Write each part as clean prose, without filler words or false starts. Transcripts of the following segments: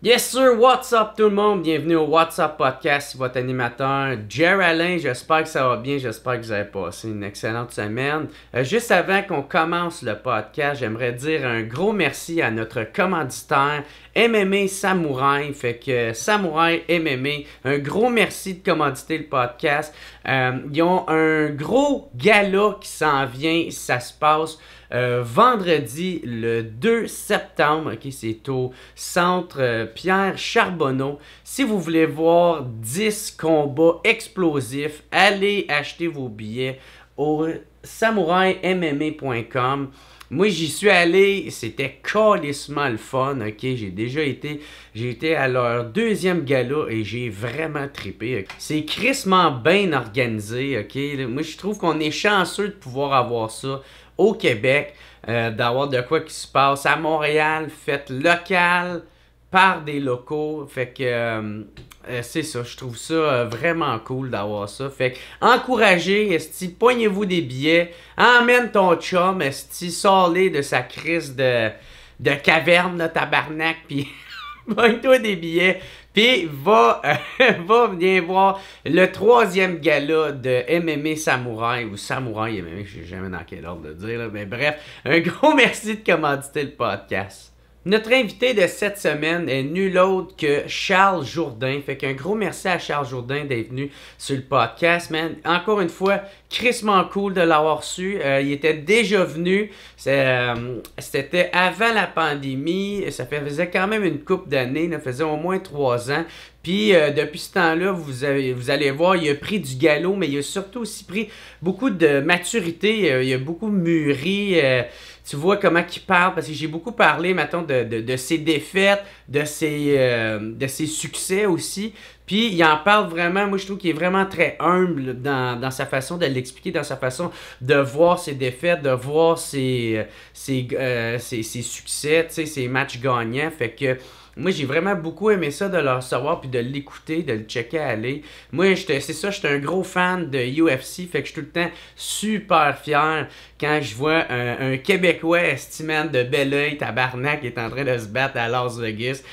Yes sir, what's up tout le monde? Bienvenue au What's Up Podcast, c'est votre animateur Jer Alain. J'espère que ça va bien, j'espère que vous avez passé une excellente semaine. Juste avant qu'on commence le podcast, j'aimerais dire un gros merci à notre commanditaire MMA Samouraï. Fait que Samouraï MMA, un gros merci de commanditer le podcast. Ils ont un gros gala qui s'en vient, ça se passe vendredi le 2 septembre, ok, c'est au centre Pierre Charbonneau. Si vous voulez voir 10 combats explosifs, allez acheter vos billets au samouraimma.com. Moi, j'y suis allé, c'était calissement le fun, ok? J'ai été à leur deuxième gala et j'ai vraiment trippé. Okay? C'est crissement bien organisé, ok? Moi, je trouve qu'on est chanceux de pouvoir avoir ça au Québec, d'avoir de quoi qui se passe à Montréal, fête locale par des locaux. Fait que c'est ça, je trouve ça vraiment cool d'avoir ça. Fait que encouragez, esti, poignez-vous des billets, emmène ton chum, esti, sors-les de sa crise de caverne, de tabarnak, puis pogne-toi des billets. Puis va venir voir le troisième gala de MMA Samouraï ou Samouraï MMA, je sais jamais dans quel ordre de dire, là, mais bref, un gros merci de commanditer le podcast. Notre invité de cette semaine est nul autre que Charles Jourdain. Fait qu'un gros merci à Charles Jourdain d'être venu sur le podcast, man. Encore une fois, crissement cool de l'avoir su. Il était déjà venu. C'était avant la pandémie. Ça faisait quand même une couple d'années. Ça faisait au moins 3 ans. Puis depuis ce temps-là, vous allez voir, il a pris du galop, mais il a surtout aussi pris beaucoup de maturité. Il a beaucoup mûri. Tu vois comment il parle, parce que j'ai beaucoup parlé, mettons, de ses défaites, de ses succès aussi. Puis il en parle vraiment, moi je trouve qu'il est vraiment très humble dans sa façon de l'expliquer, dans sa façon de voir ses défaites, de voir ses succès, tu sais, ses matchs gagnants. Fait que moi, j'ai vraiment beaucoup aimé ça de le recevoir puis de l'écouter, de le checker aller. Moi, c'est ça, j'étais un gros fan de UFC, fait que je suis tout le temps super fier quand je vois un Québécois estimant de bel oeil, tabarnak, qui est en train de se battre à Las Vegas.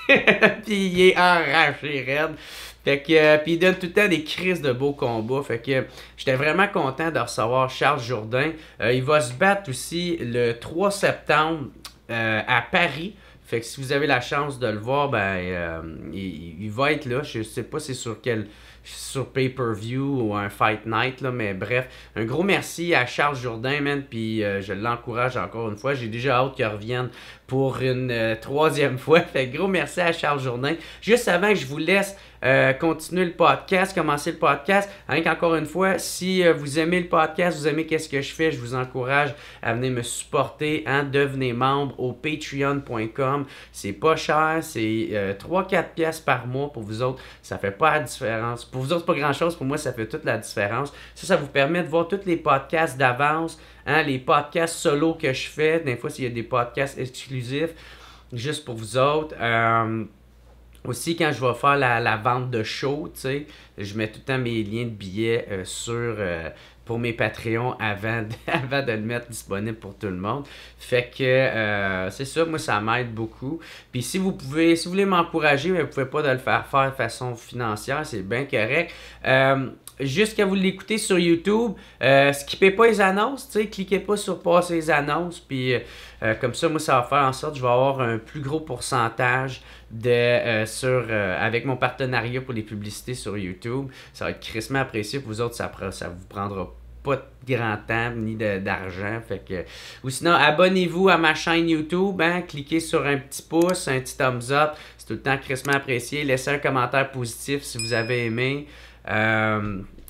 Puis il est enragé raide. Fait que, puis il donne tout le temps des crises de beaux combats. Fait que j'étais vraiment content de recevoir Charles Jourdain. Il va se battre aussi le 3 septembre à Paris. Fait que si vous avez la chance de le voir, ben il va être là. Je sais pas c'est sur pay-per-view ou un Fight Night, là, mais bref, un gros merci à Charles Jourdain, man, puis je l'encourage encore une fois. J'ai déjà hâte qu'il revienne pour une troisième fois. Fait que gros merci à Charles Jourdain. Juste avant que je vous laisse continuer le podcast, commencer le podcast, hein, encore une fois, si vous aimez le podcast, vous aimez qu'est-ce que je fais, je vous encourage à venir me supporter, hein, devenez membre au patreon.com. C'est pas cher, c'est 3-4 pièces par mois pour vous autres, ça fait pas la différence. Pour vous autres, c'est pas grand-chose, pour moi, ça fait toute la différence. Ça vous permet de voir tous les podcasts d'avance, hein, les podcasts solo que je fais, des fois, s'il y a des podcasts exclusifs, juste pour vous autres. Aussi, quand je vais faire la vente de show, tu sais, je mets tout le temps mes liens de billets pour mes Patreons avant de le mettre disponible pour tout le monde. Fait que c'est ça, moi ça m'aide beaucoup. Puis si vous voulez m'encourager, mais vous pouvez pas de le faire de façon financière, c'est bien correct. Juste que vous l'écoutez sur YouTube, skippez pas les annonces, tu sais, cliquez pas sur passer les annonces, puis comme ça, moi, ça va faire en sorte que je vais avoir un plus gros pourcentage avec mon partenariat pour les publicités sur YouTube. Ça va être crissement apprécié pour vous autres, ça vous prendra pas de grand temps ni d'argent. Fait que, ou sinon, abonnez-vous à ma chaîne YouTube, hein, cliquez sur un petit pouce, un petit thumbs up, c'est tout le temps crissement apprécié. Laissez un commentaire positif si vous avez aimé.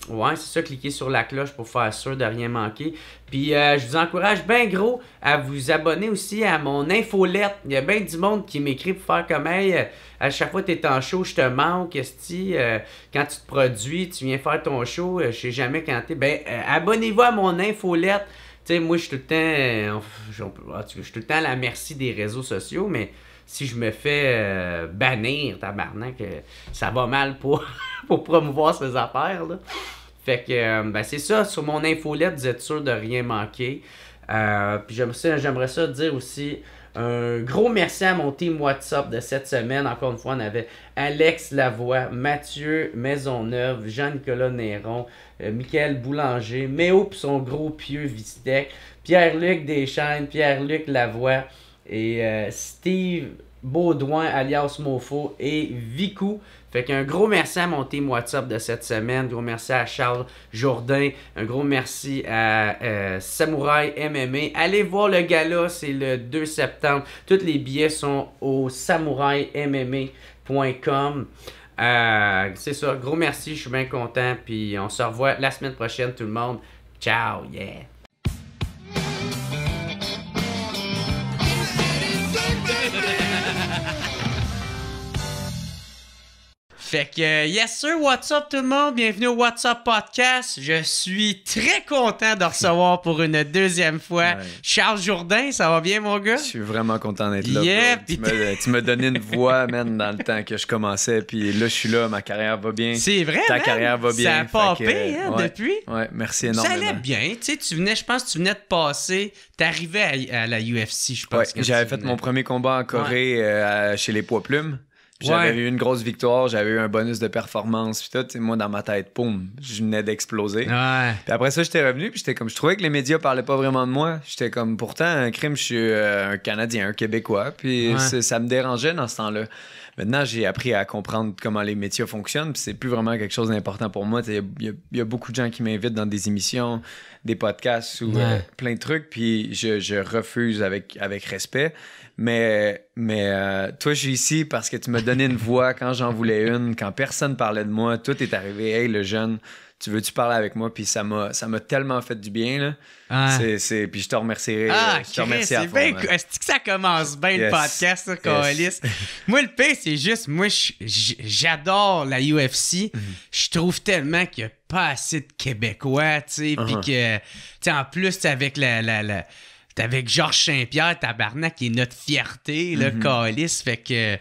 Ouais, c'est ça, cliquez sur la cloche pour faire sûr de rien manquer. Puis je vous encourage bien gros à vous abonner aussi à mon infolette. Il y a bien du monde qui m'écrit pour faire comme hey, à chaque fois que tu es en show, je te manque, esti, quand tu te produis, tu viens faire ton show, je sais jamais quand t'es. Ben, abonnez-vous à mon infolette. Tu sais, moi je suis tout le temps à la merci des réseaux sociaux, mais si je me fais bannir, tabarnak, ça va mal pour promouvoir ces affaires, là. Fait que, ben c'est ça, sur mon infolette, vous êtes sûr de rien manquer. Puis j'aimerais ça dire aussi Un gros merci à mon team WhatsApp de cette semaine. Encore une fois, on avait Alex Lavoie, Mathieu Maisonneuve, Jean-Nicolas Néron, Michael Boulanger, Méo pis son gros pieux Vistec, Pierre-Luc Deschaines, Pierre-Luc Lavoie et Steve Baudouin alias Mofo et Vicou. Fait qu'un gros merci à mon team WhatsApp de cette semaine. Un gros merci à Charles Jourdain. Un gros merci à Samouraï MMA. Allez voir le gala, c'est le 2 septembre. Tous les billets sont au samouraimma.com. C'est ça, gros merci, je suis bien content. Puis on se revoit la semaine prochaine, tout le monde. Ciao, yeah! Fait que, yes sir, what's up tout le monde? Bienvenue au What's Up Podcast. Je suis très content de recevoir pour une deuxième fois Charles Jourdain. Ça va bien, mon gars? Je suis vraiment content d'être là. Yeah, tu m'as donné une voix, man, dans le temps que je commençais. Puis là, je suis là, ma carrière va bien. C'est vrai, ta carrière va bien. Ça a popé, hein, depuis? Ouais, merci énormément. Ça allait bien. Tu sais, je pense que tu venais de passer. T'arrivais à la UFC, je pense. Ouais, j'avais fait mon premier combat en Corée chez les Poids Plumes. J'avais eu une grosse victoire, j'avais eu un bonus de performance, puis tout, moi dans ma tête, poum, je venais d'exploser. Ouais. Puis après ça, j'étais revenu, puis j'étais comme, je trouvais que les médias parlaient pas vraiment de moi. J'étais comme, pourtant, un crime, je suis un Canadien, un Québécois, puis ça me dérangeait dans ce temps-là. Maintenant, j'ai appris à comprendre comment les médias fonctionnent, puis c'est plus vraiment quelque chose d'important pour moi. Il y a beaucoup de gens qui m'invitent dans des émissions, des podcasts ou plein de trucs, puis je refuse avec respect. Mais toi, je suis ici parce que tu m'as donné une voix quand j'en voulais une, quand personne parlait de moi, tout est arrivé. Hey, le jeune, tu veux-tu parler avec moi? Puis ça m'a tellement fait du bien, là. Puis je te remercierai. Je te remercie à fond. Est-ce que ça commence bien, le podcast, ça, Calis? Moi, le pire, c'est juste, moi, j'adore la UFC. Je trouve tellement qu'il n'y a pas assez de Québécois, tu sais, puis que, tu sais, en plus, avec avec Georges Saint-Pierre, tabarnak, qui est notre fierté, le Calis. Fait que,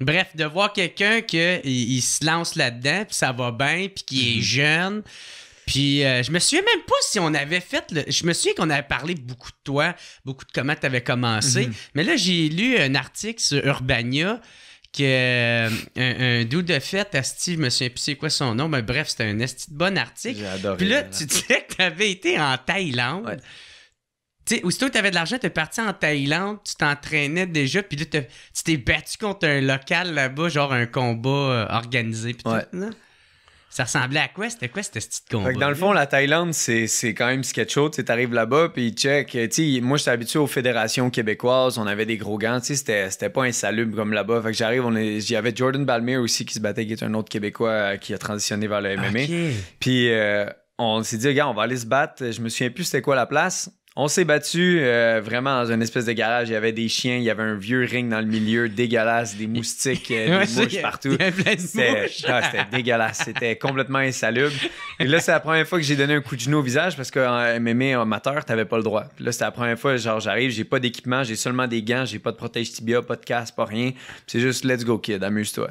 bref, de voir quelqu'un il se lance là-dedans, puis ça va bien, puis qui est jeune. Puis je me souviens même pas si on avait fait... Je me souviens qu'on avait parlé beaucoup de toi, beaucoup de comment tu avais commencé. Mais là, j'ai lu un article sur Urbania que un dude de fête, asti, je me souviens plus c'est quoi son nom, mais bref, c'était un asti de bon article. J'ai adoré. Puis là, tu disais que tu avais été en Thaïlande. Ouais. Tu sais, aussitôt que tu avais de l'argent, tu es parti en Thaïlande, tu t'entraînais déjà, puis là, tu t'es battu contre un local là-bas, genre un combat organisé. Pis tout, là. Ça ressemblait à quoi? C'était quoi ce petit combat? Dans le fond, la Thaïlande, c'est quand même sketch show. Tu arrives là-bas, puis check. Moi, j'étais habitué aux fédérations québécoises. On avait des gros gants. C'était pas insalubre comme là-bas. Fait que j'arrive, il y avait Jordan Balmer aussi qui se battait, qui est un autre Québécois qui a transitionné vers le MMA. Puis on s'est dit, regarde, on va aller se battre. Je me souviens plus c'était quoi la place. On s'est battu vraiment dans une espèce de garage. Il y avait des chiens, il y avait un vieux ring dans le milieu, dégueulasse, des moustiques, des mouches partout. C'était dégueulasse. C'était complètement insalubre. Et là, c'est la première fois que j'ai donné un coup de genou au visage parce qu'en MMA amateur, t'avais pas le droit. Puis là, c'était la première fois, genre, j'arrive, j'ai pas d'équipement, j'ai seulement des gants, j'ai pas de protège tibia, pas de casque, pas rien. Puis c'est juste let's go kid, amuse-toi.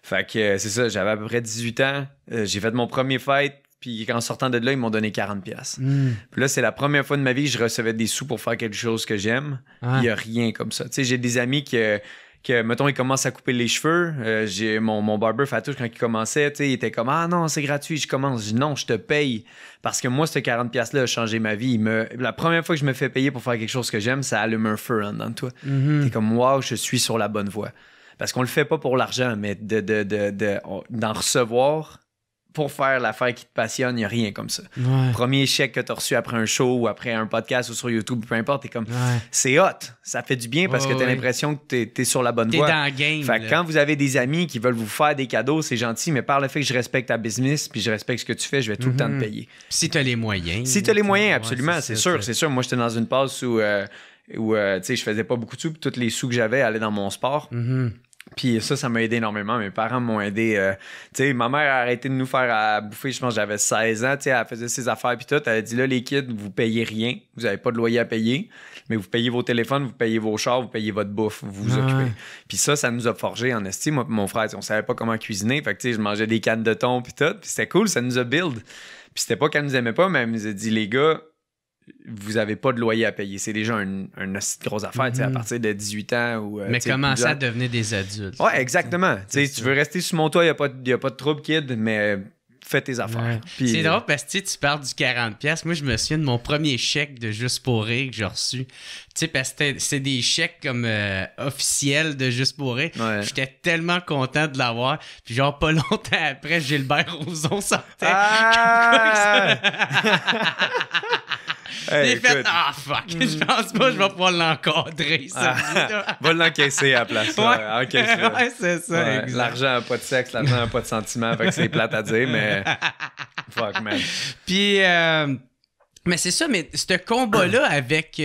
Fait que c'est ça, j'avais à peu près 18 ans. J'ai fait mon premier fight. Puis en sortant de là, ils m'ont donné 40$. Puis là, c'est la première fois de ma vie que je recevais des sous pour faire quelque chose que j'aime. Il n'y a rien comme ça. Tu sais, j'ai des amis que mettons, ils commencent à couper les cheveux. J'ai mon barber Fatouche, quand il commençait, tu sais, il était comme « Ah non, c'est gratuit, je commence. » Je dis « Non, je te paye. » Parce que moi, ce 40$-là a changé ma vie. La première fois que je me fais payer pour faire quelque chose que j'aime, ça allume un feu en dedans de toi. T'es comme « Wow, je suis sur la bonne voie. » Parce qu'on le fait pas pour l'argent, mais d'en recevoir... Pour faire l'affaire qui te passionne, il n'y a rien comme ça. Premier chèque que tu as reçu après un show ou après un podcast ou sur YouTube, peu importe, t'es comme, c'est hot. Ça fait du bien parce que tu as l'impression que tu es sur la bonne voie. T'es dans le game. Fait que quand vous avez des amis qui veulent vous faire des cadeaux, c'est gentil, mais par le fait que je respecte ta business puis je respecte ce que tu fais, je vais tout le temps te payer. Si tu as les moyens. Si tu as les moyens, absolument, c'est sûr. Moi, j'étais dans une passe où tu sais, je faisais pas beaucoup de sous, puis tous les sous que j'avais allaient dans mon sport. Puis ça m'a aidé énormément. Mes parents m'ont aidé. Tu sais, ma mère a arrêté de nous faire à bouffer. Je pense que j'avais 16 ans. Tu sais, elle faisait ses affaires puis tout. Elle a dit, là, les kids, vous payez rien. Vous n'avez pas de loyer à payer. Mais vous payez vos téléphones, vous payez vos chars, vous payez votre bouffe. Vous vous occupez. Puis ça nous a forgé en estime. Moi et mon frère, on savait pas comment cuisiner. Fait que, tu sais, je mangeais des cannes de thon puis tout. Puis c'était cool. Ça nous a build. Puis c'était pas qu'elle nous aimait pas, mais elle nous a dit, les gars, vous avez pas de loyer à payer. C'est déjà une grosse affaire, tu sais, à partir de 18 ans. Ou, mais commencer à devenir des adultes. Ouais, exactement. Tu sais, tu veux rester sous mon toit, il n'y a pas de trouble, kid, mais fais tes affaires. Ouais. Puis, c'est drôle parce que tu parles du 40$. Moi, je me souviens de mon premier chèque de Juste pour rire que j'ai reçu. Tu sais, parce que c'est des chèques comme officiels de Juste pour rire. Ouais. J'étais tellement content de l'avoir. Puis genre, pas longtemps après, Gilbert Rozon sortait. Hey, j'ai fait « Ah, fuck! Je pense pas que je vais pouvoir l'encadrer, ça. Va l'encaisser à la place. Ouais, c'est ça. Ouais, l'argent n'a pas de sexe, l'argent n'a pas de sentiment. Fait que c'est plate à dire, mais... Fuck, man. Puis... mais c'est ça, mais ce combat-là avec...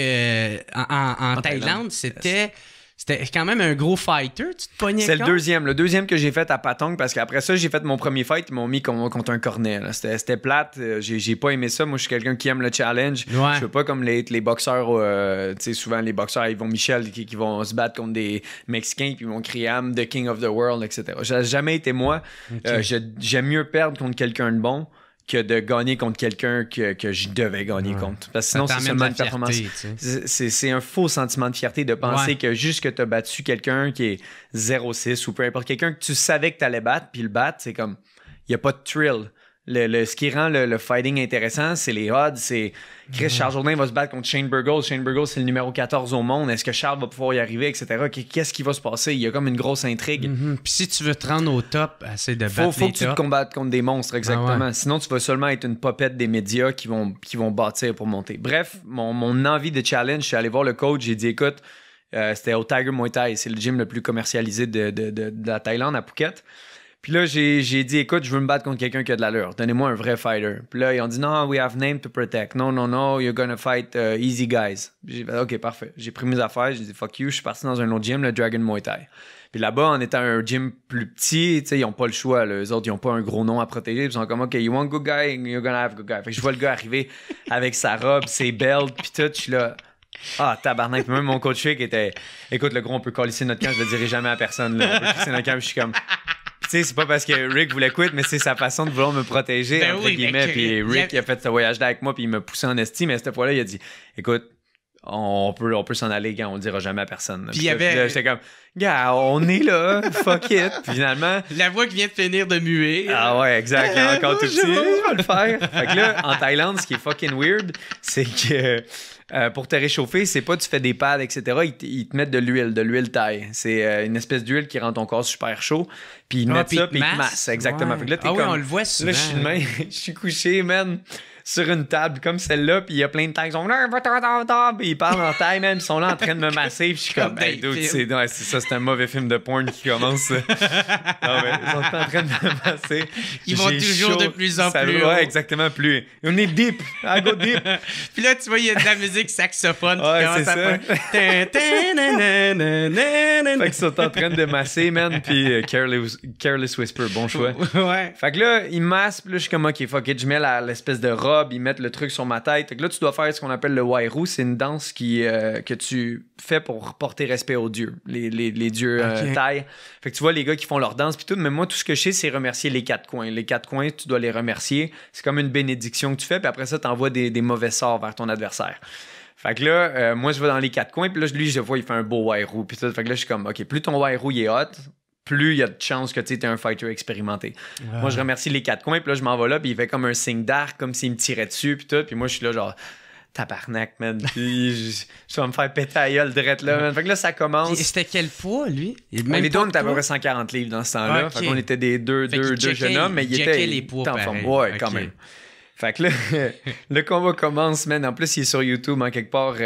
en Thaïlande, c'était quand même un gros fighter. Tu te pognais C'est le deuxième que j'ai fait à Patong, parce qu'après ça, j'ai fait mon premier fight, ils m'ont mis contre un cornet. C'était plate, j'ai pas aimé ça. Moi, je suis quelqu'un qui aime le challenge. Ouais. Je suis pas comme les boxeurs, tu sais, souvent les boxeurs, ils vont Michel, qui vont se battre contre des Mexicains, puis ils vont crier « I'm the king of the world », etc. Ça n'a jamais été moi. Okay. J'aime mieux perdre contre quelqu'un de bon que de gagner contre quelqu'un que je devais gagner contre. Parce que sinon, c'est seulement une performance. C'est un faux sentiment de fierté de penser que juste que tu as battu quelqu'un qui est 0-6 ou peu importe, quelqu'un que tu savais que tu allais battre, puis le battre, c'est comme, il n'y a pas de thrill. Ce qui rend le fighting intéressant, c'est les odds, c'est Chris Charles Jourdain va se battre contre Shane Burgos. Shane Burgos, c'est le numéro 14 au monde. Est-ce que Charles va pouvoir y arriver, etc. Qu'est-ce qui va se passer? Il y a comme une grosse intrigue. Puis si tu veux te rendre au top, essaie de battre faut que tu te combattes contre des monstres, exactement. Sinon, tu vas seulement être une popette des médias qui vont bâtir pour monter. Bref, mon envie de challenge, je suis allé voir le coach, j'ai dit, écoute, c'était au Tiger Muay Thai, c'est le gym le plus commercialisé de la Thaïlande, à Phuket. Puis là, j'ai dit, écoute, je veux me battre contre quelqu'un qui a de l'allure. Donnez-moi un vrai fighter. Puis là, ils ont dit, non, we have name to protect. No, you're gonna fight easy guys. J'ai dit, OK, parfait. J'ai pris mes affaires, j'ai dit, fuck you. Je suis parti dans un autre gym, le Dragon Muay Thai. Puis là-bas, en étant un gym plus petit, tu sais, ils n'ont pas le choix. Là. Eux autres, ils n'ont pas un gros nom à protéger. Ils sont comme, OK, you want a good guy, you're gonna have a good guy. Fait que je vois le gars arriver avec sa robe, ses belts, puis tout. Je suis là... Ah, tabarnak. Puis même mon coach qui était, écoute, le gros, on peut colisser notre camp, je le dirai jamais à personne. Là. On peut colisser notre camp, je suis comme... Tu sais, c'est pas parce que Rick voulait quitter, mais c'est sa façon de vouloir me protéger, entre guillemets. Puis Rick, il a fait ce voyage-là avec moi, puis il m'a poussé en esti, mais cette fois-là, il a dit, écoute, on peut s'en aller, quand on le dira jamais à personne. Puis là, j'étais comme, gars, on est là, fuck it. Puis finalement... La voix qui vient de finir de muer. Ah ouais, exact. Encore tout petit, je vais le faire. Fait que là, en Thaïlande, ce qui est fucking weird, c'est que... pour te réchauffer, c'est pas tu fais des pads, etc. Ils te mettent de l'huile thaï. C'est une espèce d'huile qui rend ton corps super chaud. Puis ils mettent ça, puis ils te massent. Exactement. Ouais. Fait que là, t'es oui, on le voit souvent. Là, je suis couché, man, sur une table comme celle-là, puis il y a plein de thaïs qui sont puis ils parlent en thaï, man, ils sont là en train de me masser, puis je suis comme, hey, dude, c'est ça, c'est un mauvais film de porn qui commence. Non, mais ils sont en train de me masser. Ils vont toujours de plus en plus haut. Ouais, exactement, plus. On est deep. I go deep. Puis là, tu vois, il y a de la musique saxophone qui ouais, commence c'est ça. Fait qu'ils sont en train de masser, man, puis Careless Whisper, bon choix. Ouais. Fait que là, ils massent, puis là, je suis comme, OK, fuck it, je mets l'espèce de robe, ils mettent le truc sur ma tête. Fait que là, tu dois faire ce qu'on appelle le Wairu. C'est une danse que tu fais pour porter respect aux dieux, les dieux thaïs. Fait que tu vois les gars qui font leur danse puis tout, mais moi, tout ce que je sais, c'est remercier les quatre coins. Les quatre coins, tu dois les remercier. C'est comme une bénédiction que tu fais, puis après ça, tu envoies des mauvais sorts vers ton adversaire. Fait que là, moi, je vais dans les quatre coins, puis là, lui, je vois, il fait un beau Wairu. Puis tout. Fait que là, je suis comme, OK, plus ton Wairu il est hot, plus il y a de chances que tu es un fighter expérimenté. Moi, je remercie les quatre coins, puis là, je m'en vais là, puis il fait comme un signe d'arc, comme s'il me tirait dessus, puis tout. Puis moi, je suis là, genre, tabarnak, man. Puis je vais me faire péter à gueule direct là, man. Fait que là, ça commence. Et c'était quel poids, lui? Les deux, on était à peu près 140 livres dans ce temps-là. Fait qu'on était des deux jeunes hommes, mais il était les poids en forme. Ouais, quand même. Fait que là, le combat commence, man. En plus, il est sur YouTube, en quelque part,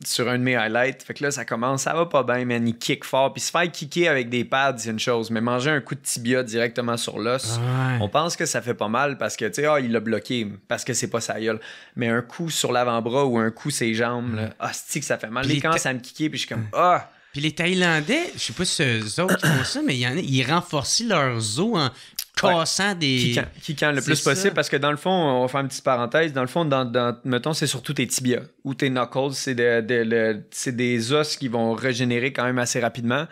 sur un de mes highlights. Fait que là, ça commence, ça va pas bien, man. Il kick fort. Puis se faire kicker avec des pads, c'est une chose. Mais manger un coup de tibia directement sur l'os, on pense que ça fait pas mal parce que, tu sais, il l'a bloqué parce que c'est pas sa gueule. Mais un coup sur l'avant-bras ou un coup ses jambes, c'est que ça fait mal. Ils commencent à me kicker, puis je suis comme, Puis les Thaïlandais, je sais pas si c'est eux autres qui font ça, mais il y en a, ils renforcent leurs os en cassant des... Kickant le plus possible, parce que dans le fond, on va faire une petite parenthèse, dans le fond, mettons, c'est surtout tes tibias ou tes knuckles, c'est des os qui vont régénérer quand même assez rapidement.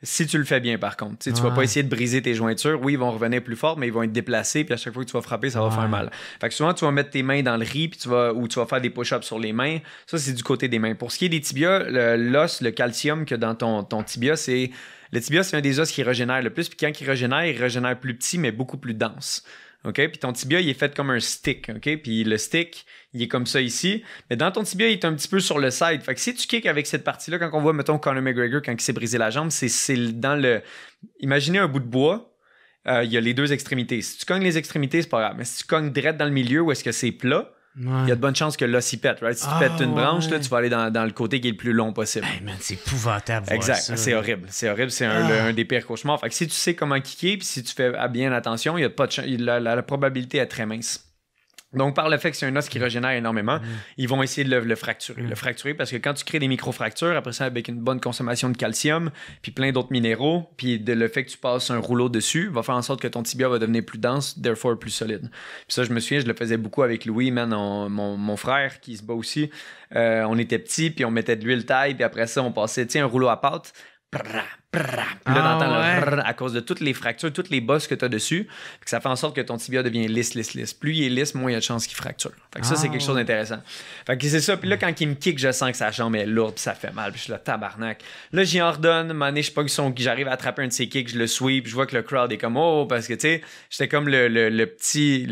Si tu le fais bien, par contre. Tu vas pas essayer de briser tes jointures. Oui, ils vont revenir plus fort, mais ils vont être déplacés. Puis à chaque fois que tu vas frapper, ça va faire mal. Fait que souvent, tu vas mettre tes mains dans le riz puis ou tu vas faire des push-ups sur les mains. Ça, c'est du côté des mains. Pour ce qui est des tibias, l'os, le calcium que dans ton tibia, c'est... Le tibia, c'est un des os qui régénère le plus. Puis quand il régénère plus petit, mais beaucoup plus dense. OK? Puis ton tibia, il est fait comme un stick. OK? Puis le stick, il est comme ça ici. Mais dans ton tibia, il est un petit peu sur le side. Fait que si tu kicks avec cette partie-là, quand on voit, mettons, Conor McGregor, quand il s'est brisé la jambe, c'est dans le... Imaginez un bout de bois. Il y a les deux extrémités. Si tu cognes les extrémités, c'est pas grave. Mais si tu cognes direct dans le milieu où est-ce que c'est plat, il y a de bonnes chances que l'os y pète. Right? Si tu pètes une branche, là, tu vas aller dans le côté qui est le plus long possible. Hey man, c'est épouvantable. Exact. Ça, c'est horrible. C'est horrible. C'est un des pires cauchemars. Fait que si tu sais comment kicker puis si tu fais bien attention, il y a pas de la probabilité est très mince. Donc, par le fait que c'est un os qui régénère énormément, ils vont essayer de le fracturer. Le fracturer parce que quand tu crées des micro-fractures, après ça, avec une bonne consommation de calcium, puis plein d'autres minéraux, puis le fait que tu passes un rouleau dessus, va faire en sorte que ton tibia va devenir plus dense, therefore plus solide. Puis ça, je me souviens, je le faisais beaucoup avec Louis, man, mon frère qui se bat aussi. On était petits, puis on mettait de l'huile taille, puis après ça, on passait, un rouleau à pâte. Puis là, t'entends le à cause de toutes les fractures, toutes les bosses que tu as dessus, que ça fait en sorte que ton tibia devient lisse. Plus il est lisse, moins il y a de chances qu'il fracture. Fait que ça, c'est quelque chose d'intéressant. Fait que c'est ça. Puis là, quand il me kick, je sens que sa jambe est lourde, puis ça fait mal. Puis je suis là, tabarnak. Là, j'y en redonne. Mané, je sais pas que j'arrive à attraper un de ses kicks, je le sweep, je vois que le crowd est comme, oh, parce que, tu sais, j'étais comme le petit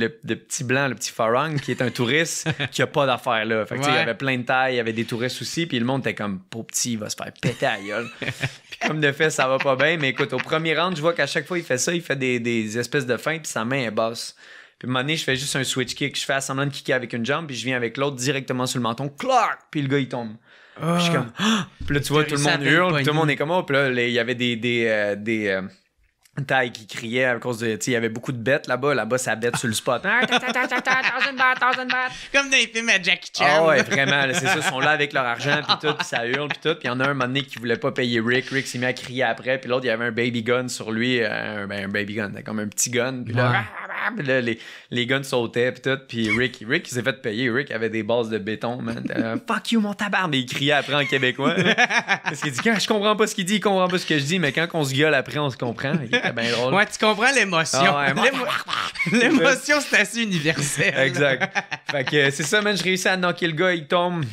blanc, le petit Farang, qui est un touriste, qui a pas d'affaires là. Fait que, tu sais, il y avait plein de tailles, il y avait des touristes aussi, puis le monde était comme, pauvre petit, il va se faire péter à la gueule. Puis comme de fait, ça va pas bien, mais écoute, au premier round, je vois qu'à chaque fois il fait ça, il fait des espèces de feintes, puis sa main est basse. Puis à un moment donné, je fais juste un switch kick, je fais semblant de kicker avec une jambe, puis je viens avec l'autre directement sur le menton, clac, puis le gars il tombe. Puis je suis comme, puis là tu vois, tout le monde hurle, puis tout le monde est comme, oh, puis là, il y avait des taille qui criait à cause de, tu sais, il y avait beaucoup de bêtes là-bas, ça bête sur le spot. Dans une batte. Comme dans les films à Jackie Chan. Ah ouais, vraiment, là, c'est ça, ils sont là avec leur argent, puis tout, puis ça hurle, puis tout. Puis il y en a un moment donné qui voulait pas payer Rick. Rick s'est mis à crier après, puis l'autre, il y avait un baby gun sur lui, un baby gun, comme un petit gun. Puis là, les guns sautaient, puis tout. Puis Rick, il s'est fait payer. Rick avait des bases de béton, man. Fuck you, mon tabarnak! Mais il criait après en québécois. Parce qu'il dit, quand je comprends pas ce qu'il dit, il comprend pas ce que je dis, mais quand on se gueule après, on se comprend. C'était bien drôle. Ouais, tu comprends l'émotion. Ah ouais, l'émotion, c'est assez universel. Exact. Fait que c'est ça, man. Je réussis à knocker le gars, il tombe.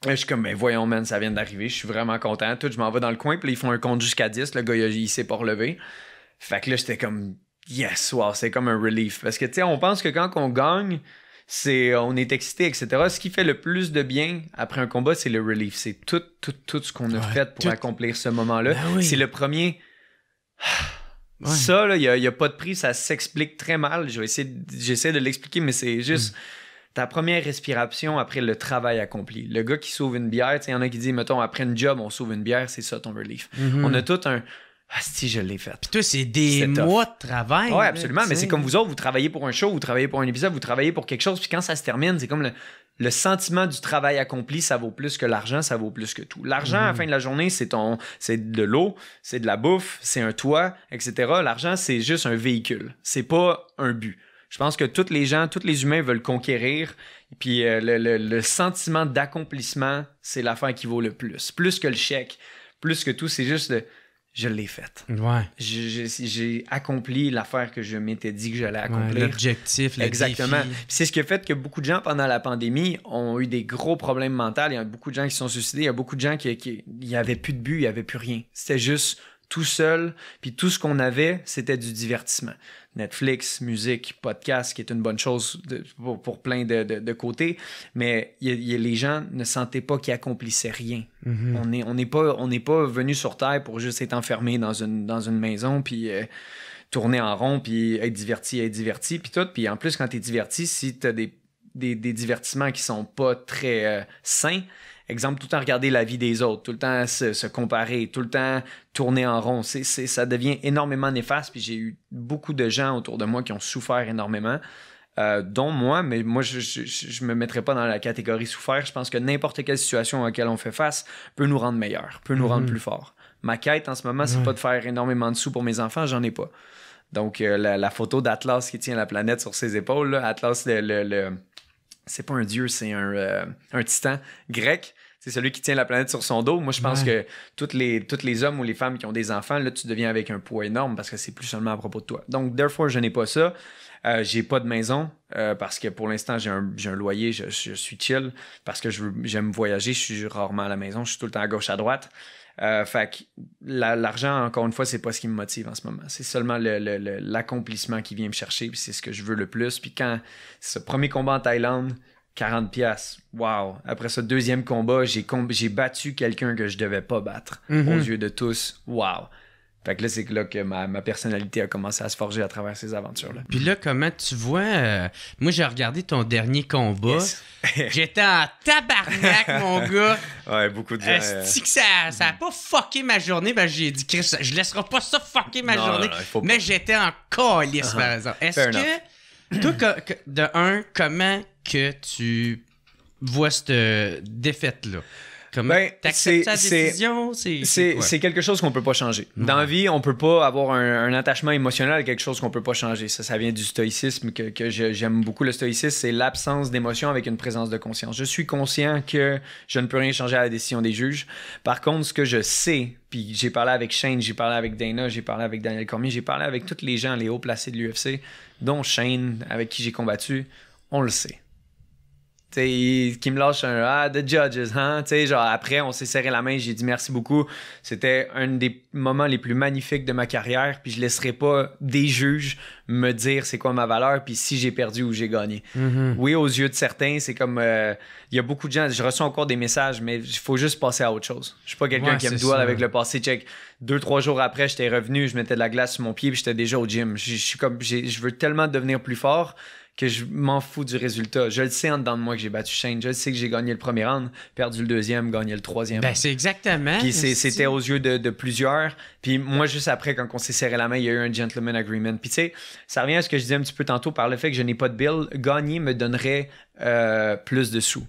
Je suis comme, mais voyons, man, ça vient d'arriver. Je suis vraiment content. Tout, je m'en vais dans le coin, puis là, ils font un compte jusqu'à 10. Le gars, il s'est pas relevé. Fait que là, j'étais comme, yes, wow, c'est comme un relief. Parce que, tu sais, on pense que quand on gagne, on est excité, etc. Ce qui fait le plus de bien après un combat, c'est le relief. C'est tout ce qu'on a fait pour accomplir ce moment-là. Ben oui. C'est le premier. Ça, il n'y a pas de prix, ça s'explique très mal. J'essaie de l'expliquer, mais c'est juste ta première respiration après le travail accompli. Le gars qui sauve une bière, il y en a qui disent, mettons, après une job, on sauve une bière, c'est ça ton relief. On a tout un... Ah, si, je l'ai fait. Puis toi, c'est des mois de travail. Oui, absolument. Mais c'est comme vous autres, vous travaillez pour un show, vous travaillez pour un épisode, vous travaillez pour quelque chose. Puis quand ça se termine, c'est comme le sentiment du travail accompli, ça vaut plus que l'argent, ça vaut plus que tout. L'argent, à la fin de la journée, c'est de l'eau, c'est de la bouffe, c'est un toit, etc. L'argent, c'est juste un véhicule. C'est pas un but. Je pense que tous les humains veulent conquérir. Puis le sentiment d'accomplissement, c'est l'affaire qui vaut le plus. Plus que le chèque, plus que tout, c'est juste je l'ai faite. Ouais. J'ai accompli l'affaire que je m'étais dit que j'allais accomplir. L'objectif, le Exactement. défi. Puis c'est ce qui a fait que beaucoup de gens, pendant la pandémie, ont eu des gros problèmes mentaux. Il y a beaucoup de gens qui se sont suicidés. Il y a beaucoup de gens qui n'y avaient plus de but, il n'y avait plus rien. C'était juste tout seul. Puis tout ce qu'on avait, c'était du divertissement. Netflix, musique, podcast, qui est une bonne chose pour plein de côtés. Mais les gens ne sentaient pas qu'ils accomplissaient rien. Mm-hmm. On n'est pas venu sur Terre pour juste être enfermé dans une maison, puis tourner en rond, puis être diverti, puis tout. Puis en plus, quand tu es diverti, si tu as des divertissements qui sont pas très sains, exemple, tout le temps regarder la vie des autres, tout le temps se comparer, tout le temps tourner en rond. Ça devient énormément néfaste. Puis j'ai eu beaucoup de gens autour de moi qui ont souffert énormément, dont moi, mais moi, je me mettrais pas dans la catégorie souffert. Je pense que n'importe quelle situation à laquelle on fait face peut nous rendre meilleurs, peut nous rendre plus forts. Ma quête en ce moment, c'est pas de faire énormément de sous pour mes enfants, j'en ai pas. Donc, la photo d'Atlas qui tient la planète sur ses épaules, là, Atlas, c'est pas un dieu, c'est un titan grec. C'est celui qui tient la planète sur son dos. Moi, je pense que tous les hommes ou les femmes qui ont des enfants, là, tu deviens avec un poids énorme parce que c'est plus seulement à propos de toi. Donc, therefore, je n'ai pas ça. J'ai pas de maison parce que pour l'instant, j'ai un loyer. Je suis chill parce que j'aime voyager. Je suis rarement à la maison. Je suis tout le temps à gauche, à droite. Fait que l'argent, encore une fois, c'est pas ce qui me motive en ce moment. C'est seulement l'accomplissement qui vient me chercher, puis c'est ce que je veux le plus. Puis quand ce premier combat en Thaïlande, 40$, wow. Après ce deuxième combat, j'ai battu quelqu'un que je devais pas battre aux yeux de tous. Wow. Fait que là, c'est là que ma personnalité a commencé à se forger à travers ces aventures-là. Puis là, comment tu vois... moi, j'ai regardé ton dernier combat. Yes. J'étais en tabarnak, mon gars. Ouais, beaucoup de gens... Est-ce que ça a pas fucké ma journée? Ben, j'ai dit, Chris, je laisserai pas ça fucker ma journée. Non, mais j'étais en calice, par exemple. Est-ce que... Toi, comment que tu vois cette défaite-là? T'acceptes ta décision? C'est quelque chose qu'on peut pas changer. Dans la vie, on peut pas avoir un attachement émotionnel à quelque chose qu'on peut pas changer. Ça vient du stoïcisme que j'aime beaucoup. Le stoïcisme, c'est l'absence d'émotion avec une présence de conscience. Je suis conscient que je ne peux rien changer à la décision des juges. Par contre, ce que je sais, puis j'ai parlé avec Shane, j'ai parlé avec Dana, j'ai parlé avec Daniel Cormier, j'ai parlé avec tous les gens, les hauts placés de l'UFC, dont Shane, avec qui j'ai combattu, on le sait. T'sais, qui me lâche un the judges, hein? T'sais, genre après, on s'est serré la main, j'ai dit merci beaucoup. C'était un des moments les plus magnifiques de ma carrière, puis je laisserai pas des juges me dire c'est quoi ma valeur, puis si j'ai perdu ou j'ai gagné. Oui, aux yeux de certains, c'est comme il y a beaucoup de gens, je reçois encore des messages, mais il faut juste passer à autre chose. Je suis pas quelqu'un qui aime duel avec le passé. Check, 2-3 jours après, j'étais revenu, je mettais de la glace sur mon pied, puis j'étais déjà au gym. Je veux tellement devenir plus fort que je m'en fous du résultat. Je le sais en dedans de moi que j'ai battu Shane. Je le sais que j'ai gagné le premier round, perdu le deuxième, gagné le troisième. Ben, c'est exactement. Puis c'était aux yeux de plusieurs. Puis moi, juste après, quand on s'est serré la main, il y a eu un gentleman agreement. Puis tu sais, ça revient à ce que je disais un petit peu tantôt par le fait que je n'ai pas de bill. Gagner me donnerait plus de sous.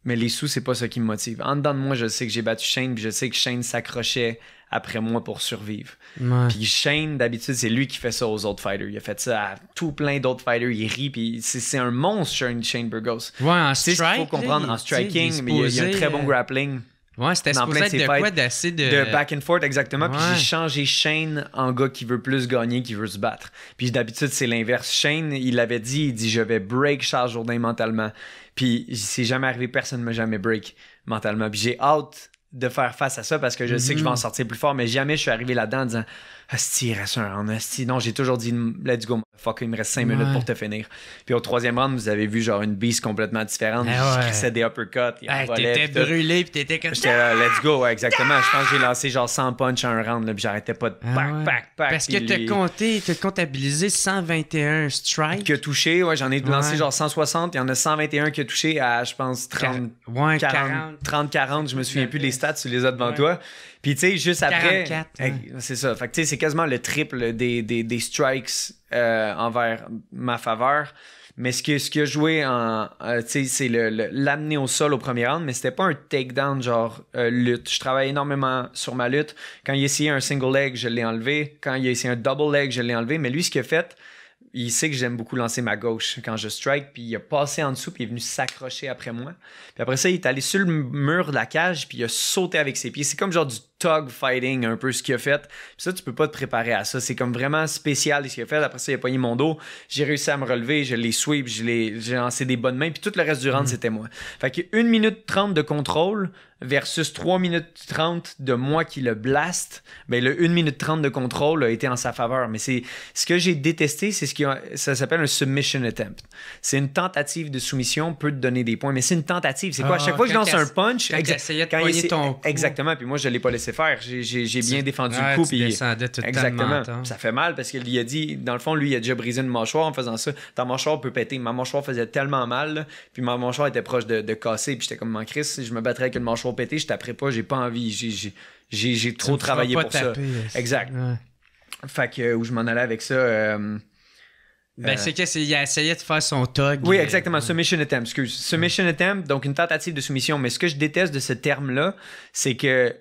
Mais les sous, c'est pas ça qui me motive. En dedans de moi, je sais que j'ai battu Shane, puis je sais que Shane s'accrochait après moi pour survivre. Ouais. Puis Shane, d'habitude, c'est lui qui fait ça aux autres fighters. Il a fait ça à tout plein d'autres fighters. Il rit, puis c'est un monstre, Shane Burgos. Ouais, en strike. C'est ce qu'il faut comprendre en striking, mais il y a un très bon grappling. Ouais, c'était supposé être de quoi d'assez de back and forth, exactement. Ouais. Puis j'ai changé Shane en gars qui veut plus gagner, qui veut se battre. Puis d'habitude, c'est l'inverse. Shane, il avait dit, je vais break Charles Jourdain mentalement. Puis c'est jamais arrivé, personne ne m'a jamais break mentalement. Puis j'ai hâte de faire face à ça parce que je sais que je vais en sortir plus fort, mais jamais je suis arrivé là-dedans en disant Asti, il reste un round, Asti. Non, j'ai toujours dit let's go, fuck, il me reste 5 minutes pour te finir. Puis au troisième round, vous avez vu genre une beast complètement différente. Je crissais des uppercuts. T'étais brûlé, puis t'étais comme j'étais là, let's go, ouais, exactement. Je pense que j'ai lancé genre 100 punch à un round, là, puis j'arrêtais pas de pack. Parce que t'as comptabilisé 121 strikes. Qui a touché, ouais, j'en ai lancé genre 160. Il y en a 121 qui a touché à, je pense, 30, 40. Je me souviens plus des stats, tu les as devant toi. Puis tu sais, juste après, 44, c'est ça. Fait que tu sais, c'est quasiment le triple des strikes envers ma faveur. Mais ce qui a joué tu sais, c'est l'amener au sol au premier round, mais c'était pas un takedown genre lutte. Je travaille énormément sur ma lutte. Quand il a essayé un single leg, je l'ai enlevé. Quand il a essayé un double leg, je l'ai enlevé. Mais lui, ce qu'il a fait, il sait que j'aime beaucoup lancer ma gauche quand je strike, puis il a passé en dessous, puis il est venu s'accrocher après moi. Puis après ça, il est allé sur le mur de la cage, puis il a sauté avec ses pieds. C'est comme genre du tug fighting, un peu ce qu'il a fait. Puis ça, tu peux pas te préparer à ça. C'est comme vraiment spécial ce qu'il a fait. Après ça, il a pogné mon dos. J'ai réussi à me relever, je l'ai sweep, j'ai lancé des bonnes mains, puis tout le reste du round, c'était moi. Fait que 1 minute 30 de contrôle versus 3 minutes 30 de moi qui le blast, ben le 1 minute 30 de contrôle a été en sa faveur. Mais c'est ce que j'ai détesté, c'est ça s'appelle un submission attempt. C'est une tentative de soumission, peut te donner des points, mais c'est une tentative. C'est quoi? À chaque fois que je lance un punch, quand il ton coup. Exactement, puis moi je l'ai pas laissé faire. J'ai bien défendu le coup. Puis exactement. Ça fait mal parce qu'il a dit, dans le fond, lui, il a déjà brisé une mâchoire en faisant ça. Ta mâchoire peut péter. Ma mâchoire faisait tellement mal, là, puis ma mâchoire était proche de casser. Puis j'étais comme, en Chris, si je me battrais avec une mâchoire pétée, je taperais pas, j'ai pas envie. J'ai trop travaillé pour taper, ça. Exact. Ouais. Fait que où je m'en allais avec ça. C'est qu'il a essayé de faire son tug. Oui, exactement. Submission attempt, excuse. Submission attempt, donc une tentative de soumission. Mais ce que je déteste de ce terme-là, c'est que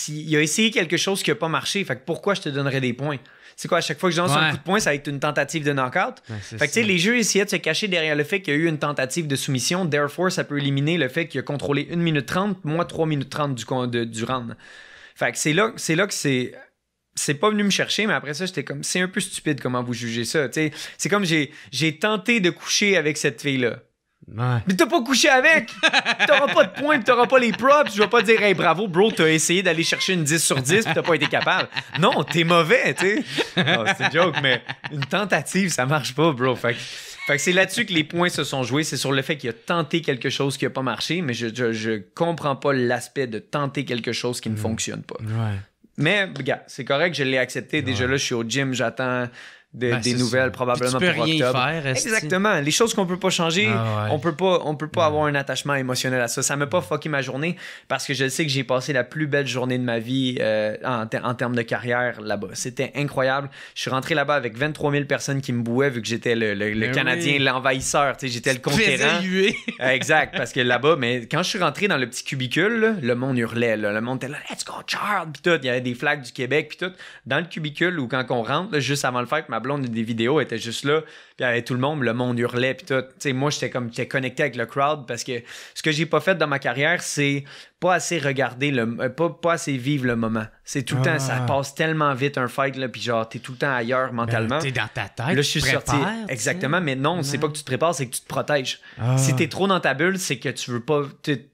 il a essayé quelque chose qui n'a pas marché. Fait que pourquoi je te donnerais des points? C'est quoi, à chaque fois que je lance un coup de poing, ça va être une tentative de knockout? Fait que tu sais, les jeux essayaient de se cacher derrière le fait qu'il y a eu une tentative de soumission. Therefore, ça peut éliminer le fait qu'il a contrôlé 1 minute 30, moi 3 minutes 30 du round. Fait que c'est là que c'est pas venu me chercher, mais après ça, j'étais comme, c'est un peu stupide comment vous jugez ça. T'sais. C'est comme j'ai tenté de coucher avec cette fille-là. Ouais. Mais t'as pas couché avec! T'auras pas de points pis t'auras pas les props. Je vais pas dire, hey, bravo, bro, t'as essayé d'aller chercher une 10 sur 10 pis t'as pas été capable. Non, t'es mauvais, tu sais. Oh, c'est une joke, mais une tentative, ça marche pas, bro. Fait que c'est là-dessus que les points se sont joués. C'est sur le fait qu'il a tenté quelque chose qui a pas marché, mais je comprends pas l'aspect de tenter quelque chose qui ne fonctionne pas. Ouais. Mais, regarde, c'est correct, je l'ai accepté. Déjà là, je suis au gym, j'attends des nouvelles ça. probablement Puis tu peux pour rien octobre. faire, est-ce Exactement. Les choses qu'on peut pas changer, ouais. on peut pas avoir un attachement émotionnel à ça. Ça m'a pas fucké ma journée parce que je sais que j'ai passé la plus belle journée de ma vie en termes de carrière là-bas. C'était incroyable. Je suis rentré là-bas avec 23 000 personnes qui me bouaient vu que j'étais le Canadien, l'envahisseur. J'étais le conquérant. Exact. Parce que là-bas, mais quand je suis rentré dans le petit cubicule, là, le monde hurlait. Là. Le monde était là, let's go, Charles! Puis tout. Il y avait des flags du Québec. Puis tout. Dans le cubicule, ou quand on rentre, là, juste avant le fight, ma blonde des vidéos était juste là, puis avec tout le monde hurlait, puis tout. T'sais, moi, j'étais connecté avec le crowd parce que ce que j'ai pas fait dans ma carrière, c'est pas assez regarder pas assez vivre le moment. C'est tout le temps, ça passe tellement vite un fight, là, puis genre, t'es tout le temps ailleurs mentalement. T'es dans ta tête, là, je suis sorti. Exactement, mais non, c'est pas que tu te prépares, c'est que tu te protèges. Si t'es trop dans ta bulle, c'est que tu veux pas.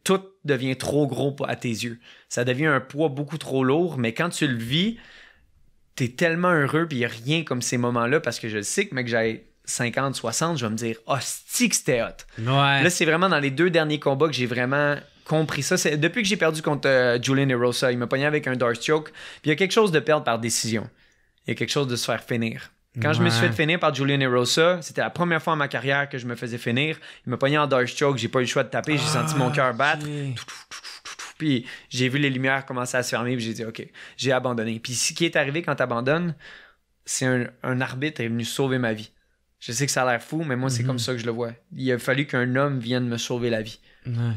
Tout devient trop gros à tes yeux. Ça devient un poids beaucoup trop lourd, mais quand tu le vis, t'es tellement heureux, puis il n'y a rien comme ces moments-là, parce que je sais que, mec, j'ai 50, 60, je vais me dire, hostie que c'était hot. Ouais. Là, c'est vraiment dans les 2 derniers combats que j'ai vraiment compris ça. C'est depuis que j'ai perdu contre Julian Erosa, il m'a pogné avec un Darce Choke, puis il y a quelque chose de perdre par décision. Il y a quelque chose de se faire finir. Quand je me suis fait finir par Julian Erosa, c'était la première fois en ma carrière que je me faisais finir. Il m'a pogné en Darce Choke, j'ai pas eu le choix de taper, j'ai senti mon cœur battre. Puis j'ai vu les lumières commencer à se fermer, puis j'ai dit OK, j'ai abandonné. Puis ce qui est arrivé quand t'abandonnes, c'est un arbitre est venu sauver ma vie. Je sais que ça a l'air fou, mais moi c'est comme ça que je le vois. Il a fallu qu'un homme vienne me sauver la vie.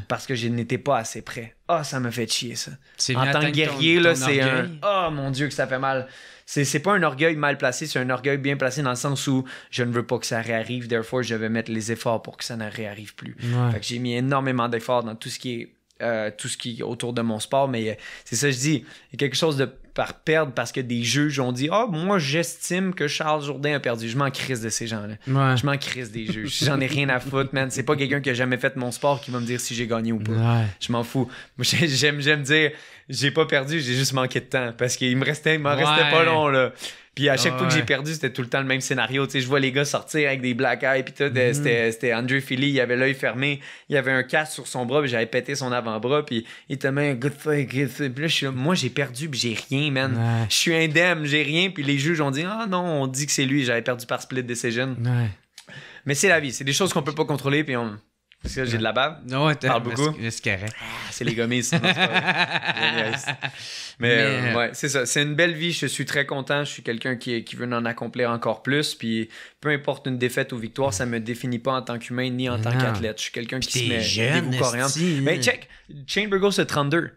Parce que je n'étais pas assez prêt. Ça me fait chier ça. En tant que guerrier, là, c'est un mon Dieu que ça fait mal. C'est pas un orgueil mal placé, c'est un orgueil bien placé dans le sens où je ne veux pas que ça réarrive, therefore je vais mettre les efforts pour que ça ne réarrive plus. Fait que j'ai mis énormément d'efforts dans tout ce qui est autour de mon sport, mais c'est ça que je dis, il y a quelque chose de par perdre parce que des juges ont dit moi j'estime que Charles Jourdain a perdu. Je m'en crisse de ces gens-là. Je m'en crisse des juges. J'en ai rien à foutre, man. C'est pas quelqu'un qui a jamais fait mon sport qui va me dire si j'ai gagné ou pas. Je m'en fous. Moi, j'aime dire j'ai pas perdu, j'ai juste manqué de temps parce qu'il m'en restait pas long là. Puis à chaque fois que j'ai perdu, c'était tout le temps le même scénario. Tu sais, je vois les gars sortir avec des black eyes, puis tout. C'était Andrew Philly, il avait l'œil fermé, il avait un casque sur son bras, puis j'avais pété son avant-bras, puis il était même good fight. Puis là, je suis là, moi j'ai perdu, puis j'ai rien, man. Je suis indemne, j'ai rien, puis les juges ont dit non, on dit que c'est lui, j'avais perdu par split decision. Mais c'est la vie, c'est des choses qu'on peut pas contrôler, puis parce que j'ai de la bave. Parle beaucoup. C'est correct. C'est les gommises. Mais ouais, c'est ça. C'est une belle vie. Je suis très content. Je suis quelqu'un qui veut en accomplir encore plus. Puis peu importe une défaite ou victoire, ça me définit pas en tant qu'humain ni en tant qu'athlète. Je suis quelqu'un qui se met des goûts coriandres. Mais check, Shane Burgos c'est 32.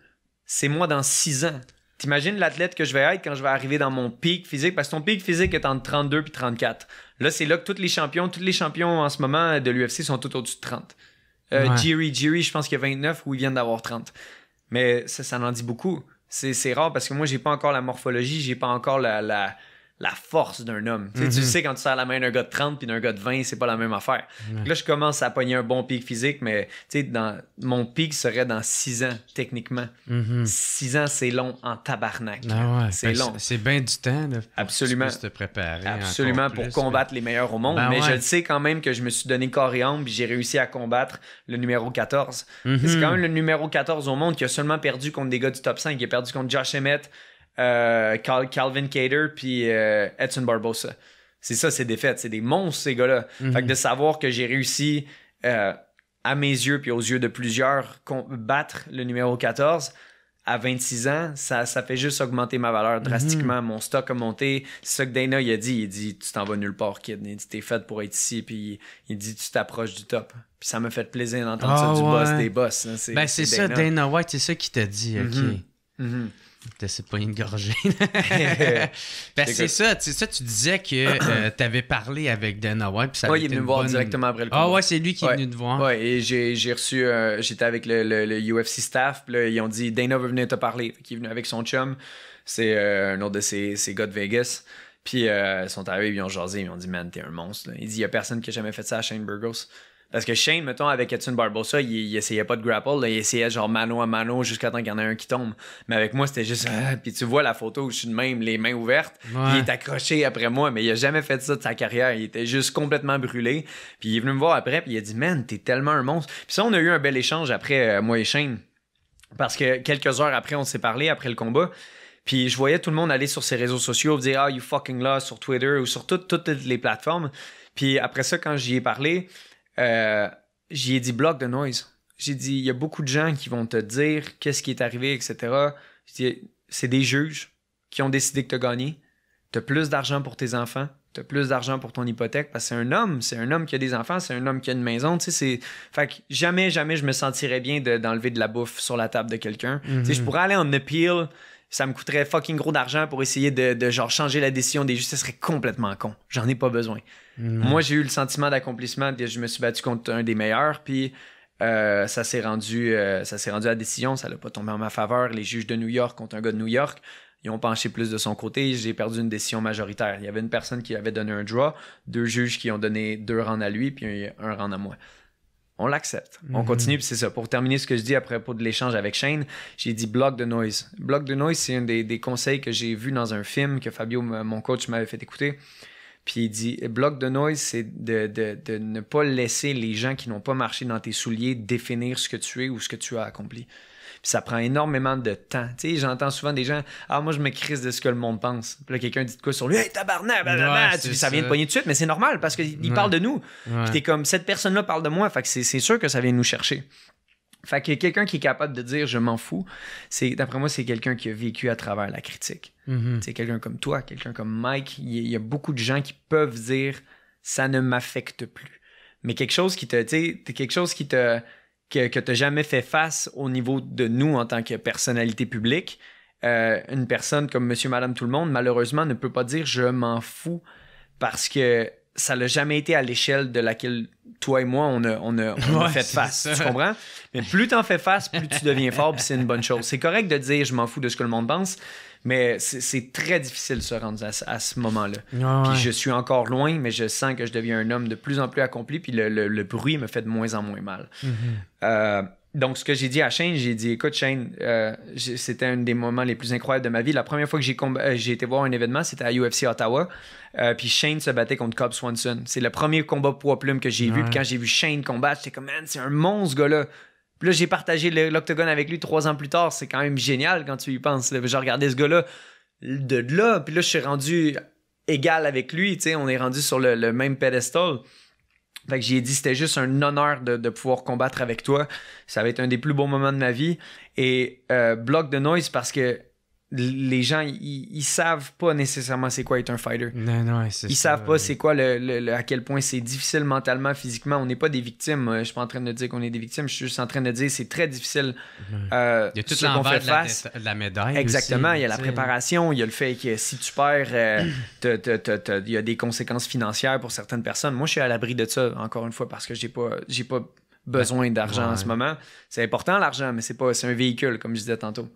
C'est moi dans 6 ans. T'imagines l'athlète que je vais être quand je vais arriver dans mon pic physique? Parce que ton pic physique est entre 32 et 34. Là, c'est là que tous les champions en ce moment de l'UFC sont tout au-dessus de 30. Jiri, je pense qu'il y a 29 ou ils viennent d'avoir 30. Mais ça en dit beaucoup. C'est rare parce que moi, j'ai pas encore la morphologie, j'ai pas encore la force d'un homme. Tu sais, quand tu serres la main d'un gars de 30 puis d'un gars de 20, c'est pas la même affaire. Là, je commence à pogner un bon pic physique, mais mon pic serait dans 6 ans, techniquement. 6 ans, c'est long en tabarnak. C'est long. C'est bien du temps là, absolument. pour te préparer. Absolument, pour combattre les meilleurs au monde. Mais je le sais quand même que je me suis donné corps et âme puis j'ai réussi à combattre le numéro 14. C'est quand même le numéro 14 au monde qui a seulement perdu contre des gars du top 5. Il a perdu contre Josh Emmett, Calvin Kattar puis Edson Barbosa. C'est ça, ses défaites. C'est des monstres, ces gars-là. Fait que de savoir que j'ai réussi, à mes yeux puis aux yeux de plusieurs, battre le numéro 14 à 26 ans, ça fait juste augmenter ma valeur drastiquement. Mon stock a monté. C'est ça que Dana il a dit. Il dit, tu t'en vas nulle part, kid. Il dit, t'es fait pour être ici. Puis il dit, tu t'approches du top. Puis ça m'a fait plaisir d'entendre ça du boss des boss. Hein. C'est ça, Dana White, c'est ça qu'il t'a dit. OK. T'essaies pas une gorgée. Parce que c'est ça, tu disais que t'avais parlé avec Dana White. Puis ça il est venu me voir directement après le combat. Ah ouais, c'est lui qui est venu te voir. Ouais, et j'ai reçu, j'étais avec le UFC staff, puis là, ils ont dit Dana veut venir te parler. Il est venu avec son chum, c'est un autre de ses gars de Vegas. Puis ils sont arrivés, ils ont jasé, ils ont dit man, t'es un monstre. Là. Il dit y a personne qui a jamais fait ça à Shane Burgos. Parce que Shane, mettons, avec Edson Barbosa, il essayait pas de grapple, là, il essayait genre mano à mano jusqu'à temps qu'il y en ait un qui tombe. Mais avec moi, c'était juste... puis tu vois la photo où je suis de même, les mains ouvertes, puis il est accroché après moi, mais il a jamais fait ça de sa carrière. Il était juste complètement brûlé. Puis il est venu me voir après, puis il a dit « Man, t'es tellement un monstre. » Puis ça, on a eu un bel échange après, moi et Shane. Parce que quelques heures après, on s'est parlé, après le combat. Puis je voyais tout le monde aller sur ses réseaux sociaux, dire « Ah, you fucking lost » sur Twitter ou sur toutes les plateformes. Puis après ça, quand j'y ai parlé... j'y ai dit block the noise. J'ai dit, il y a beaucoup de gens qui vont te dire qu'est-ce qui est arrivé, etc. J'ai dit, c'est des juges qui ont décidé que tu as gagné. Tu as plus d'argent pour tes enfants. Tu as plus d'argent pour ton hypothèque parce que c'est un homme qui a des enfants, c'est un homme qui a une maison. Tu sais, fait que jamais je me sentirais bien d'enlever de la bouffe sur la table de quelqu'un. Tu sais, je pourrais aller en appeal. Ça me coûterait fucking gros d'argent pour essayer de genre changer la décision des juges. Ça serait complètement con. J'en ai pas besoin. Moi, j'ai eu le sentiment d'accomplissement. Je me suis battu contre un des meilleurs. Puis ça s'est rendu à la décision. Ça n'a pas tombé en ma faveur. Les juges de New York contre un gars de New York, ils ont penché plus de son côté. J'ai perdu une décision majoritaire. Il y avait une personne qui avait donné un draw, 2 juges qui ont donné 2 rounds à lui, puis un round à moi. On l'accepte. On continue, puis c'est ça. Pour terminer ce que je dis à propos de l'échange avec Shane, j'ai dit block the noise. Block the noise, c'est un des conseils que j'ai vu dans un film que Fabio, mon coach, m'avait fait écouter. Puis il dit block the noise, c'est de ne pas laisser les gens qui n'ont pas marché dans tes souliers définir ce que tu es ou ce que tu as accompli. Puis ça prend énormément de temps. Tu sais, j'entends souvent des gens « Ah, moi, je me crisse de ce que le monde pense. » Puis là, quelqu'un dit de quoi sur lui « Hey, tabarnak! » Ça vient de pogner tout de suite, mais c'est normal parce qu'il parle de nous. Puis t'es comme « Cette personne-là parle de moi. » Fait que c'est sûr que ça vient nous chercher. Fait que quelqu'un qui est capable de dire « Je m'en fous », d'après moi, c'est quelqu'un qui a vécu à travers la critique. C'est quelqu'un comme toi, quelqu'un comme Mike. Il y a beaucoup de gens qui peuvent dire « Ça ne m'affecte plus. » Mais quelque chose qui que tu n'as jamais fait face au niveau de nous en tant que personnalité publique. Une personne comme monsieur, madame, tout le monde, malheureusement, ne peut pas dire « je m'en fous » parce que ça n'a jamais été à l'échelle de laquelle toi et moi, on a fait face. Tu comprends? Mais plus tu en fais face, plus tu deviens fort, puis c'est une bonne chose. C'est correct de dire « je m'en fous de ce que le monde pense », mais c'est très difficile de se rendre à ce moment-là. Puis je suis encore loin, mais je sens que je deviens un homme de plus en plus accompli, puis le bruit me fait de moins en moins mal. Donc, ce que j'ai dit à Shane, j'ai dit, écoute, Shane, c'était un des moments les plus incroyables de ma vie. La première fois que j'ai été voir un événement, c'était à UFC Ottawa. Puis Shane se battait contre Cobb Swanson. C'est le premier combat poids-plume que j'ai vu. Puis quand j'ai vu Shane combattre, j'étais comme, man, c'est un monstre, ce gars-là. Puis là, j'ai partagé l'octogone avec lui 3 ans plus tard. C'est quand même génial quand tu y penses. J'ai regardé ce gars-là de là. Puis là, je suis rendu égal avec lui. Tu sais, on est rendu sur le même pedestal. Fait que j'ai dit c'était juste un honneur de pouvoir combattre avec toi. Ça va être un des plus beaux moments de ma vie. Et block the noise parce que les gens, ils savent pas nécessairement c'est quoi être un fighter. Non, ils savent pas c'est quoi à quel point c'est difficile mentalement, physiquement. On n'est pas des victimes. Je suis pas en train de dire qu'on est des victimes. Je suis juste en train de dire c'est très difficile. Il y a tout l'envers de la médaille. Exactement. Aussi, il y a la préparation. Il y a le fait que si tu perds, il y a des conséquences financières pour certaines personnes. Moi, je suis à l'abri de ça, encore une fois, parce que j'ai pas besoin d'argent en ce moment. C'est important l'argent, mais c'est un véhicule, comme je disais tantôt.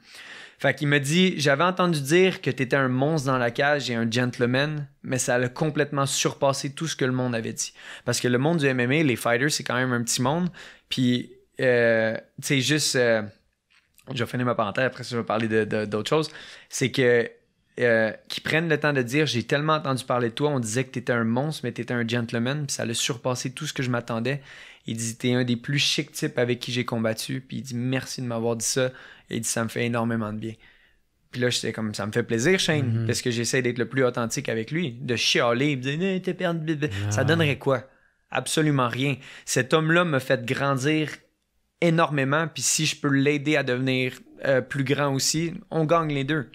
Fait qu'il m'a dit, j'avais entendu dire que t'étais un monstre dans la cage et un gentleman, mais ça a complètement surpassé tout ce que le monde avait dit. Parce que le monde du MMA, les fighters, c'est quand même un petit monde. Puis, tu sais, juste... je vais finir ma parenthèse, après ça, je vais parler d'autres choses. C'est que qu'ils prennent le temps de dire, j'ai tellement entendu parler de toi, on disait que t'étais un monstre, mais t'étais un gentleman, puis ça a surpassé tout ce que je m'attendais. Il dit, t'es un des plus chics types avec qui j'ai combattu, puis il dit, merci de m'avoir dit ça. Et il dit, ça me fait énormément de bien. Puis là, j'étais comme, ça me fait plaisir, Shane, parce que j'essaie d'être le plus authentique avec lui, de chialer, de dire, t'es perdu. Ça donnerait quoi? Absolument rien. Cet homme-là m'a fait grandir énormément, puis si je peux l'aider à devenir plus grand aussi, on gagne les deux.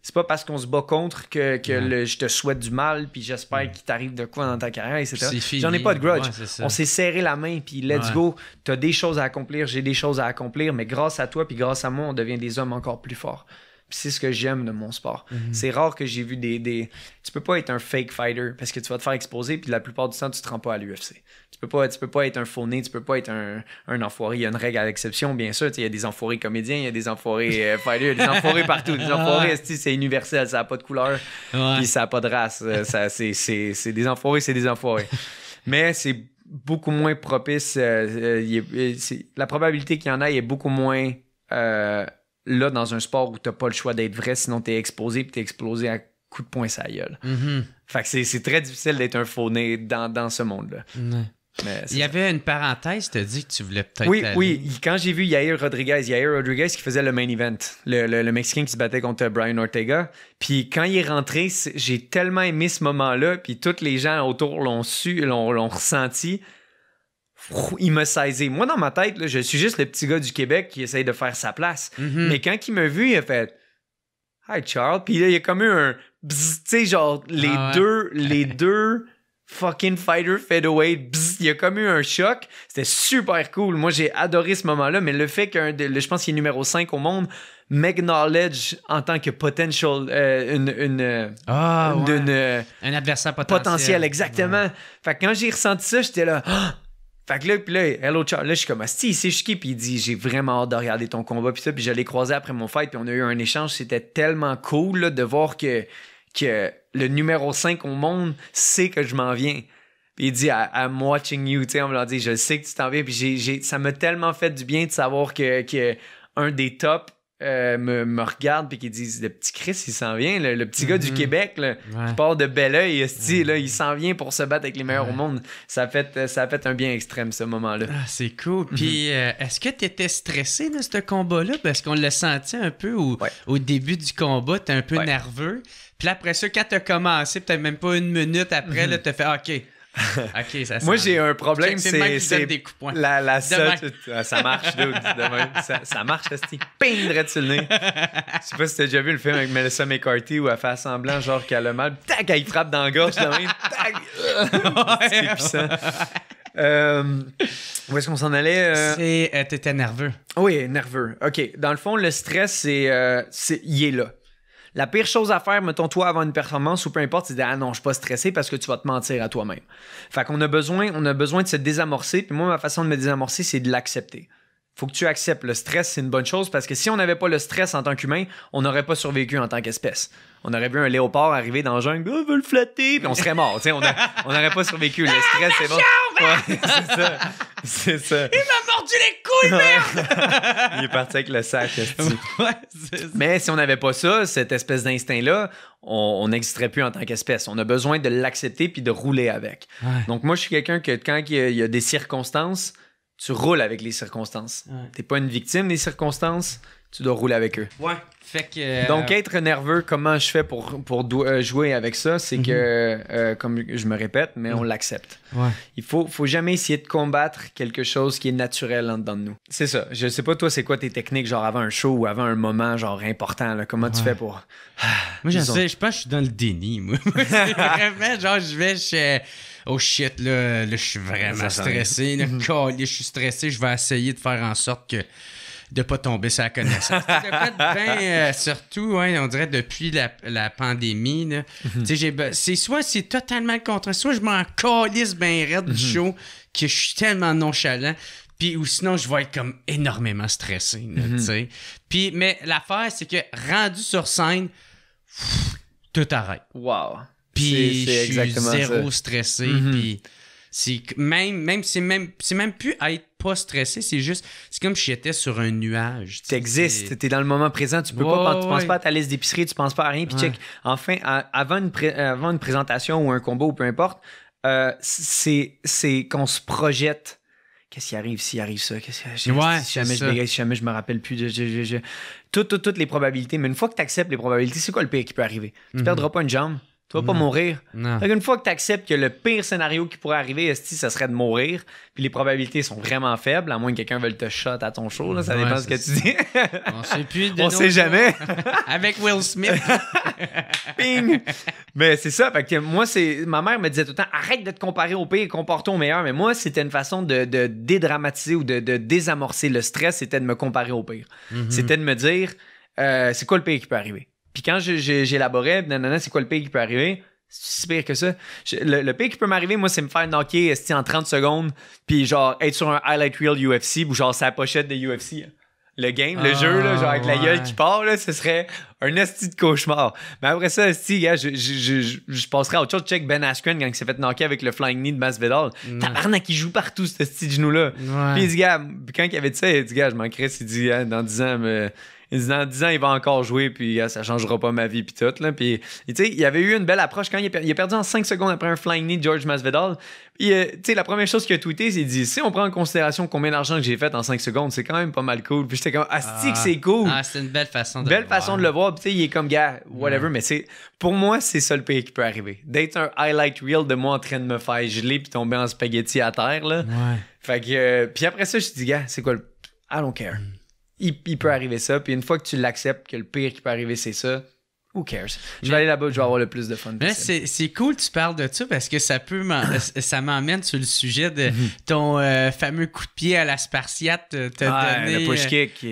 C'est pas parce qu'on se bat contre que je te souhaite du mal, puis j'espère qu'il t'arrive de quoi dans ta carrière, etc. J'en ai pas de grudge. On s'est serré la main, puis let's go. T'as des choses à accomplir, j'ai des choses à accomplir, mais grâce à toi, puis grâce à moi, on devient des hommes encore plus forts. Puis c'est ce que j'aime de mon sport. C'est rare que j'ai vu Tu peux pas être un fake fighter parce que tu vas te faire exposer, puis la plupart du temps, tu te rends pas à l'UFC. Tu peux pas être un faux nez, tu peux pas être un enfoiré. Il y a une règle à l'exception, bien sûr. Il y a des enfoirés comédiens, il y a des enfoirés fighters, il y a des enfoirés partout. Des enfoirés, c'est universel, ça n'a pas de couleur, puis ça n'a pas de race. C'est des enfoirés, c'est des enfoirés. Mais c'est beaucoup moins propice. La probabilité qu'il y en ait est beaucoup moins là dans un sport où tu n'as pas le choix d'être vrai, sinon tu es exposé, puis tu es explosé à coups de poing sur la gueule. Fait que c'est très difficile d'être un faux nez dans ce monde-là. Il y avait une parenthèse, tu as dit que tu voulais peut-être Oui, quand j'ai vu Yair Rodriguez qui faisait le main event, le Mexicain qui se battait contre Brian Ortega, puis quand il est rentré, j'ai tellement aimé ce moment-là, puis tous les gens autour l'ont ressenti. Il m'a saisi. Moi, dans ma tête, là, je suis juste le petit gars du Québec qui essaye de faire sa place. Mais quand il m'a vu, il a fait « Hi, Charles », puis là, il y a comme eu un bzz, tu sais, genre, les deux fucking fighter featherweight, bzz, il y a comme eu un choc. C'était super cool. Moi, j'ai adoré ce moment-là, mais le fait je pense qu'il est numéro 5 au monde, m'acknowledge en tant que potential, un adversaire potentiel. Exactement. Fait que quand j'ai ressenti ça, j'étais là... Fait que là, puis là, hello Charles, là, je suis comme, asti, c'est chiqué, puis il dit, j'ai vraiment hâte de regarder ton combat, puis ça, puis je l'ai croisé après mon fight, puis on a eu un échange, c'était tellement cool, là, de voir que le numéro 5 au monde sait que je m'en viens. Puis il dit, I'm watching you, tu sais, on me l'a dit, je sais que tu t'en viens, puis ça m'a tellement fait du bien de savoir que un des tops me regarde puis qui disent le petit Chris il s'en vient le petit gars du Québec là, qui part de Belleuil là, il s'en vient pour se battre avec les meilleurs au monde. Ça a fait un bien extrême ce moment-là. C'est cool. Puis est-ce que tu étais stressé de ce combat-là parce qu'on l'a senti un peu au début du combat, t'es un peu nerveux. Puis après ça, quand t'as commencé, peut-être même pas une minute après, là, t'as fait OK. OK, ça moi, j'ai un problème, c'est des coups de poing. La seule, ça marche, dude, demain. Ça marche, c'est ping, direct sur le nez. Je sais pas si t'as déjà vu le film avec Melissa McCarthy où elle fait semblant, genre qu'elle a mal, tac, elle frappe dans la gorge, demain, tac. C'est puissant. Où est-ce qu'on s'en allait? T'étais nerveux. Oui, nerveux. OK. Dans le fond, le stress, il est là. La pire chose à faire, mettons, toi, avant une performance ou peu importe, c'est de dire « Ah non, je suis pas stressé parce que tu vas te mentir à toi-même. » Fait qu'on a besoin de se désamorcer. Puis moi, ma façon de me désamorcer, c'est de l'accepter. Faut que tu acceptes. Le stress, c'est une bonne chose parce que si on n'avait pas le stress en tant qu'humain, on n'aurait pas survécu en tant qu'espèce. On aurait vu un léopard arriver dans le jungle, on veut le flatter, puis on serait mort. On n'aurait pas survécu. Le stress, c'est bon. Ouais, c'est ça. Il m'a mordu les couilles, merde! Il est parti avec le sac. Ouais, c'est ça. Mais si on n'avait pas ça, cette espèce d'instinct-là, on n'existerait plus en tant qu'espèce. On a besoin de l'accepter puis de rouler avec. Ouais. Donc moi, je suis quelqu'un que quand il y a des circonstances, tu roules avec les circonstances. Ouais. T'es pas une victime des circonstances, tu dois rouler avec eux. Ouais. Fait que, donc, être nerveux, comment je fais pour jouer avec ça, c'est que, comme je me répète, mais on l'accepte. Ouais. Il faut jamais essayer de combattre quelque chose qui est naturel en dedans de nous. C'est ça. Je sais pas, toi, c'est quoi tes techniques, genre avant un show ou avant un moment, genre important, là, comment tu fais pour... Moi, je pense que je suis dans le déni, moi. C'est vraiment, genre, oh shit, là je suis vraiment stressé. Je suis stressé, je vais essayer de faire en sorte que de pas tomber sur la connaissance. Surtout, ouais, on dirait depuis la pandémie. Là, c'est totalement le contraire. Soit je m'en calisse bien raide du show, que je suis tellement nonchalant, puis ou sinon je vais être comme énormément stressé. Puis, mais l'affaire, c'est que rendu sur scène, tout arrête. Wow. Puis je suis zéro stressé. Puis c'est même plus être pas stressé, c'est comme si j'étais sur un nuage. T'existes, t'es dans le moment présent, tu peux pas, tu penses pas à ta liste d'épicerie, tu penses pas à rien, puis check. Enfin, avant une présentation ou un combat ou peu importe, c'est qu'on se projette. Qu'est-ce qui arrive s'il arrive ça? Si jamais je me rappelle plus de... Toutes les probabilités, mais une fois que tu acceptes les probabilités, c'est quoi le pire qui peut arriver? Tu perdras pas une jambe. Tu vas pas mourir. Une fois que tu acceptes que le pire scénario qui pourrait arriver, ça serait de mourir, puis les probabilités sont vraiment faibles, à moins que quelqu'un veuille te shot à ton show, là, ça dépend de ce que tu dis. On sait plus on sait jamais. Avec Will Smith. Ping! Mais c'est ça, fait que moi, ma mère me disait tout le temps, arrête de te comparer au pire, compare-toi au meilleur. Mais moi, c'était une façon de dédramatiser ou de désamorcer le stress, c'était de me comparer au pire. C'était de me dire, c'est quoi le pire qui peut arriver? Puis quand j'élaborais, nanana, c'est quoi le pire qui peut arriver? C'est si pire que ça. Le pire qui peut m'arriver, moi, c'est me faire knocker en 30 secondes, puis genre être sur un highlight reel UFC ou genre sa pochette de UFC. Le game, le jeu, là, genre avec la gueule qui part, là, ce serait un esti de cauchemar. Mais après ça, esti, gars, je passerai à autre chose. Check Ben Askren quand il s'est fait knocker avec le flying knee de Masvidal. Tabarnak, il joue partout, ce esti de genou-là. Puis il dit, gars, quand il avait dit ça, il dit, gars, je manquerais, il dit, dans 10 ans, il dit, dans 10 ans, il va encore jouer, puis ça changera pas ma vie, puis tout. Là. Puis, tu sais, il avait eu une belle approche quand il a perdu en 5 secondes après un flying knee de George Masvidal. Puis, tu sais, la première chose qu'il a tweeté, c'est qu'il dit, si on prend en considération combien d'argent que j'ai fait en 5 secondes, c'est quand même pas mal cool. Puis j'étais comme, asti que c'est cool. C'est une belle façon de belle façon de le voir. Puis, tu sais, il est comme, gars, whatever. Mais pour moi, c'est ça le pire qui peut arriver. D'être un highlight reel de moi en train de me faire geler puis tomber en spaghetti à terre, là. Fait que, puis après ça, je te dis, gars, c'est quoi le. I don't care. Il peut arriver ça, puis une fois que tu l'acceptes, que le pire qui peut arriver, c'est ça, who cares? Je vais aller là-bas, je vais avoir le plus de fun possible. C'est cool que tu parles de ça, parce que ça m'emmène sur le sujet de ton fameux coup de pied à la Spartiate. Donné, le push kick.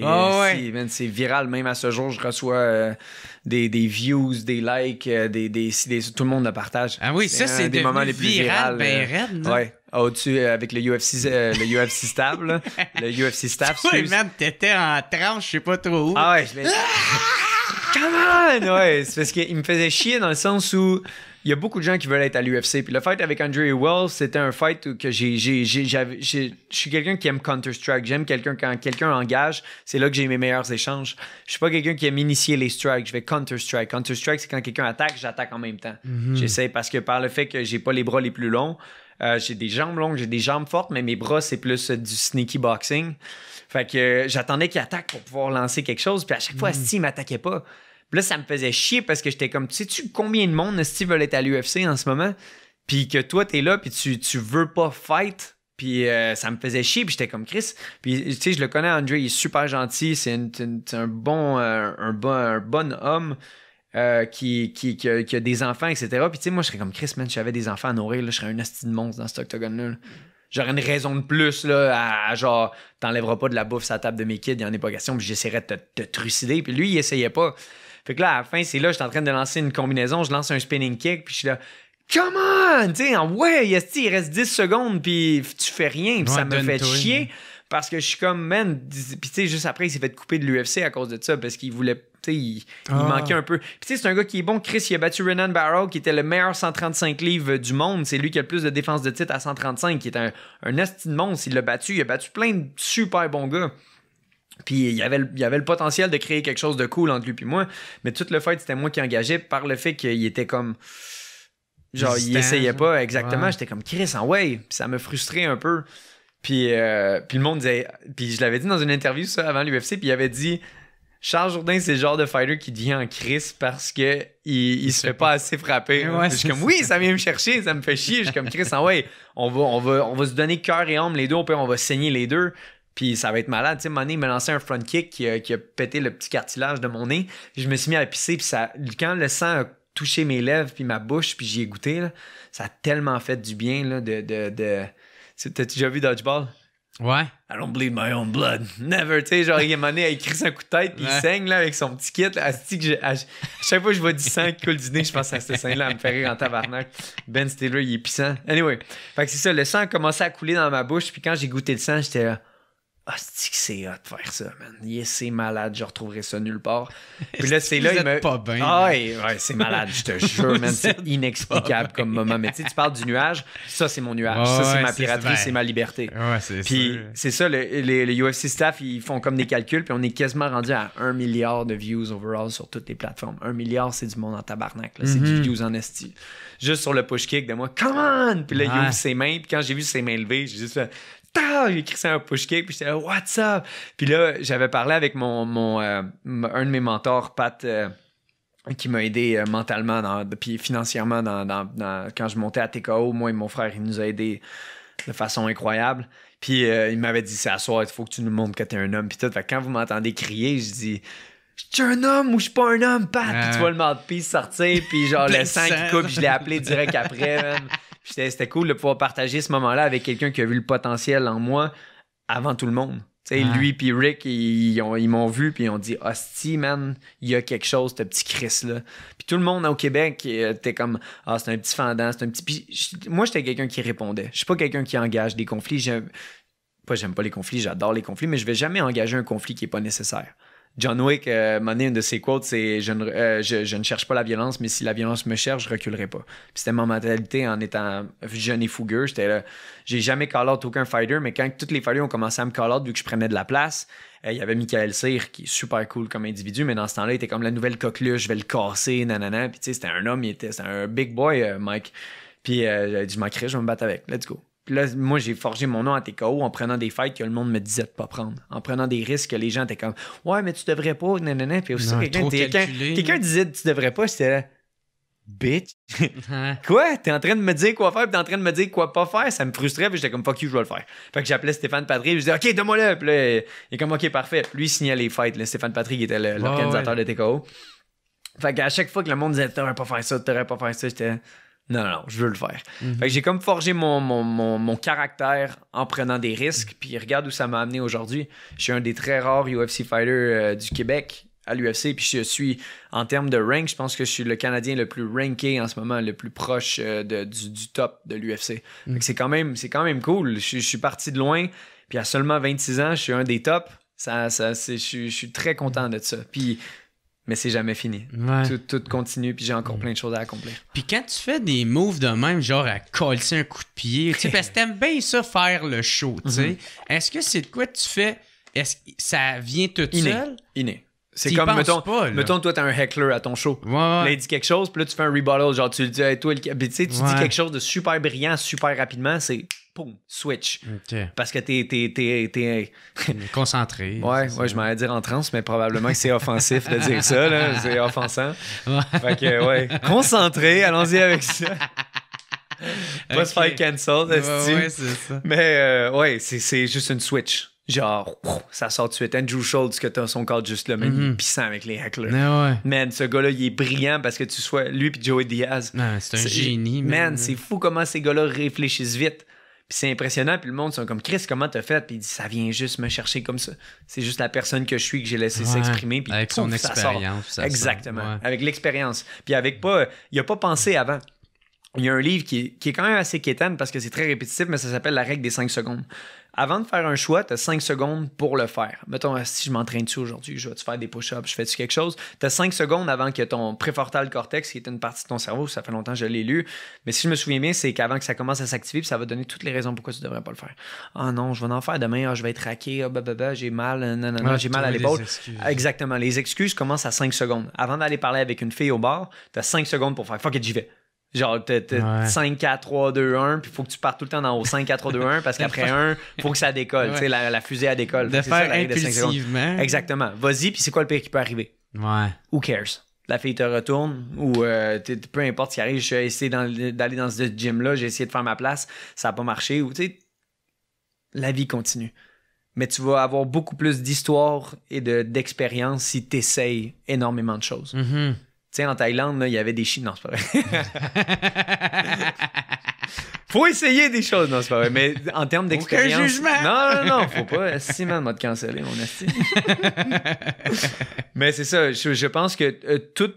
C'est viral, même à ce jour, je reçois des views, des likes, tout le monde le partage. Ah oui, c'est des moments les plus viral, ben raide. Ouais. Au-dessus, avec le UFC stable, là. Le UFC staff. Oui, man, t'étais en tranche, je sais pas trop où. Ah ouais, Come on! Ouais, c'est parce qu'il me faisait chier dans le sens où il y a beaucoup de gens qui veulent être à l'UFC. Puis le fight avec Andre Wells, c'était un fight où que je suis quelqu'un qui aime Counter-Strike. J'aime quand quelqu'un engage, c'est là que j'ai mes meilleurs échanges. Je suis pas quelqu'un qui aime initier les strikes. Je vais Counter-Strike. Counter-Strike, c'est quand quelqu'un attaque, j'attaque en même temps. J'essaie parce que par le fait que j'ai pas les bras les plus longs, j'ai des jambes longues, j'ai des jambes fortes, mais mes bras, c'est plus du sneaky boxing. Fait que j'attendais qu'il attaque pour pouvoir lancer quelque chose. Puis à chaque fois, Steve m'attaquait pas. Puis là, ça me faisait chier parce que j'étais comme, sais-tu combien de monde Steve veut être à l'UFC en ce moment? Puis que toi, t'es là, puis tu veux pas fight. Puis ça me faisait chier, puis j'étais comme Chris. Puis tu sais, je le connais, André, il est super gentil. C'est un bon homme. Qui a des enfants, etc. Puis tu sais, moi, je serais comme Chris, man, si j'avais des enfants à nourrir, là, je serais un asti de monstre dans cet octogone-là. Là. J'aurais une raison de plus, là, à genre, t'enlèveras pas de la bouffe sur la table de mes kids, il y en a pas question, puis j'essaierais de te trucider. Puis lui, il essayait pas. Fait que là, à la fin, c'est là, j'étais en train de lancer une combinaison, je lance un spinning kick, puis je suis là, come on! Tu sais, ouais, il reste 10 secondes, puis tu fais rien, puis ça me fait chier. Parce que je suis comme, man, puis tu sais, juste après, il s'est fait couper de l'UFC à cause de ça, parce qu'il voulait, tu sais, il manquait un peu. Puis tu sais, c'est un gars qui est bon. Chris, il a battu Renan Barrow, qui était le meilleur 135 livres du monde. C'est lui qui a le plus de défense de titre à 135, qui est un esti de monstre. Il a battu plein de super bons gars. Puis il y avait le potentiel de créer quelque chose de cool entre lui et moi. Mais tout le fait, c'était moi qui engageais par le fait qu'il était comme... Genre, il essayait pas exactement. J'étais comme, Chris, en way. Puis ça me frustrait un peu. Puis le monde disait... Puis je l'avais dit dans une interview, ça, avant l'UFC, puis il avait dit... Charles Jourdain, c'est le genre de fighter qui devient en crise parce que il se fait pas assez frapper. Ouais, je suis comme, oui, ça vient me chercher, ça me fait chier. Je suis comme, Chris, ouais, on va se donner cœur et âme les deux, on va saigner les deux. Puis ça va être malade. Tu sais, mon nez, il m'a lancé un front kick qui a pété le petit cartilage de mon nez. Je me suis mis à pisser, puis quand le sang a touché mes lèvres puis ma bouche, puis j'y ai goûté, là, ça a tellement fait du bien, là, T'as déjà vu Dodgeball? Ouais. I don't bleed my own blood. Never. Tu sais, genre, il a écrit son coup de tête, puis il saigne, là, avec son petit kit. Là, à chaque fois que je vois du sang qui coule du nez, je pense à ce scène-là, à me faire rire en tabarnak. Ben Stiller, il est puissant. Anyway. Fait que c'est ça, le sang a commencé à couler dans ma bouche, puis quand j'ai goûté le sang, j'étais là, c'est hot de faire ça, man. Yes, c'est malade, je retrouverai ça nulle part. Puis là, c'est là, il me. Pas bien. Ah, ouais, c'est malade, je te jure, man. C'est inexplicable comme moment. Mais tu sais, tu parles du nuage, ça, c'est mon nuage. Ça, c'est ma piraterie, c'est ma liberté. Ouais, c'est puis c'est ça, les UFC staff, ils font comme des calculs, puis on est quasiment rendu à 1 milliard de views overall sur toutes les plateformes. 1 milliard, c'est du monde en tabarnak, là. C'est du views en esti. Juste sur le push kick de moi, come on! Puis là, il ouvre ses mains, puis quand j'ai vu ses mains levées, j'ai juste fait. J'ai écrit ça un push kick, puis j'étais là, what's up? Puis là, j'avais parlé avec un de mes mentors, Pat, qui m'a aidé mentalement puis financièrement quand je montais à TKO. Moi et mon frère, il nous a aidés de façon incroyable. Puis il m'avait dit, c'est à soir, il faut que tu nous montres que t'es un homme. Puis tout, fait que quand vous m'entendez crier, je dis, je suis un homme ou je suis pas un homme, Pat? Puis tu vois le mouthpiece sortir, puis genre le sang qui coupe, je l'ai appelé direct après, man. Puis c'était cool de pouvoir partager ce moment-là avec quelqu'un qui a vu le potentiel en moi avant tout le monde. Tu sais, lui puis Rick, ils m'ont vu puis ils ont dit « Hostie, man, il y a quelque chose, ce petit Chris-là. » Puis tout le monde au Québec était comme « Ah, c'est un petit fendant, c'est un petit... » Puis moi, j'étais quelqu'un qui répondait. Je suis pas quelqu'un qui engage des conflits. J'aime pas les conflits, j'adore les conflits, mais je vais jamais engager un conflit qui est pas nécessaire. John Wick, une de ses quotes, c'est je ne cherche pas la violence, mais si la violence me cherche, je reculerai pas. Puis c'était ma mentalité en étant jeune et fougueux. J'étais là, j'ai jamais call out aucun fighter, mais quand tous les fighters ont commencé à me call out vu que je prenais de la place, il y avait Michael Cyr qui est super cool comme individu, mais dans ce temps-là, il était comme la nouvelle coqueluche, je vais le casser, nanana. Puis tu sais, c'était un homme, c'était un big boy, Mike. Puis j'avais dit, je m'en crée, je vais me battre avec. Let's go. Puis là, moi, j'ai forgé mon nom à TKO en prenant des fights que le monde me disait de pas prendre. En prenant des risques que les gens étaient comme « Ouais, mais tu devrais pas, nanana. » Puis aussi, quelqu'un disait « Tu devrais pas. » J'étais là « Bitch. » Quoi? T'es en train de me dire quoi faire puis t'es en train de me dire quoi pas faire? Ça me frustrait puis j'étais comme « Fuck you, je vais le faire. » Fait que j'appelais Stéphane Patry et je disais « OK, donne-moi-le. » Puis là, il est comme « OK, parfait. » Lui, il signait les fights. Là, Stéphane Patry qui était l'organisateur de TKO. Fait qu'à chaque fois que le monde disait « T'aurais pas faire ça, t'aurais pas faire ça. » J'étais... Non, je veux le faire. Fait que j'ai comme forgé mon caractère en prenant des risques. Puis regarde où ça m'a amené aujourd'hui. Je suis un des très rares UFC fighters du Québec à l'UFC. Puis je suis, en termes de rank, je pense que je suis le Canadien le plus ranké en ce moment, le plus proche du top de l'UFC. Fait que c'est quand même cool. Je suis parti de loin. Puis à seulement 26 ans, je suis un des tops. Je suis très content de ça. Puis... Mais c'est jamais fini. Ouais. Tout continue, puis j'ai encore plein de choses à accomplir. Puis quand tu fais des moves de même, genre à coller un coup de pied, tu sais, parce que t'aimes bien ça faire le show, tu sais. Est-ce que c'est de quoi tu fais? Est-ce que ça vient tout seul? Inné. C'est comme, mettons, toi, t'as un heckler à ton show. Ouais. Là, il dit quelque chose, puis là, tu fais un rebuttal, genre, tu le dis, hey, toi, tu dis quelque chose de super brillant, super rapidement, c'est, boum, switch. Okay. Parce que t'es concentré. Ouais, je m'allais dire en transe, mais probablement que c'est offensif de dire ça, là. C'est offensant. Fait que, ouais, concentré, allons-y avec ça. Pas se faire cancel, ouais, c'est ça. Mais, ouais, c'est juste une switch. Genre, ça sort tout de suite. Andrew Schultz, que t'as son corps juste là, mais il est puissant avec les hecklers. Ouais. Man, ce gars-là, il est brillant parce que tu sois lui puis Joey Diaz. C'est un génie. Man, c'est fou comment ces gars-là réfléchissent vite. Puis c'est impressionnant. Puis le monde, sont comme Chris, comment t'as fait? Puis il dit, ça vient juste me chercher comme ça. C'est juste la personne que je suis que j'ai laissé s'exprimer. Puis avec son expérience. Exactement. Ouais. Avec l'expérience. Puis avec pas. Il a pas pensé avant. Il y a un livre qui est quand même assez quétaine parce que c'est très répétitif, mais ça s'appelle La règle des 5 secondes. Avant de faire un choix, tu as 5 secondes pour le faire. Mettons, si je m'entraîne dessus aujourd'hui, je vais-tu faire des push-ups, je fais-tu quelque chose? Tu as 5 secondes avant que ton préfrontal cortex, qui est une partie de ton cerveau, ça fait longtemps que je l'ai lu, mais si je me souviens bien, c'est qu'avant que ça commence à s'activer, puis ça va donner toutes les raisons pourquoi tu devrais pas le faire. Ah non, je vais en faire demain, je vais être raqué, j'ai mal, j'ai mal à l'épaule. Exactement, les excuses commencent à 5 secondes. Avant d'aller parler avec une fille au bar, tu as 5 secondes pour faire « fuck it, j'y vais ». Genre, t'as 5, 4, 3, 2, 1, puis il faut que tu partes tout le temps dans haut 5, 4, 3, 2, 1, parce qu'après 1, il faut que ça décolle. Tu sais, la fusée, elle décolle. De faire ça, impulsivement. Exactement. Vas-y, puis c'est quoi le pire qui peut arriver? Ouais. Who cares? La fille te retourne, ou peu importe ce qui arrive, j'ai essayé d'aller dans ce gym-là, j'ai essayé de faire ma place, ça n'a pas marché, ou tu sais, la vie continue. Mais tu vas avoir beaucoup plus d'histoire et d'expérience si tu essayes énormément de choses. Tu sais, en Thaïlande, là, il y avait des chiens. Non, c'est pas vrai. Faut essayer des choses. Non, c'est pas vrai. Mais en termes d'expérience... Aucun jugement! Non, faut pas. Si, man, m'a te canceller, mon esti. Mais c'est ça. Je pense que toute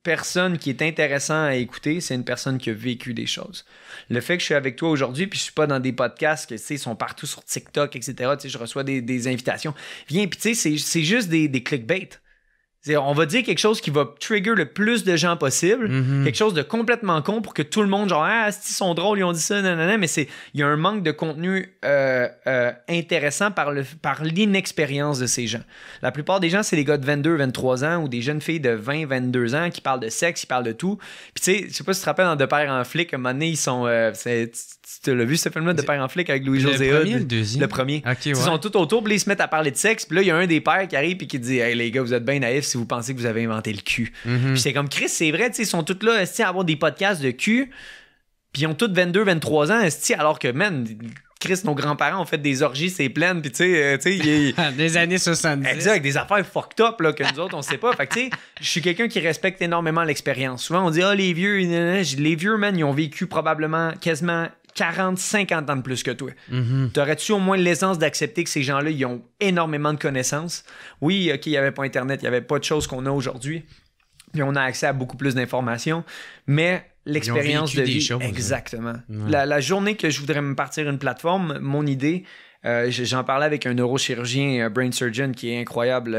personne qui est intéressante à écouter, c'est une personne qui a vécu des choses. Le fait que je suis avec toi aujourd'hui, puis je suis pas dans des podcasts que, tu sais, sont partout sur TikTok, etc. Tu sais, je reçois des invitations. Viens, puis tu sais, c'est juste des clickbait. On va dire quelque chose qui va trigger le plus de gens possible, quelque chose de complètement con pour que tout le monde, genre, ah, ils sont drôles, ils ont dit ça, nanana, mais il y a un manque de contenu intéressant par l'inexpérience de ces gens. La plupart des gens, c'est des gars de 22, 23 ans ou des jeunes filles de 20, 22 ans qui parlent de sexe, qui parlent de tout. Puis tu sais, je sais pas si tu te rappelles dans De Père en flic, à un moment donné, ils sont... tu l'as vu ce film-là, De Père en flic, avec Louis-José Hood? Le premier ou le deuxième? Le premier. Okay, ils sont tout autour, puis ils se mettent à parler de sexe, puis là, il y a un des pères qui arrive et qui dit « Hey les gars, vous êtes bien naïfs si vous pensez que vous avez inventé le cul. Puis c'est comme Chris, c'est vrai, ils sont tous là à avoir des podcasts de cul, puis ils ont tous 22, 23 ans, alors que, man, Chris, nos grands-parents ont fait des orgies, c'est plein, puis tu sais, des années 70. Exact, des affaires fucked up là, que nous autres, on sait pas. Fait que tu sais, je suis quelqu'un qui respecte énormément l'expérience. Souvent, on dit, les vieux, man, ils ont vécu probablement quasiment 40, 50 ans de plus que toi. T'aurais-tu au moins l'aisance d'accepter que ces gens-là, ils ont énormément de connaissances? Oui, OK, il n'y avait pas Internet, il n'y avait pas de choses qu'on a aujourd'hui. Puis on a accès à beaucoup plus d'informations. Mais l'expérience de vie... Choses, exactement. Ouais. La journée que je voudrais me partir une plateforme, mon idée, j'en parlais avec un neurochirurgien, brain surgeon qui est incroyable,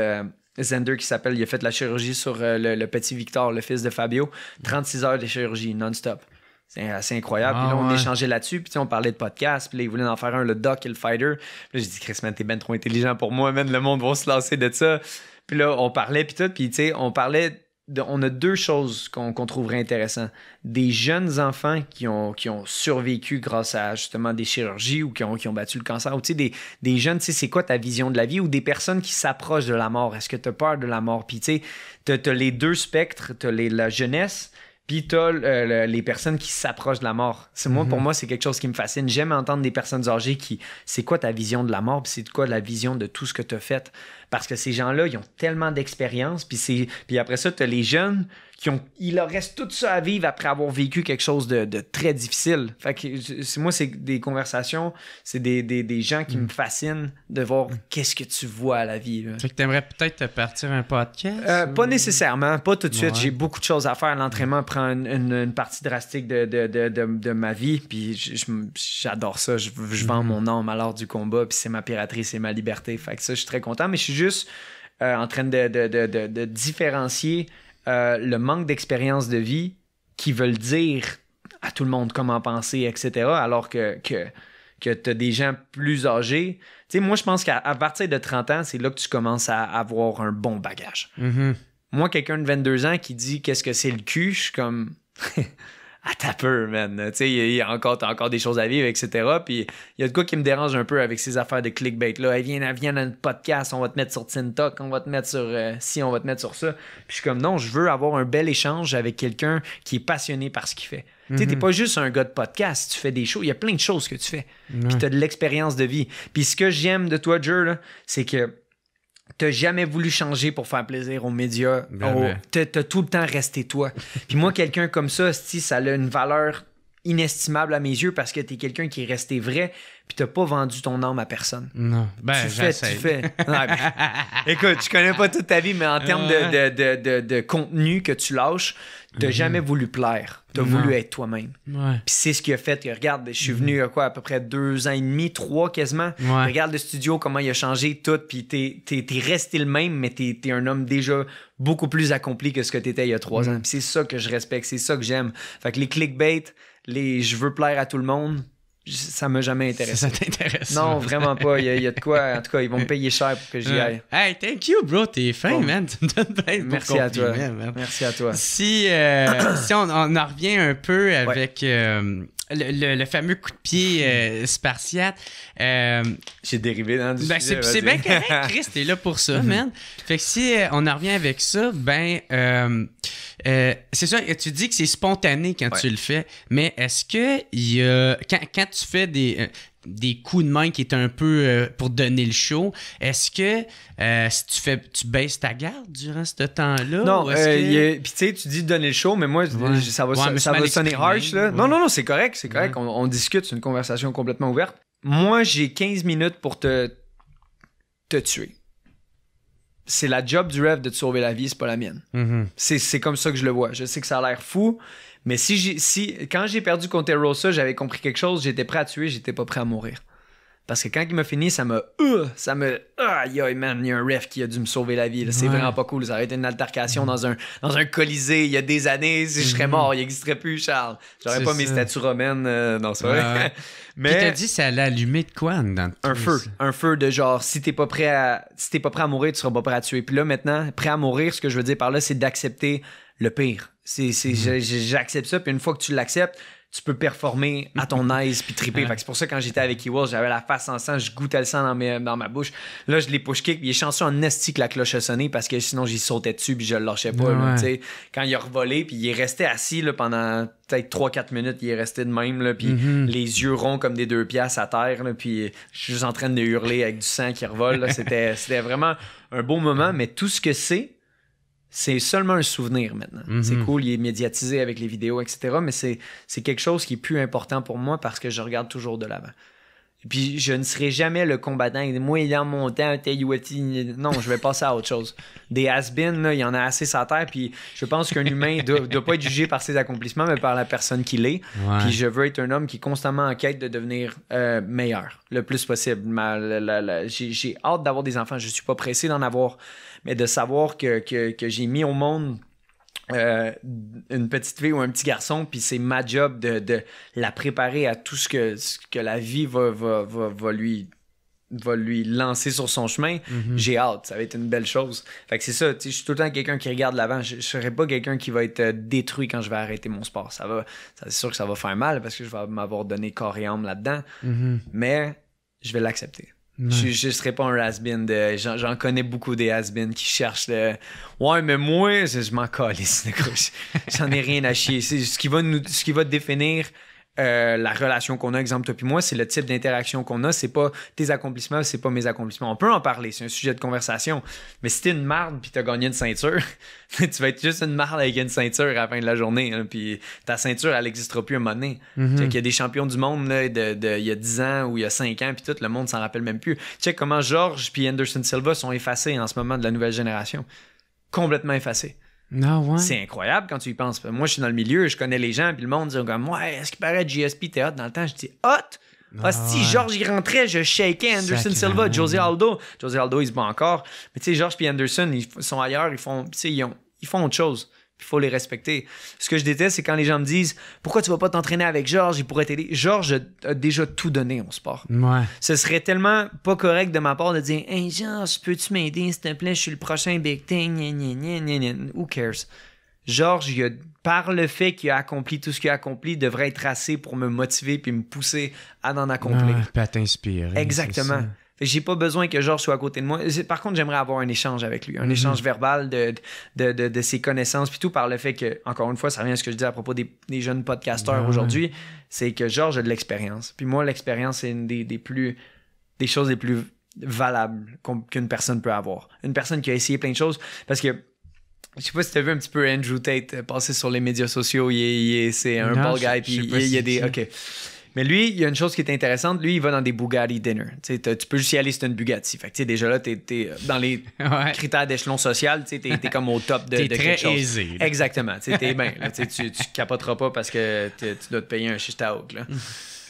Zender, qui s'appelle, il a fait de la chirurgie sur le petit Victor, le fils de Fabio. 36 heures de chirurgie non-stop. C'est assez incroyable. Puis là, on échangeait là-dessus. Puis on parlait de podcast. Puis là, il voulait en faire un, le Doc et le Fighter. Puis là, j'ai dit, Chris, man, t'es ben trop intelligent pour moi, man. Le monde va se lancer de ça. Puis là, on parlait, puis tout. Puis tu sais, on parlait... on a deux choses qu'on trouverait intéressantes. Des jeunes enfants qui ont survécu grâce à justement des chirurgies ou qui ont battu le cancer. Ou tu sais, des jeunes, tu sais, c'est quoi ta vision de la vie? Ou des personnes qui s'approchent de la mort. Est-ce que tu as peur de la mort? Puis tu sais, t'as les deux spectres. T'as la jeunesse, puis t'as les personnes qui s'approchent de la mort. Pour moi, c'est quelque chose qui me fascine. J'aime entendre des personnes âgées qui... C'est quoi ta vision de la mort? Puis c'est quoi la vision de tout ce que tu as fait? Parce que ces gens-là, ils ont tellement d'expérience. Puis après ça, tu as les jeunes il leur reste tout ça à vivre après avoir vécu quelque chose de très difficile. Fait que moi, c'est des conversations, c'est des gens qui me fascinent de voir qu'est-ce que tu vois à la vie. Là. Fait que t'aimerais peut-être te partir un podcast? Pas nécessairement, pas tout de suite. J'ai beaucoup de choses à faire. L'entraînement prend une partie drastique de ma vie. Puis j'adore ça. Je vends mon âme à l'art du combat. Puis c'est ma piraterie, c'est ma liberté. Fait que ça, je suis très content. Mais je suis juste en train de différencier le manque d'expérience de vie qui veulent dire à tout le monde comment penser, etc. Alors que tu as des gens plus âgés. Tu sais, moi, je pense qu'à partir de 30 ans, c'est là que tu commences à avoir un bon bagage. Moi, quelqu'un de 22 ans qui dit qu'est-ce que c'est le cul, je suis comme... Ah, t'as peur, man. Tu sais, t'as encore des choses à vivre, etc. Puis il y a de quoi qui me dérange un peu avec ces affaires de clickbait-là. Hey, viens dans notre podcast, on va te mettre sur TikTok, on va te mettre sur ci, on va te mettre sur ça. Puis je suis comme, non, je veux avoir un bel échange avec quelqu'un qui est passionné par ce qu'il fait. Tu sais, t'es pas juste un gars de podcast, tu fais des shows. Il y a plein de choses que tu fais. Puis t'as de l'expérience de vie. Puis ce que j'aime de toi, Jer, là, c'est que t'as jamais voulu changer pour faire plaisir aux médias. T'as tout le temps resté toi. Puis moi, quelqu'un comme ça, ça a une valeur inestimable à mes yeux parce que t'es quelqu'un qui est resté vrai puis t'as pas vendu ton âme à personne. Non. Ben, tu fais. Ouais, écoute, je connais pas toute ta vie, mais en termes de contenu que tu lâches, t'as jamais voulu plaire. T'as voulu être toi-même. Ouais. Puis c'est ce qui a fait que, regarde, je suis venu à peu près 2 ans et demi, 3 quasiment. Ouais. Regarde le studio, comment il a changé tout, puis t'es resté le même, mais t'es un homme déjà beaucoup plus accompli que ce que t'étais il y a 3 ans. Puis c'est ça que je respecte, c'est ça que j'aime. Fait que les clickbait, je veux plaire à tout le monde, ça m'a jamais intéressé. Ça t'intéresse? Non, vraiment pas. Il y a de quoi. En tout cas, ils vont me payer cher pour que j'y aille. Hey, thank you, bro. T'es fin, man. Tu me donnes plein de Merci à toi. man. Merci à toi. Si on en revient un peu avec le fameux coup de pied spartiate. J'ai dérivé dans du sujet, c'est bien correct, Chris. T'es là pour ça, man. Fait que si on en revient avec ça, c'est ça, tu dis que c'est spontané quand tu le fais, mais est-ce que il y a quand tu fais des coups de main qui est un peu pour donner le show, est-ce que si tu baisses ta garde durant ce temps-là? Non, puis tu sais, tu dis donner le show, mais moi, ça va sonner harsh. Là. Ouais. Non, c'est correct, c'est correct. On discute, c'est une conversation complètement ouverte. Moi, j'ai 15 minutes pour te tuer. C'est la job du rêve de te sauver la vie, c'est pas la mienne. C'est comme ça que je le vois. Je sais que ça a l'air fou, mais quand j'ai perdu contre Rosa, j'avais compris quelque chose, j'étais prêt à tuer, j'étais pas prêt à mourir. Parce que quand il m'a fini, aïe, man, il y a un ref qui a dû me sauver la vie. Là. C'est vraiment pas cool. Ça aurait été une altercation dans un colisée il y a des années. Si je serais mort, il n'existerait plus, Charles. J'aurais pas mes statues romaines. Non, c'est vrai. Mais puis t'as dit ça allait allumer de quoi dans un feu de genre, si t'es pas prêt à mourir, tu seras pas prêt à tuer. Puis là, maintenant, prêt à mourir, ce que je veux dire par là, c'est d'accepter le pire. J'accepte ça, puis une fois que tu l'acceptes, tu peux performer à ton aise puis triper. Fait que c'est pour ça que quand j'étais avec Ewell, j'avais la face en sang, je goûtais le sang dans ma bouche. Là, je l'ai push kick, puis il est chanceux en esti que la cloche a sonné parce que sinon j'y sautais dessus puis je le lâchais pas. Là, quand il a revolé, puis il est resté assis là, pendant peut-être 3-4 minutes, il est resté de même, là, puis les yeux ronds comme des 2 piastres à terre, là, puis je suis juste en train de hurler avec du sang qui revole. Là. C'était vraiment un beau moment, mais tout ce que c'est c'est seulement un souvenir maintenant. C'est cool, il est médiatisé avec les vidéos, etc. Mais c'est quelque chose qui est plus important pour moi parce que je regarde toujours de l'avant. Et puis, je ne serai jamais le combattant. Moi, dans mon temps, non, je vais passer à autre chose. Des has-been, là, il y en a assez sur la terre. Puis, je pense qu'un humain ne doit pas être jugé par ses accomplissements, mais par la personne qu'il est. Ouais. Puis, je veux être un homme qui est constamment en quête de devenir meilleur, le plus possible. J'ai hâte d'avoir des enfants. Je ne suis pas pressé d'en avoir. Mais de savoir que j'ai mis au monde une petite fille ou un petit garçon, puis c'est ma job de la préparer à tout ce que la vie va lui lancer sur son chemin. J'ai hâte, ça va être une belle chose. Fait que c'est ça, je suis tout le temps quelqu'un qui regarde l'avant. Je serai pas quelqu'un qui va être détruit quand je vais arrêter mon sport. C'est sûr que ça va faire mal parce que je vais m'avoir donné corps et âme là-dedans, mais je vais l'accepter. Je serais pas un has-been j'en connais beaucoup des has-been qui cherchent ouais, mais moi je m'en calisse, j'en ai rien à chier. C'est ce qui va définir la relation qu'on a, exemple toi puis moi, c'est le type d'interaction qu'on a. C'est pas tes accomplissements, c'est pas mes accomplissements. On peut en parler, c'est un sujet de conversation, mais si t'es une marde puis t'as gagné une ceinture, tu vas être juste une marde avec une ceinture à la fin de la journée, hein, puis ta ceinture elle n'existera plus un moment donné. Il y a des champions du monde là, il y a 10 ans ou il y a 5 ans puis tout le monde s'en rappelle même plus. Check comment Georges puis Anderson Silva sont effacés en ce moment de la nouvelle génération, complètement effacés. Non, ouais. C'est incroyable quand tu y penses. Moi, je suis dans le milieu, je connais les gens, puis le monde dit comme, ouais, est-ce qu'il paraît GSP, t'es hot? Dans le temps, je dis, hot? Si Georges il rentrait, je shakeais Anderson Silva, Jose Aldo. Jose Aldo, il se bat encore. Mais tu sais, Georges et Anderson, ils sont ailleurs, ils font autre chose. Il faut les respecter. Ce que je déteste, c'est quand les gens me disent pourquoi tu vas pas t'entraîner avec Georges, il pourrait t'aider. Georges a déjà tout donné au sport. Ouais. Ce serait tellement pas correct de ma part de dire hey Georges, peux-tu m'aider s'il te plaît, je suis le prochain big thing. Who cares? Georges, par le fait qu'il a accompli tout ce qu'il a accompli, devrait être assez pour me motiver puis me pousser à en accomplir. Puis à t'inspirer. Exactement. J'ai pas besoin que Georges soit à côté de moi. Par contre, j'aimerais avoir un échange avec lui. Un échange verbal de ses connaissances. Puis tout par le fait que, encore une fois, ça revient à ce que je dis à propos des jeunes podcasteurs aujourd'hui, c'est que Georges a de l'expérience. Puis moi, l'expérience, c'est une des choses les plus valables qu'une personne peut avoir. Une personne qui a essayé plein de choses. Parce que je sais pas si tu as vu un petit peu Andrew Tate passer sur les médias sociaux. C'est un ball guy. Puis il y a des... OK. Mais lui, il y a une chose qui est intéressante. Lui, il va dans des Bugatti dinner. Tu peux juste y aller, c'est une Bugatti. Fait que déjà là, t'es dans les critères d'échelon social, t'es comme au top de quelque chose. T'es très aisé. Là. Exactement. T'es bien. Tu capoteras pas parce que tu dois te payer un shit-out. Là.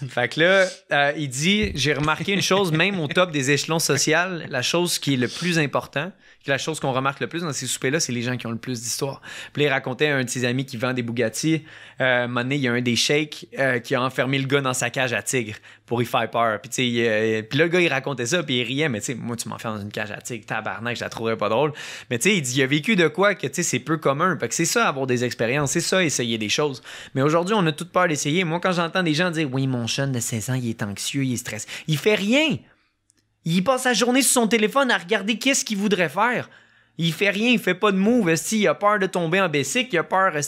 Fait que là, il dit, j'ai remarqué une chose, même au top des échelons sociaux, la chose qui est le plus important, la chose qu'on remarque le plus dans ces soupers-là, c'est les gens qui ont le plus d'histoire. Puis là, il racontait à un de ses amis qui vend des Bugatti, un moment donné, il y a un des sheiks qui a enfermé le gars dans sa cage à tigre pour y faire peur. Puis tu sais, puis là, le gars, il racontait ça, puis il riait, mais tu sais, moi, tu m'enfermes dans une cage à tigre, tabarnak, je la trouverais pas drôle. Mais tu sais, il dit, il a vécu de quoi que tu sais, c'est peu commun. Fait que c'est ça, avoir des expériences, c'est ça, essayer des choses. Mais aujourd'hui, on a toute peur d'essayer. Moi, quand j'entends des gens dire, oui, mon jeune de 16 ans, il est anxieux, il est stressé, il fait rien. Il passe sa journée sur son téléphone à regarder qu'est-ce qu'il voudrait faire. Il fait rien, il fait pas de move, il a peur de tomber en basic, il a peur de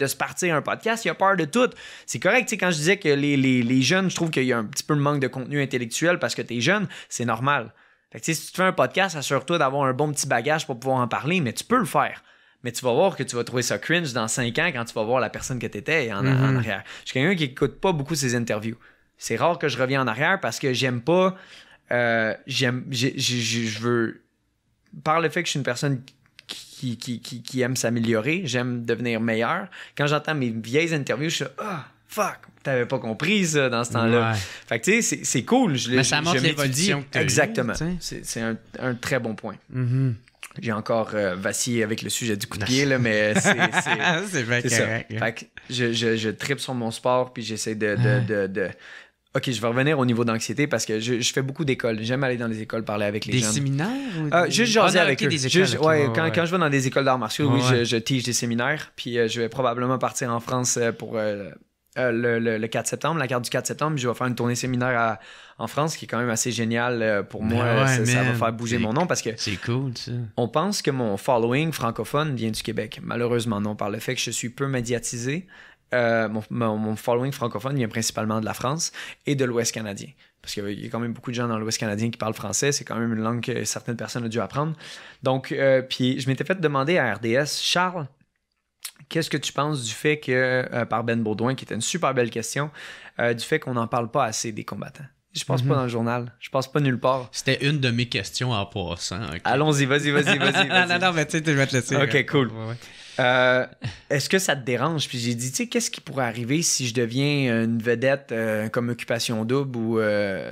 se partir un podcast, il a peur de tout. C'est correct, tu sais, quand je disais que les jeunes, je trouve qu'il y a un petit peu de manque de contenu intellectuel parce que t'es jeune, c'est normal. Fait que, si tu fais un podcast, assure-toi d'avoir un bon petit bagage pour pouvoir en parler, mais tu peux le faire. Mais tu vas voir que tu vas trouver ça cringe dans 5 ans quand tu vas voir la personne que t'étais en arrière. Je suis quelqu'un qui écoute pas beaucoup ses interviews. C'est rare que je revienne en arrière parce que j'aime pas... je veux... Par le fait que je suis une personne qui aime s'améliorer, j'aime devenir meilleur. Quand j'entends mes vieilles interviews, je suis fuck, t'avais pas compris ça dans ce temps-là. Ouais. Fait que tu sais, c'est cool. Mais ça montre l'évolution que t'as exactement. Eu, c'est un très bon point. J'ai encore vacillé avec le sujet du coup de pied, là, mais c'est bien correct. Ça. Fait que je tripe sur mon sport, puis j'essaie de OK, je vais revenir au niveau d'anxiété parce que je fais beaucoup d'écoles. J'aime aller dans les écoles, parler avec les gens. Des séminaires? Ou juste jaser avec eux. Des écoles, quand je vais dans des écoles d'arts martiaux, je teach des séminaires. Puis je vais probablement partir en France pour le 4 septembre, la carte du 4 septembre. Je vais faire une tournée séminaire en France qui est quand même assez géniale pour moi. Ça va faire bouger mon nom parce que... C'est cool, ça. On pense que mon following francophone vient du Québec. Malheureusement, non. Par le fait que je suis peu médiatisé, mon following francophone vient principalement de la France et de l'Ouest canadien. Parce qu'il y a quand même beaucoup de gens dans l'Ouest canadien qui parlent français. C'est quand même une langue que certaines personnes ont dû apprendre. Donc, puis je m'étais fait demander à RDS, Charles, qu'est-ce que tu penses du fait que, par Ben Baudouin, qui était une super belle question, du fait qu'on n'en parle pas assez des combattants? Je passe pas dans le journal. Je passe pas nulle part. C'était une de mes questions en passant. Okay. Allons-y, vas-y. Non, mais tu sais, je vais te laisser. OK, cool. Ouais. Est-ce que ça te dérange? Puis j'ai dit, tu sais, qu'est-ce qui pourrait arriver si je deviens une vedette comme Occupation Double ou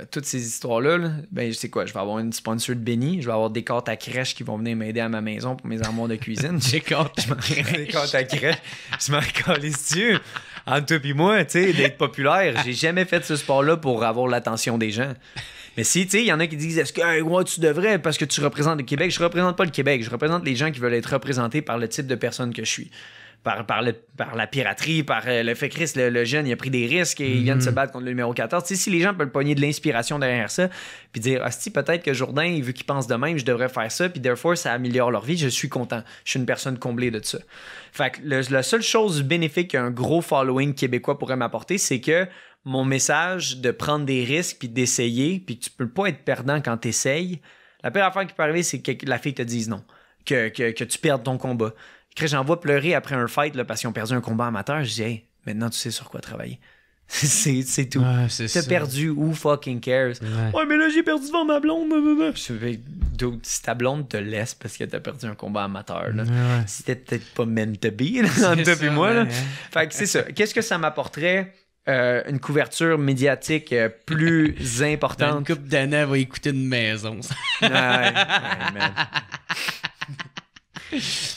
toutes ces histoires-là? Là? Ben, je sais quoi, je vais avoir une sponsor de Benny, je vais avoir des cartes à crèche qui vont venir m'aider à ma maison pour mes armoires de cuisine. Des cartes à crèche. Je m'en calisse dessus. Entre toi et moi, tu sais, d'être populaire. J'ai jamais fait ce sport-là pour avoir l'attention des gens. Mais si, tu sais, il y en a qui disent, est-ce que hey, ouais, tu devrais parce que tu représentes le Québec? Je représente pas le Québec, je représente les gens qui veulent être représentés par le type de personne que je suis. Par la piraterie, par le fait que Chris, le jeune, il a pris des risques et il vient de se battre contre le numéro 14. Tu sais, si les gens peuvent pogner de l'inspiration derrière ça, puis dire, si peut-être que Jourdain, vu qu'il pense de même, je devrais faire ça, puis therefore, ça améliore leur vie, je suis content. Je suis une personne comblée de ça. Fait que la seule chose bénéfique qu'un gros following québécois pourrait m'apporter, c'est que mon message de prendre des risques puis d'essayer, puis que tu peux pas être perdant quand tu essayes, la pire affaire qui peut arriver, c'est que la fille te dise non, que tu perdes ton combat. J'en vois pleurer après un fight là, parce qu'ils ont perdu un combat amateur. Je dis, hey, maintenant tu sais sur quoi travailler. c'est tout. Ouais, t'as perdu, who fucking cares? Ouais, mais là j'ai perdu devant ma blonde. Je vais, si ta blonde te laisse parce que t'as perdu un combat amateur, là, c'était peut-être pas meant to be entre toi et moi. Là. Fait que c'est ça. Qu'est-ce que ça m'apporterait? Une couverture médiatique plus importante. Une couple d'années, elle va écouter une maison. Man.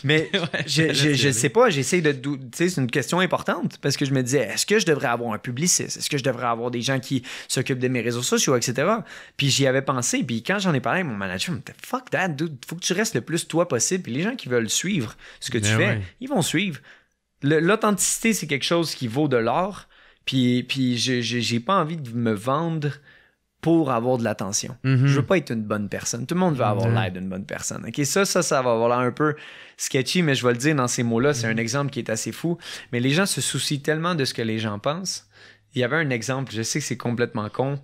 Mais je sais pas, j'essaie de... Tu sais, c'est une question importante parce que je me disais, est-ce que je devrais avoir un publiciste? Est-ce que je devrais avoir des gens qui s'occupent de mes réseaux sociaux, etc.? Puis j'y avais pensé, puis quand j'en ai parlé avec mon manager, il me dit, fuck that, dude, faut que tu restes le plus toi possible. Puis les gens qui veulent suivre ce que tu fais, ils vont suivre. L'authenticité, c'est quelque chose qui vaut de l'or. Puis j'ai pas envie de me vendre pour avoir de l'attention. Je veux pas être une bonne personne. Tout le monde veut avoir l'air d'une bonne personne. OK, ça va avoir l'air un peu sketchy, mais je vais le dire dans ces mots-là. C'est un exemple qui est assez fou. Mais les gens se soucient tellement de ce que les gens pensent. Il y avait un exemple, je sais que c'est complètement con,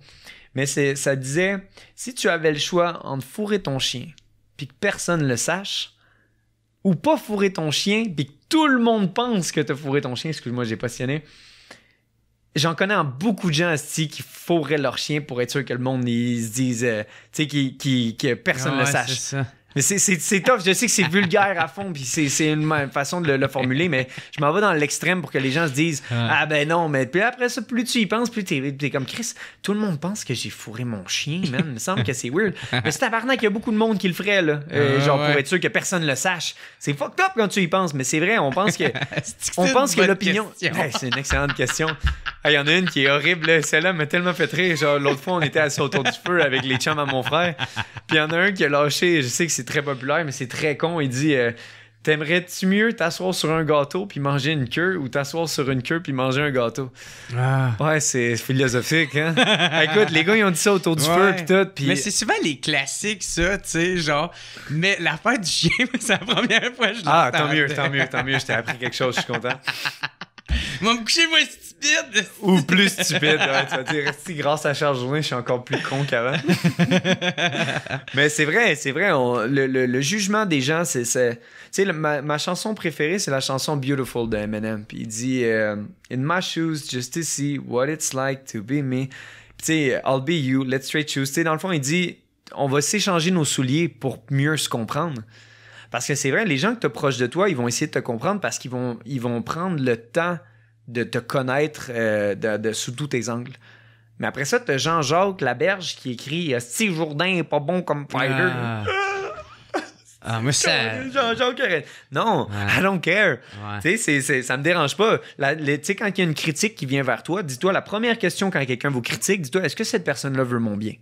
mais ça disait, si tu avais le choix entre fourrer ton chien puis que personne le sache, ou pas fourrer ton chien puis que tout le monde pense que t'as fourré ton chien, excuse-moi, j'ai passionné. J'en connais beaucoup de gens qui fourraient leur chien pour être sûr que le monde ils se dise, tu sais, que personne ne le sache. C'est ça. Mais c'est tough, je sais que c'est vulgaire à fond, puis c'est une façon de le formuler, mais je m'en vais dans l'extrême pour que les gens se disent ah ben non, mais puis après ça, plus tu y penses, plus t'es comme Chris, tout le monde pense que j'ai fourré mon chien, man. Il me semble que c'est weird. Mais c'est tabarnak qu'il y a beaucoup de monde qui le ferait, là. Genre pour être sûr que personne ne le sache. C'est fucked up quand tu y penses, mais c'est vrai, on pense que l'opinion. Hey, c'est une excellente question. Il y en a une qui est horrible, là. Celle-là m'a tellement fait rire. Genre, l'autre fois, on était assis autour du feu avec les chums à mon frère. Puis il y en a un qui a lâché, je sais que c'est très populaire, mais c'est très con. Il dit t'aimerais-tu mieux t'asseoir sur un gâteau puis manger une queue ou t'asseoir sur une queue puis manger un gâteau? Ouais, c'est philosophique, hein? Écoute, les gars, ils ont dit ça autour du feu puis tout. Pis... Mais c'est souvent les classiques, ça, tu sais, genre. Mais l'affaire du chien, c'est la première fois que je l'entends. Tant mieux. Je t'ai appris quelque chose, je suis content. Va me coucher, moi, stupide! Ou plus stupide, ouais, tu vas dire, si grâce à Charles Jourdain, je suis encore plus con qu'avant. Mais c'est vrai, le jugement des gens, c'est tu sais, ma chanson préférée, c'est la chanson Beautiful de Eminem. Puis il dit In my shoes, just to see what it's like to be me. Puis tu sais, I'll be you, let's trade shoes. Tu sais, dans le fond, il dit on va s'échanger nos souliers pour mieux se comprendre. Parce que c'est vrai, les gens que tu as proches de toi, ils vont essayer de te comprendre parce qu'ils vont prendre le temps de te connaître sous tous tes angles. Mais après ça, tu as Jean-Jacques Laberge qui écrit « Steve Jourdain est pas bon comme fighter. » moi, ça... Jean-Jacques... Non, I don't care. Tu sais, ça me dérange pas. Tu sais, quand il y a une critique qui vient vers toi, dis-toi, la première question quand quelqu'un vous critique, dis-toi, est-ce que cette personne-là veut mon bien?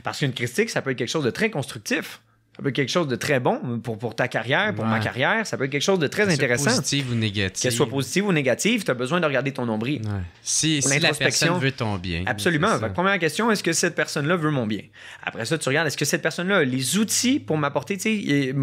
Parce qu'une critique, ça peut être quelque chose de très constructif. Ça peut être quelque chose de très bon pour ta carrière, pour ma carrière. Ça peut être quelque chose de très intéressant. Qu'elle soit positive ou négative. Qu'elle soit positive ou négative, tu as besoin de regarder ton nombril. Ouais. Si la personne veut ton bien. Absolument. Première question, est-ce que cette personne-là veut mon bien? Après ça, tu regardes, est-ce que cette personne-là a les outils pour m'apporter, tu sais,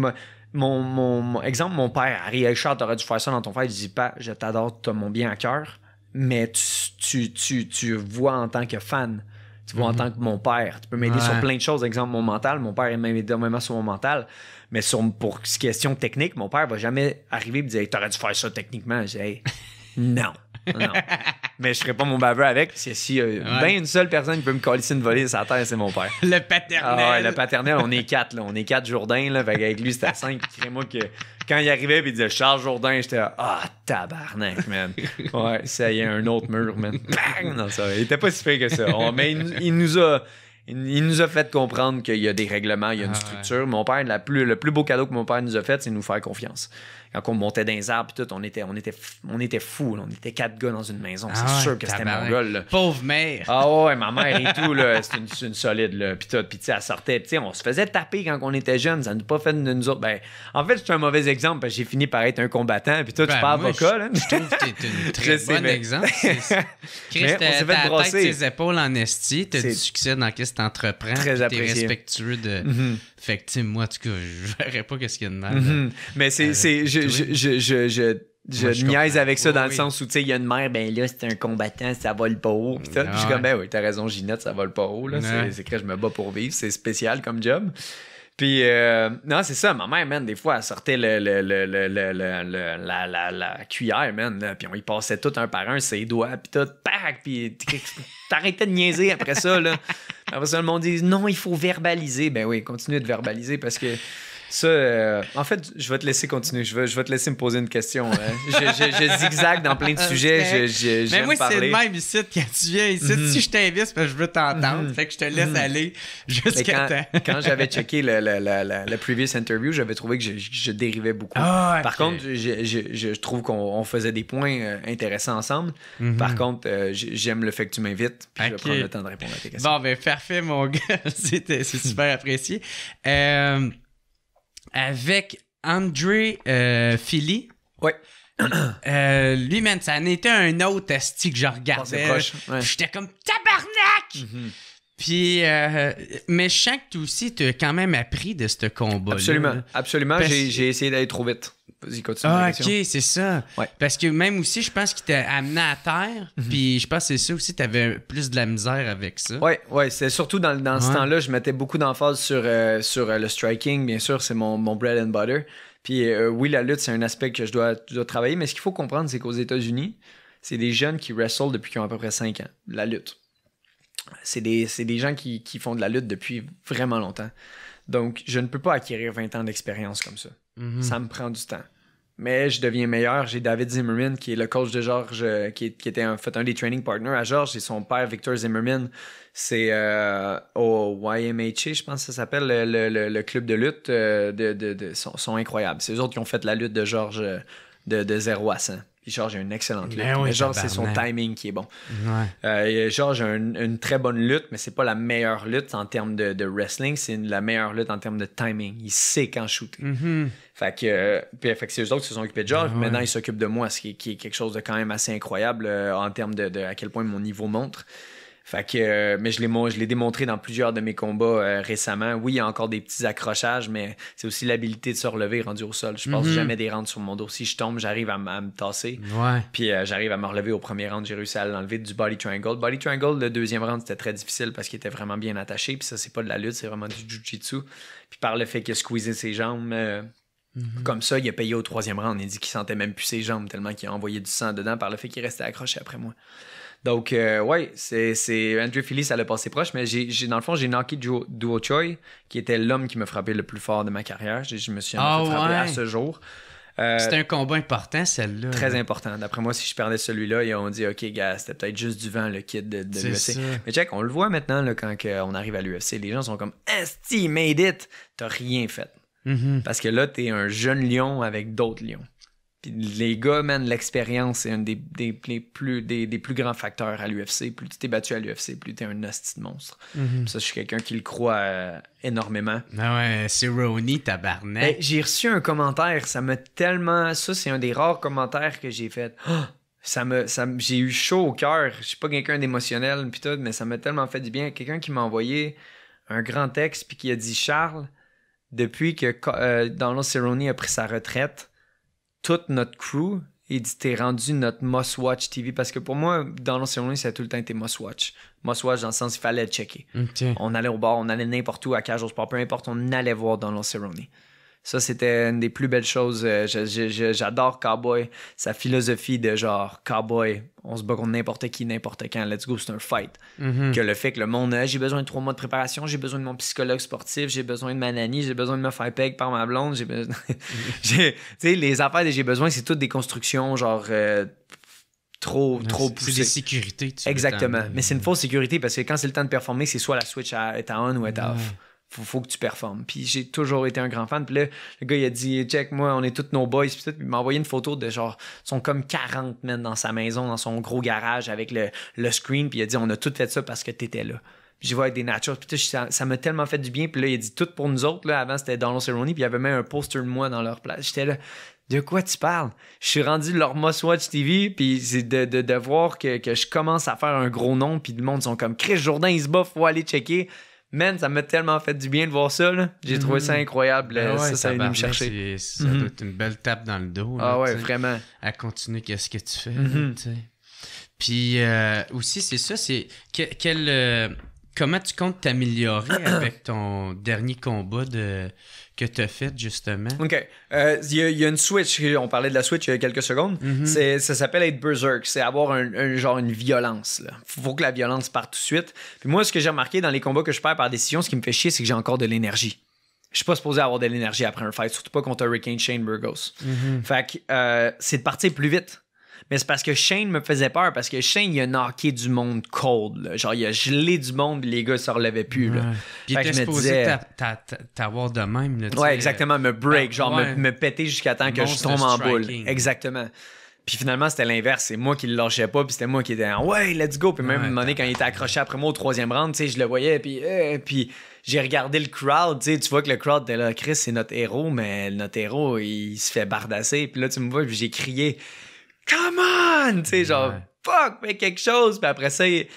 exemple, mon père, Ariel Richard, t'aurais dû faire ça dans ton fight. Je dis pas, je t'adore, t'as mon bien à cœur, mais tu vois en tant que fan, tu vois en tant que mon père. Tu peux m'aider sur plein de choses. Exemple, mon mental. Mon père m'aide énormément sur mon mental. Mais pour question technique, mon père va jamais arriver et me dire hey, t'aurais dû faire ça techniquement. Je dis hey, non. Mais je ferais pas mon baveux avec. Parce que si une seule personne qui peut me coller une volée sur la terre, c'est mon père. Le paternel. Ah ouais, le paternel, on est 4. Là. On est 4 Jourdain. Là, avec lui, c'était 5. Crée-moi que quand il arrivait et il disait Charles Jourdain, j'étais tabarnak, man. Ouais, ça y est, un autre mur, man. Bang! Non, ça, il était pas si pire que ça. Mais il nous a fait comprendre qu'il y a des règlements, il y a une structure. Mon père, le plus beau cadeau que mon père nous a fait, c'est nous faire confiance. Quand on montait dans les arbres, tout, on était fous. Là. On était 4 gars dans une maison. C'est sûr que c'était mon gars. Là. Pauvre mère. Ah ouais, ma mère et tout, là, c'est une solide. Là. Puis tu sais, elle sortait. Puis on se faisait taper quand on était jeunes. Ça nous a pas fait de nous autres. Ben, en fait, c'est un mauvais exemple parce que j'ai fini par être un combattant. Puis toi, tu parles avocat. Là. Je trouve que t'es un très bon exemple. Chris, t'as la tête ses épaules en esti. T'as du succès dans ce que t'entreprends. Très apprécié. T'es respectueux de... Fait que, tu sais, moi, en tout cas, je verrais pas qu'est-ce qu'il y a de mal. Mais je niaise avec ça dans le sens où, tu sais, il y a une mère, ben là, c'est un combattant, ça vole pas haut. Puis je suis comme, ben oui, t'as raison, Ginette, ça vole pas haut. Là. C'est que je me bats pour vivre, c'est spécial comme job. Puis, non, c'est ça, ma mère, man, des fois, elle sortait la cuillère, man, là, puis on y passait tout un par un, ses doigts, puis tout, pack, puis t'arrêtais de niaiser après ça, là. Après ça, le monde dit, non, il faut verbaliser. Ben oui, continuez de verbaliser parce que ça, en fait, je vais te laisser continuer. Je vais te laisser me poser une question. Je zigzague dans plein de sujets. Mais moi, c'est le même ici quand tu viens ici. Si je t'invite, parce que je veux t'entendre. Fait que je te laisse aller jusqu'à temps. Quand j'avais checké la previous interview, j'avais trouvé que je dérivais beaucoup. Par contre, je trouve qu'on faisait des points intéressants ensemble. Par contre, j'aime le fait que tu m'invites. Puis je vais prendre le temps de répondre à tes questions. Bon, ben parfait, mon gars. C'est super apprécié. Avec André Philly. Oui. Lui, man, ça en était un autre asti que je regardais. J'étais comme tabarnak! Puis, mais je sens que toi aussi, tu as quand même appris de ce combat-là. Absolument. J'ai essayé d'aller trop vite. Vas-y, continue. OK, c'est ça. Ouais. Parce que même aussi, je pense qu'il t'a amené à terre. Puis je pense que c'est ça aussi, tu avais plus de la misère avec ça. Oui. C'est surtout dans ce temps-là, je mettais beaucoup d'emphase sur le striking. Bien sûr, c'est mon bread and butter. Puis oui, la lutte, c'est un aspect que je dois travailler. Mais ce qu'il faut comprendre, c'est qu'aux États-Unis, c'est des jeunes qui wrestlent depuis qu'ils ont à peu près 5 ans. La lutte. C'est des gens qui font de la lutte depuis vraiment longtemps. Donc, je ne peux pas acquérir 20 ans d'expérience comme ça. Ça me prend du temps. Mais je deviens meilleur. J'ai David Zimmerman, qui est le coach de Georges, qui était un des training partners à Georges. Et son père, Victor Zimmerman, c'est au YMHA, je pense que ça s'appelle, le club de lutte. Sont incroyables. C'est eux autres qui ont fait la lutte de Georges de 0 à 100. Puis Georges a une excellente lutte. Mais Georges, c'est son timing qui est bon. Georges a une très bonne lutte, mais c'est pas la meilleure lutte en termes de wrestling. C'est la meilleure lutte en termes de timing. Il sait quand shooter. Fait que c'est eux autres qui se sont occupés de Georges. Maintenant, ils s'occupent de moi, ce qui est quelque chose de quand même assez incroyable en termes de à quel point mon niveau montre. Fait que, mais je l'ai démontré dans plusieurs de mes combats récemment. Oui, il y a encore des petits accrochages, mais c'est aussi l'habilité de se relever rendu au sol. Je passe jamais des rounds sur mon dos. Si je tombe, j'arrive à me tasser. Puis j'arrive à me relever au premier round. J'ai réussi à l'enlever du body triangle. Body triangle, le deuxième round, c'était très difficile parce qu'il était vraiment bien attaché. Puis ça, c'est pas de la lutte, c'est vraiment du jiu-jitsu. Puis par le fait qu'il a squeezé ses jambes... Comme ça, il a payé au troisième round. Il dit qu'il sentait même plus ses jambes tellement qu'il a envoyé du sang dedans par le fait qu'il restait accroché après moi. Donc, c'est Andrew Philly, ça l'a passé proche, mais dans le fond, j'ai knocké Duo Choi, qui était l'homme qui me frappait le plus fort de ma carrière. Je me suis fait frapper à ce jour. C'était un combat important, celle-là. Très important. D'après moi, si je perdais celui-là, ils ont dit, OK, gars, c'était peut-être juste du vent, le kid de l'UFC. Mais check, on le voit maintenant là, quand on arrive à l'UFC. Les gens sont comme, Esti, made it! T'as rien fait. Parce que là, t'es un jeune lion avec d'autres lions. Puis les gars, man, l'expérience, c'est un des plus grands facteurs à l'UFC. Plus tu t'es battu à l'UFC, plus t'es un hostie de monstre. Ça, je suis quelqu'un qui le croit énormément. Ah ouais, c'est Ronnie, tabarnak. J'ai reçu un commentaire, ça m'a tellement... Ça, c'est un des rares commentaires que j'ai fait. J'ai eu chaud au cœur. Je suis pas quelqu'un d'émotionnel, pis tout, mais ça m'a tellement fait du bien. Quelqu'un qui m'a envoyé un grand texte, puis qui a dit « Charles, depuis que Donald Cerrone a pris sa retraite, toute notre crew, il dit t'es rendu notre must-watch TV. Parce que pour moi, Donald Cerrone, ça a tout le temps été must-watch. Must-watch dans le sens qu'il fallait le checker. Okay. On allait au bar, on allait n'importe où à Cage au Sport, peu importe, on allait voir Donald Cerrone. Ça, c'était une des plus belles choses. J'adore Cowboy. Sa philosophie de genre, Cowboy, on se bat contre n'importe qui, n'importe quand. Let's go, c'est un fight. Que le fait que le monde, j'ai besoin de 3 mois de préparation, j'ai besoin de mon psychologue sportif, j'ai besoin de ma nanny, j'ai besoin de me faire peg par ma blonde. Tu sais, les affaires de j'ai besoin, c'est toutes des constructions, genre... trop poussées. C'est des sécurités. Exactement. Mais c'est une fausse sécurité parce que quand c'est le temps de performer, c'est soit la switch est à on ou est à off. Faut que tu performes. Puis j'ai toujours été un grand fan. Puis là, le gars, il a dit, check, moi, on est tous nos boys. Puis il m'a envoyé une photo de genre, ils sont comme 40 men dans sa maison, dans son gros garage avec le screen. Puis il a dit, on a tout fait ça parce que t'étais là. Puis j'y vois avec des nachos. Puis ça m'a tellement fait du bien. Puis là, il a dit, tout pour nous autres. Là, avant, c'était Donald Cerrone. Puis il y avait même un poster de moi dans leur place. J'étais là. De quoi tu parles? Je suis rendu leur must-watch TV, puis c'est de voir que je commence à faire un gros nom, puis le monde sont comme Chris Jourdain, il se bat, faut aller checker. Man, ça m'a tellement fait du bien de voir ça. Là. J'ai trouvé ça incroyable. Ça est venu me chercher. Ça doit être une belle tape dans le dos. Ah là, ouais, vraiment. À continuer qu'est-ce que tu fais. Là, puis aussi, c'est ça, c'est comment tu comptes t'améliorer avec ton dernier combat que tu as fait, justement? OK. Il y a une switch. On parlait de la switch il y a quelques secondes. Ça s'appelle être berserk. C'est avoir genre une violence. Il faut que la violence parte tout de suite. Puis moi, ce que j'ai remarqué dans les combats que je perds par décision, ce qui me fait chier, c'est que j'ai encore de l'énergie. Je suis pas supposé avoir de l'énergie après un fight, surtout pas contre Hurricane Shane Burgos. Fait que c'est de partir plus vite. Mais c'est parce que Shane me faisait peur, parce que Shane, il a knocké du monde cold. Là. Genre, il a gelé du monde, puis les gars se relevaient plus. Là. Puis il était supposé t'avoir de même. Là, ouais, exactement, me break, genre me péter jusqu'à temps que je tombe en boule. Exactement. Puis finalement, c'était l'inverse. C'est moi qui le lâchais pas, puis c'était moi qui étais en « Ouais, let's go! » Puis même, à un moment donné, quand il était accroché après moi au 3e round, tu sais, je le voyais, puis j'ai regardé le crowd, tu sais, tu vois que le crowd était là, Chris, c'est notre héros, mais notre héros, il se fait bardasser. Puis là, tu me vois, puis j'ai crié « Come on! » Tu sais, genre « Fuck! Fais quelque chose! » Puis après ça, il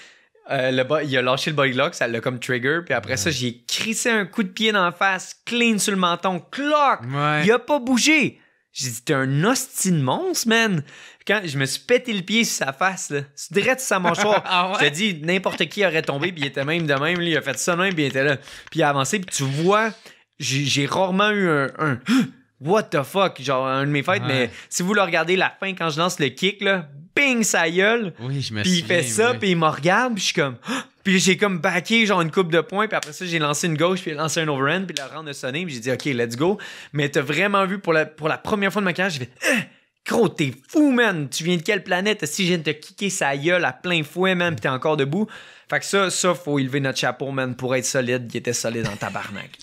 a lâché le body lock, ça l'a comme trigger. Puis après ça, j'ai crissé un coup de pied dans la face, clean sur le menton, clock! Il a pas bougé! J'ai dit, t'es un hostie de monstre, man. Quand je me suis pété le pied sur sa face, là, c'est direct sur sa mâchoire. Ah ouais? Je te dis, n'importe qui aurait tombé, puis il était même de même, là, il a fait ça de même, puis il était là. Puis il a avancé, puis tu vois, j'ai rarement eu un what the fuck, genre un de mes fights, mais si vous le regardez, la fin, quand je lance le kick, là, bing, sa gueule. Oui, je me Puis il fait ça, puis il me regarde, puis je suis comme... Puis j'ai comme backé genre une coupe de points, puis après ça, j'ai lancé une gauche, puis j'ai lancé un overhand, puis le round a sonné, puis j'ai dit, OK, let's go. Mais t'as vraiment vu, pour la première fois de ma carrière, j'ai fait, gros, t'es fou, man. Tu viens de quelle planète? Si je viens de te kicker sa gueule à plein fouet, man, puis t'es encore debout. Fait que ça, faut élever notre chapeau, man, pour être solide. Il était solide en tabarnak.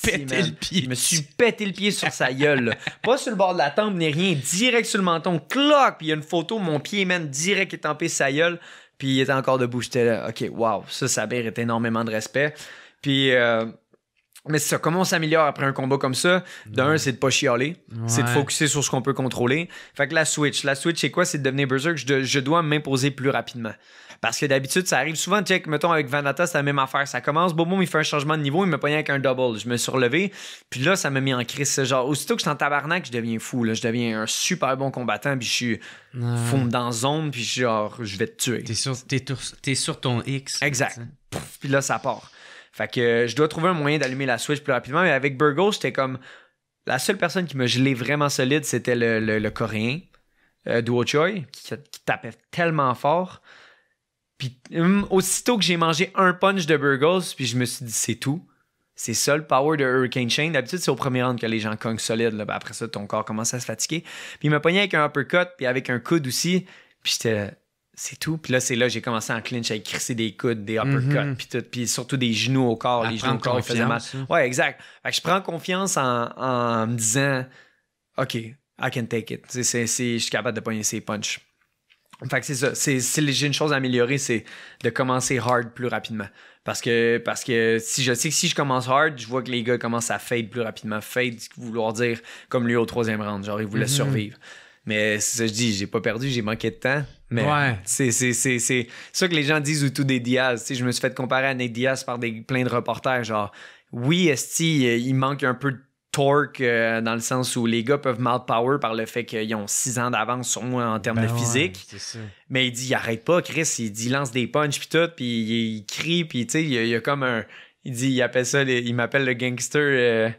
Pété le pied. Je me suis pété le pied sur sa gueule, là. Pas sur le bord de la tempe, ni rien. Direct sur le menton. Cloc! Puis il y a une photo, mon pied, man, direct étampé sur sa gueule. Puis il était encore debout. J'étais là, OK, wow. Ça mérite énormément de respect. Puis... mais c'est ça, comment on s'améliore après un combat comme ça? D'un, c'est de pas chialer. C'est de focusser sur ce qu'on peut contrôler. Fait que la switch, c'est quoi? C'est de devenir berserk. Je dois m'imposer plus rapidement. Parce que d'habitude, ça arrive souvent, check, mettons avec Vanata, c'est la même affaire. Ça commence, boum, il fait un changement de niveau, il me pognait avec un double. Je me suis relevé, puis là, ça m'a mis en crise. Genre, aussitôt que je suis en tabarnak, je deviens fou. Là. Je deviens un super bon combattant, puis je suis fou dans zone, puis genre, je vais te tuer. T'es sur ton X. Exact. Puis là, ça part. Fait que je dois trouver un moyen d'allumer la switch plus rapidement. Mais avec Burgos, j'étais comme... La seule personne qui me gelé vraiment solide, c'était le Coréen, Duo Choi, qui tapait tellement fort. Puis aussitôt que j'ai mangé un punch de Burgos, puis je me suis dit, c'est tout. C'est ça le power de Hurricane Shane. D'habitude, c'est au premier round que les gens cognent solide. Là. Ben, après ça, ton corps commence à se fatiguer. Puis il m'a pogné avec un uppercut, puis avec un coude aussi. Puis j'étais... C'est tout. Puis là, j'ai commencé en clinch à crisser des coudes, des uppercuts, puis tout. Puis surtout des genoux au corps. Les genoux au corps, ils faisaient mal. Ouais, exact. Fait que je prends confiance en me disant, OK, I can take it. Je suis capable de pogner ces punches. Fait que c'est ça. J'ai une chose à améliorer, c'est de commencer hard plus rapidement. Parce que si je sais que si je commence hard, je vois que les gars commencent à fade plus rapidement. Fade, vouloir dire comme lui au 3e round. Genre, ils voulaient survivre. Mais c'est ça que je dis, j'ai pas perdu, j'ai manqué de temps. Mais c'est ça que les gens disent au tout des Diaz. Tu sais, je me suis fait comparer à Nate Diaz par plein de reporters. Genre, oui, esti, il manque un peu de torque dans le sens où les gars peuvent m'outpower par le fait qu'ils ont 6 ans d'avance sur moi en termes de physique. C'est ça. Mais il dit, il arrête pas, Chris. Il dit, il lance des punches puis tout, puis il crie, puis tu sais, il y a comme un... Il dit, il appelle ça, il m'appelle le gangster...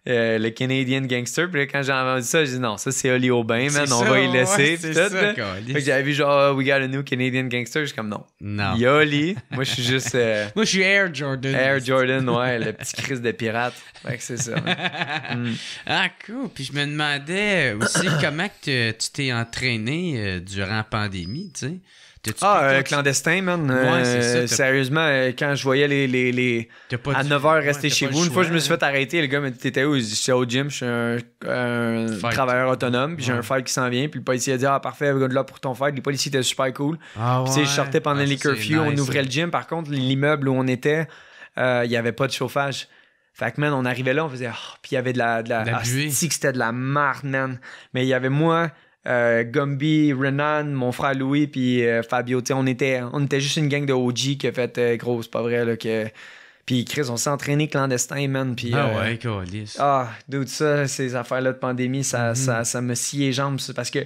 le Canadian Gangster. Puis là, quand j'ai entendu ça, j'ai dit non, ça c'est Oli Aubin, man, on va y laisser. C'est tout, ça, fait que j'avais vu genre, we got a new Canadian Gangster. Je suis comme non. Il y a Oli. Moi, je suis juste. Moi, je suis Air Jordan. Air Jordan, ouais, le petit Chris de pirate. Fait que c'est ça. Ah, cool. Puis je me demandais aussi comment que tu t'es entraîné durant la pandémie, tu sais. Clandestin, man. Ouais, c'est ça, sérieusement, quand je voyais les à 9h rester chez vous, une fois je me suis fait arrêter, le gars me dit, t'étais où? Je dis, je suis au gym, je suis un travailleur autonome, puis j'ai un fight qui s'en vient, puis le policier a dit, ah parfait, là pour ton fight. Les policiers étaient super cool. Tu sais, je sortais pendant les curfews, on ouvrait le gym. Par contre, l'immeuble où on était, il n'y avait pas de chauffage. Fait que, man, on arrivait là, on faisait, puis il y avait de la buée. C'était de la marde, man. Mais il y avait moi, Gumby, Renan, mon frère Louis, puis Fabio. On était juste une gang de OG qui a fait gros, c'est pas vrai, là, que. Puis Chris, on s'est entraîné clandestin, man. Puis, câlisse. Dude, ça, ces affaires-là de pandémie, ça me scie les jambes. Parce que,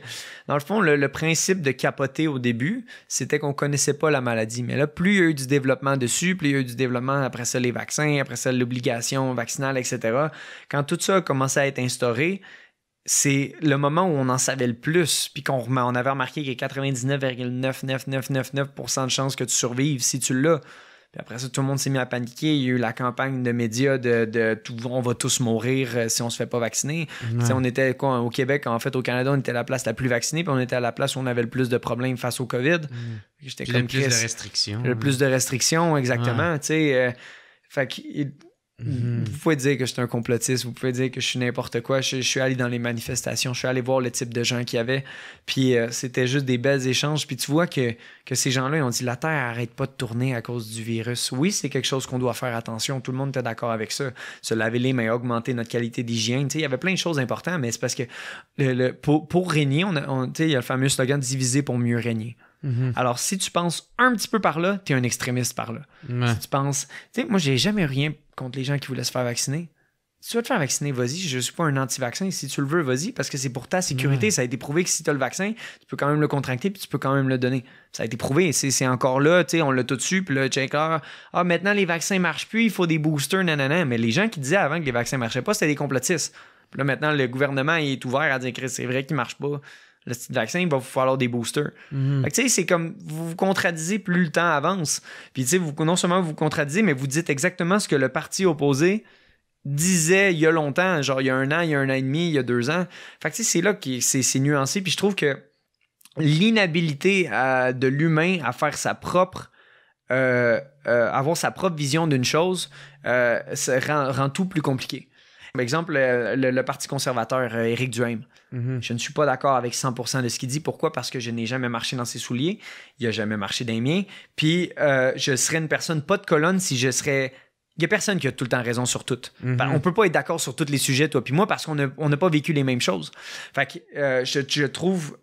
dans le fond, le principe de capoter au début, c'était qu'on connaissait pas la maladie. Mais là, plus il y a eu du développement dessus, plus il y a eu du développement après ça, les vaccins, après ça, l'obligation vaccinale, etc. Quand tout ça a commencé à être instauré, c'est le moment où on en savait le plus, puis on avait remarqué qu'il y a 99,99999% de chances que tu survives si tu l'as. Puis après ça, tout le monde s'est mis à paniquer. Il y a eu la campagne de médias de on va tous mourir si on se fait pas vacciner. On était au Québec, en fait, au Canada, on était la place la plus vaccinée, puis on était à la place où on avait le plus de problèmes face au COVID. J'étais comme le plus de restrictions. Le plus de restrictions, exactement. Fait que... Vous pouvez dire que je suis un complotiste, vous pouvez dire que je suis n'importe quoi. Je suis allé dans les manifestations, je suis allé voir le type de gens qu'il y avait. Puis c'était juste des belles échanges. Puis tu vois que ces gens-là, ils ont dit la Terre arrête pas de tourner à cause du virus. Oui, c'est quelque chose qu'on doit faire attention. Tout le monde était d'accord avec ça. Se laver les mains, augmenter notre qualité d'hygiène. Il y avait plein de choses importantes, mais c'est parce que pour régner, il y a le fameux slogan diviser pour mieux régner. Alors, si tu penses un petit peu par là, t'es un extrémiste par là. Si tu penses... Tu sais, moi, j'ai jamais rien contre les gens qui voulaient se faire vacciner. Si tu veux te faire vacciner, vas-y. Je suis pas un anti-vaccin. Si tu le veux, vas-y, parce que c'est pour ta sécurité. Ça a été prouvé que si tu as le vaccin, tu peux quand même le contracter puis tu peux quand même le donner. Ça a été prouvé. C'est encore là, tu sais, on l'a tout dessus. Puis là, maintenant, les vaccins marchent plus, il faut des boosters, nanana. Mais les gens qui disaient avant que les vaccins marchaient pas, c'était des complotistes. Puis là, maintenant, le gouvernement il est ouvert à dire que c'est vrai qu'ils marchent pas. Le petit vaccin, il va vous falloir des boosters. Fait que, tu sais, c'est comme vous vous contradisez plus le temps avance. Puis, tu sais, non seulement vous vous contradisez, mais vous dites exactement ce que le parti opposé disait il y a longtemps, genre il y a 1 an, il y a 1 an et demi, il y a 2 ans. Fait que, tu sais, c'est là que c'est nuancé. Puis, je trouve que l'inhabilité de l'humain à faire sa propre... avoir sa propre vision d'une chose, ça rend tout plus compliqué. Par exemple, le Parti conservateur, Éric Duhaime. Je ne suis pas d'accord avec 100% de ce qu'il dit. Pourquoi? Parce que je n'ai jamais marché dans ses souliers. Il n'a jamais marché dans les miens. Puis, je serais une personne pas de colonne si je serais... Il n'y a personne qui a tout le temps raison sur tout. On peut pas être d'accord sur tous les sujets, toi puis moi, parce qu'on n'a pas vécu les mêmes choses. Fait que je trouve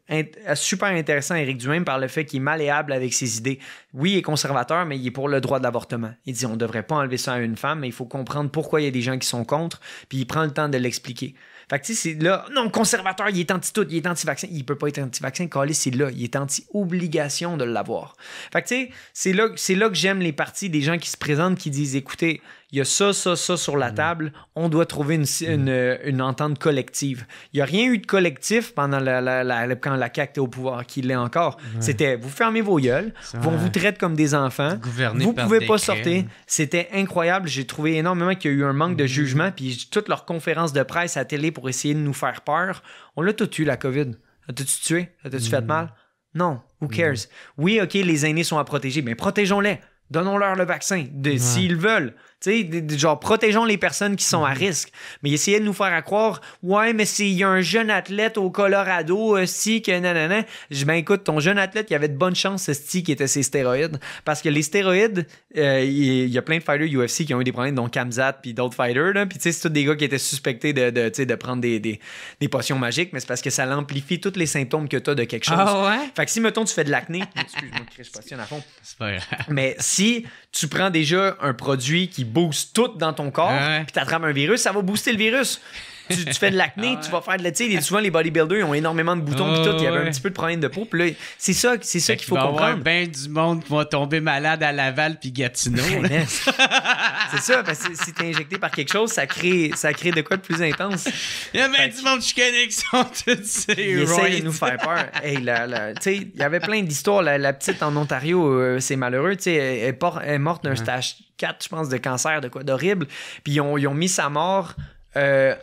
super intéressant Éric Duhaime par le fait qu'il est malléable avec ses idées. Oui, il est conservateur, mais il est pour le droit de l'avortement. Il dit on devrait pas enlever ça à une femme, mais il faut comprendre pourquoi il y a des gens qui sont contre, puis il prend le temps de l'expliquer. Fait que tu sais, c'est là, non, conservateur, il est anti-tout, il est anti-vaccin. Il peut pas être anti-vaccin, câlisse, c'est là. Il est anti-obligation de l'avoir. Fait que tu sais, c'est là que j'aime les partis, des gens qui se présentent, qui disent, écoutez, il y a ça sur la table, on doit trouver une entente collective. Il n'y a rien eu de collectif pendant quand la CAQ était au pouvoir, qu'il l'est encore. C'était, vous fermez vos gueules, on vous traite comme des enfants, vous pouvez pas sortir. C'était incroyable, j'ai trouvé énormément qu'il y a eu un manque de jugement, puis toutes leurs conférences de presse à la télé pour essayer de nous faire peur. On l'a tout eu, la COVID. T'as-tu tué? T'as-tu fait mal? Non, who cares? Oui, OK, les aînés sont à protéger, mais protégeons-les. Donnons-leur le vaccin, s'ils veulent. Tu sais, genre, protégeons les personnes qui sont à risque. Mais essayer de nous faire croire, ouais, mais il y a un jeune athlète au Colorado, que nanana. Ben écoute, ton jeune athlète, il avait de bonnes chances, qui était ses stéroïdes. Parce que les stéroïdes, il y a plein de fighters UFC qui ont eu des problèmes, dont Khamzat puis d'autres fighters, là. Puis tu sais, c'est tous des gars qui étaient suspectés de prendre des potions magiques, mais c'est parce que ça l'amplifie tous les symptômes que tu as de quelque chose. Ah ouais? Fait que si, mettons, tu fais de l'acné, excuse-moi, je passionne à fond. C'est pas grave. Mais si tu prends déjà un produit qui boostes tout dans ton corps, puis t'attrapes un virus, ça va booster le virus. Tu fais de l'acné, tu vas faire de la... Tu sais, souvent, les bodybuilders, ils ont énormément de boutons, puis tout. Il y avait un petit peu de problème de peau. Puis là, c'est ça qu'il faut comprendre. Il va y avoir bien du monde qui va tomber malade à Laval puis Gatineau. C'est ça, parce que si t'es injecté par quelque chose, ça crée de quoi de plus intense. Il y a bien du monde que je connais qui sont tous ces Ils essayent de nous faire peur. Hey, tu sais, il y avait plein d'histoires. La petite en Ontario, c'est malheureux. Tu sais, elle est morte d'un stage 4, je pense, de cancer, de quoi d'horrible. Puis ils ont mis sa mort...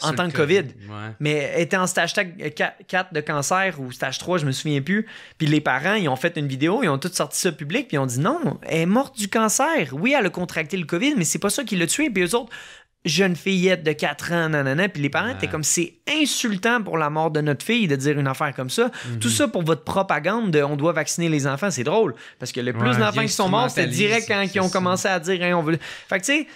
en tant que COVID. Mais elle était en stage 4 de cancer ou stage 3, je me souviens plus. Puis les parents, ils ont fait une vidéo, ils ont tous sorti ça public, puis ils ont dit non, elle est morte du cancer. Oui, elle a contracté le COVID, mais c'est pas ça qui l'a tué. Puis eux autres, jeune fillette de 4 ans, nanana. Puis les parents étaient comme, c'est insultant pour la mort de notre fille de dire une affaire comme ça. Tout ça pour votre propagande de on doit vacciner les enfants. C'est drôle. Parce que le plus d'enfants qui sont morts, c'était direct quand ils ont commencé à dire hey, on veut. Fait que tu sais,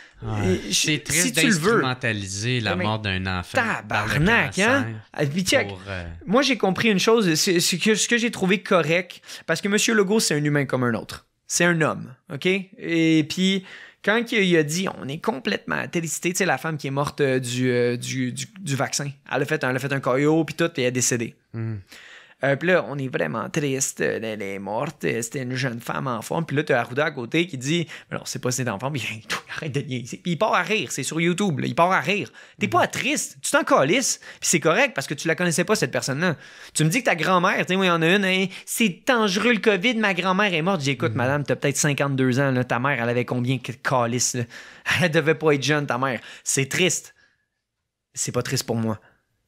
c'est triste si tu le veux. D'instrumentaliser la mort d'un enfant. Tabarnak, hein? Puis check. Moi, j'ai compris une chose, c'est ce que j'ai trouvé correct. Parce que M. Legault, c'est un humain comme un autre. C'est un homme, OK? Et puis. Quand il a dit on est complètement télécité, tu sais, la femme qui est morte du vaccin, elle a fait un caillot, puis tout, puis elle est décédée. Puis là, on est vraiment triste, elle est morte, c'était une jeune femme en forme. Puis là, tu as Arruda à côté qui dit alors, c'est pas si c'est en forme, puis arrête de niaiser. Puis il part à rire, c'est sur YouTube, là, il part à rire. T'es pas triste, tu t'en calisses, puis c'est correct parce que tu la connaissais pas, cette personne-là. Tu me dis que ta grand-mère, tu sais, moi, il y en a une, hein, c'est dangereux le COVID, ma grand-mère est morte. J'ai dit écoute, madame, t'as peut-être 52 ans, là, ta mère, elle avait combien de calices, là? Elle devait pas être jeune, ta mère. C'est triste. C'est pas triste pour moi.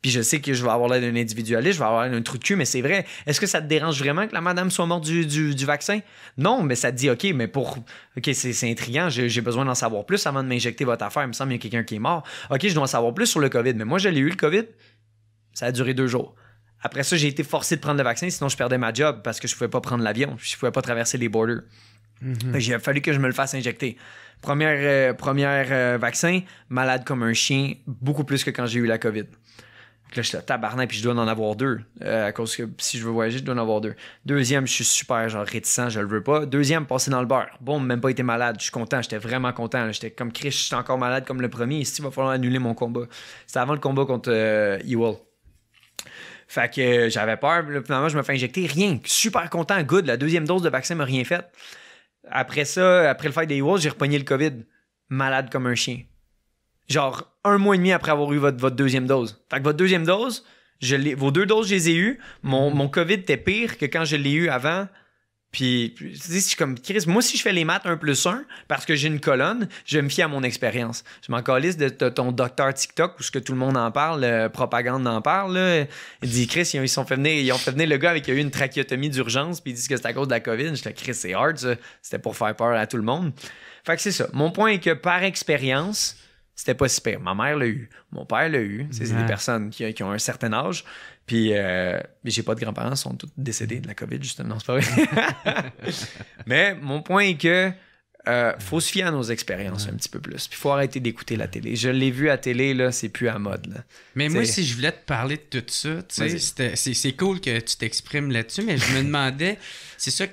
Puis je sais que je vais avoir l'air d'un individualiste, je vais avoir l'air d'un trou de cul, mais c'est vrai. Est-ce que ça te dérange vraiment que la madame soit morte du vaccin? Non, mais ça te dit, OK, mais OK, c'est intriguant, j'ai besoin d'en savoir plus avant de m'injecter votre affaire. Il me semble qu'il y a quelqu'un qui est mort. OK, je dois en savoir plus sur le COVID. Mais moi, je l'ai eu, le COVID. Ça a duré 2 jours. Après ça, j'ai été forcé de prendre le vaccin, sinon je perdais ma job parce que je pouvais pas prendre l'avion. Je pouvais pas traverser les borders. Il a fallu que je me le fasse injecter. Premier vaccin, malade comme un chien, beaucoup plus que quand j'ai eu la COVID. Là, je suis là, tabarnak, puis je dois en avoir 2. À cause que si je veux voyager, je dois en avoir 2. Deuxième, je suis super réticent, je le veux pas. Deuxième, passer dans le beurre. Bon, même pas été malade. Je suis content, j'étais vraiment content. Là. J'étais comme Chris, j'étais encore malade comme le premier. Ici, il va falloir annuler mon combat. C'était avant le combat contre Ewell. Fait que j'avais peur. Là, finalement, je me fais injecter. Rien. Super content, good. La 2e dose de vaccin m'a rien fait. Après ça, après le fight des Ewell, j'ai repogné le COVID. Malade comme un chien. Genre 1 mois et demi après avoir eu votre 2e dose. Fait que votre 2e dose, vos 2 doses, je les ai eues. Mon COVID était pire que quand je l'ai eu avant. Puis, tu sais, je suis comme, Chris, moi, si je fais les maths 1+1, parce que j'ai une colonne, je me fie à mon expérience. Je m'en calisse de ton docteur TikTok, où ce que tout le monde en parle, propagande en parle, là. Il dit, Chris, ils ont fait venir le gars avec qui a eu une trachéotomie d'urgence, puis ils disent que c'est à cause de la COVID. J'étais, Chris, c'est hard, ça. C'était pour faire peur à tout le monde. Fait que c'est ça. Mon point est que par expérience, c'était pas si pire. Ma mère l'a eu. Mon père l'a eu. C'est des personnes qui ont un certain âge. Puis, j'ai pas de grands-parents, ils sont tous décédés de la COVID, justement. C'est pas vrai. Mais mon point est que faut se fier à nos expériences un petit peu plus. Puis, faut arrêter d'écouter la télé. Je l'ai vu à télé, là, c'est plus à mode. Là. Mais moi, si je voulais te parler de tout ça, c'est cool que tu t'exprimes là-dessus, mais je me demandais, c'est ça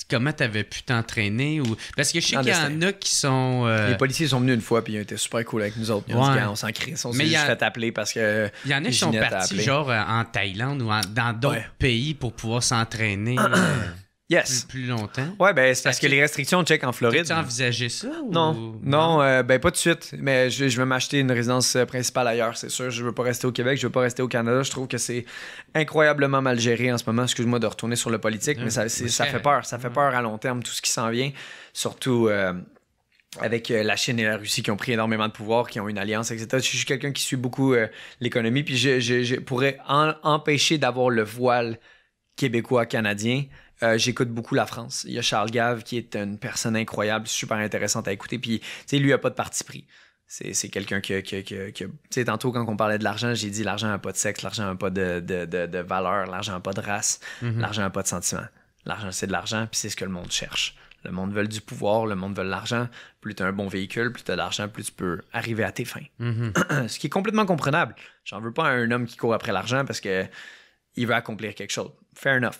comment t'avais pu t'entraîner ou parce que je sais qu'il y en a qui sont les policiers sont venus une fois puis ils ont été super cool avec nous autres. Ils ont dit on s'en crisse, on s'est juste fait appeler parce que il y en a qui sont partis genre en Thaïlande ou dans d'autres pays pour pouvoir s'entraîner plus longtemps. Ouais, ben c'est parce que les restrictions check en Floride. Tu as envisagé ça ou... Non, ben pas tout de suite, mais je vais m'acheter une résidence principale ailleurs, c'est sûr. Je veux pas rester au Québec, je veux pas rester au Canada. Je trouve que c'est incroyablement mal géré en ce moment. Excuse-moi de retourner sur le politique, mais ça fait peur. Ça fait peur à long terme, tout ce qui s'en vient. Surtout avec la Chine et la Russie qui ont pris énormément de pouvoir, qui ont une alliance, etc. Je suis quelqu'un qui suit beaucoup l'économie, puis je pourrais empêcher d'avoir le voile québécois-canadien. J'écoute beaucoup la France. Il y a Charles Gave qui est une personne incroyable, super intéressante à écouter. Puis, tu sais, lui, il n'a pas de parti pris. C'est quelqu'un qui tu sais, tantôt, quand on parlait de l'argent, j'ai dit l'argent n'a pas de sexe, l'argent n'a pas de valeur, l'argent n'a pas de race, l'argent n'a pas de sentiment. L'argent, c'est de l'argent, puis c'est ce que le monde cherche. Le monde veut du pouvoir, le monde veut de l'argent. Plus tu as un bon véhicule, plus tu as de l'argent, plus tu peux arriver à tes fins. Ce qui est complètement comprenable. J'en veux pas un homme qui court après l'argent parce que il veut accomplir quelque chose. Fair enough.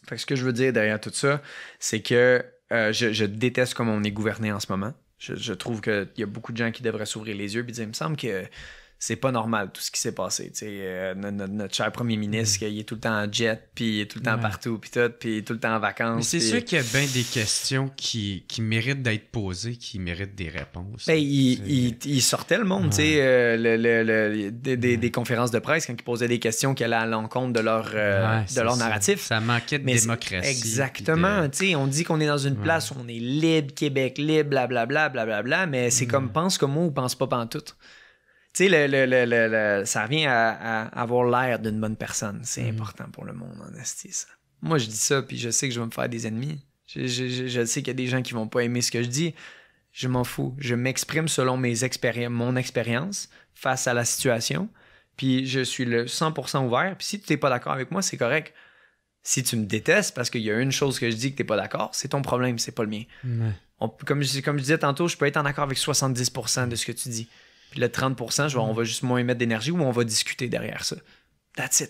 Fait que ce que je veux dire derrière tout ça, c'est que je déteste comment on est gouverné en ce moment. Je trouve qu'il y a beaucoup de gens qui devraient s'ouvrir les yeux et dire, il me semble que c'est pas normal tout ce qui s'est passé. Notre cher premier ministre, il est tout le temps en jet, puis il est tout le temps partout, puis il est tout le temps en vacances. Mais c'est sûr qu'il y a bien des questions qui méritent d'être posées, qui méritent des réponses. Ben, il sortait le monde, des conférences de presse quand ils posaient des questions qui allaient à l'encontre de leur narratif. Ça manquait de démocratie. Exactement. On dit qu'on est dans une place où on est libre, Québec libre, blablabla, blablabla, mais c'est comme pense comme moi ou pense pas pantoute. Tu sais, ça revient à avoir l'air d'une bonne personne. C'est important pour le monde, en esti, ça. Moi, je dis ça, puis je sais que je vais me faire des ennemis. Je sais qu'il y a des gens qui vont pas aimer ce que je dis. Je m'en fous. Je m'exprime selon mon expérience face à la situation, puis je suis le 100% ouvert. Puis si tu n'es pas d'accord avec moi, c'est correct. Si tu me détestes parce qu'il y a une chose que je dis que tu n'es pas d'accord, c'est ton problème, c'est pas le mien. Comme je disais tantôt, je peux être en accord avec 70% de ce que tu dis. Puis le 30%, on va juste moins mettre d'énergie ou on va discuter derrière ça. That's it.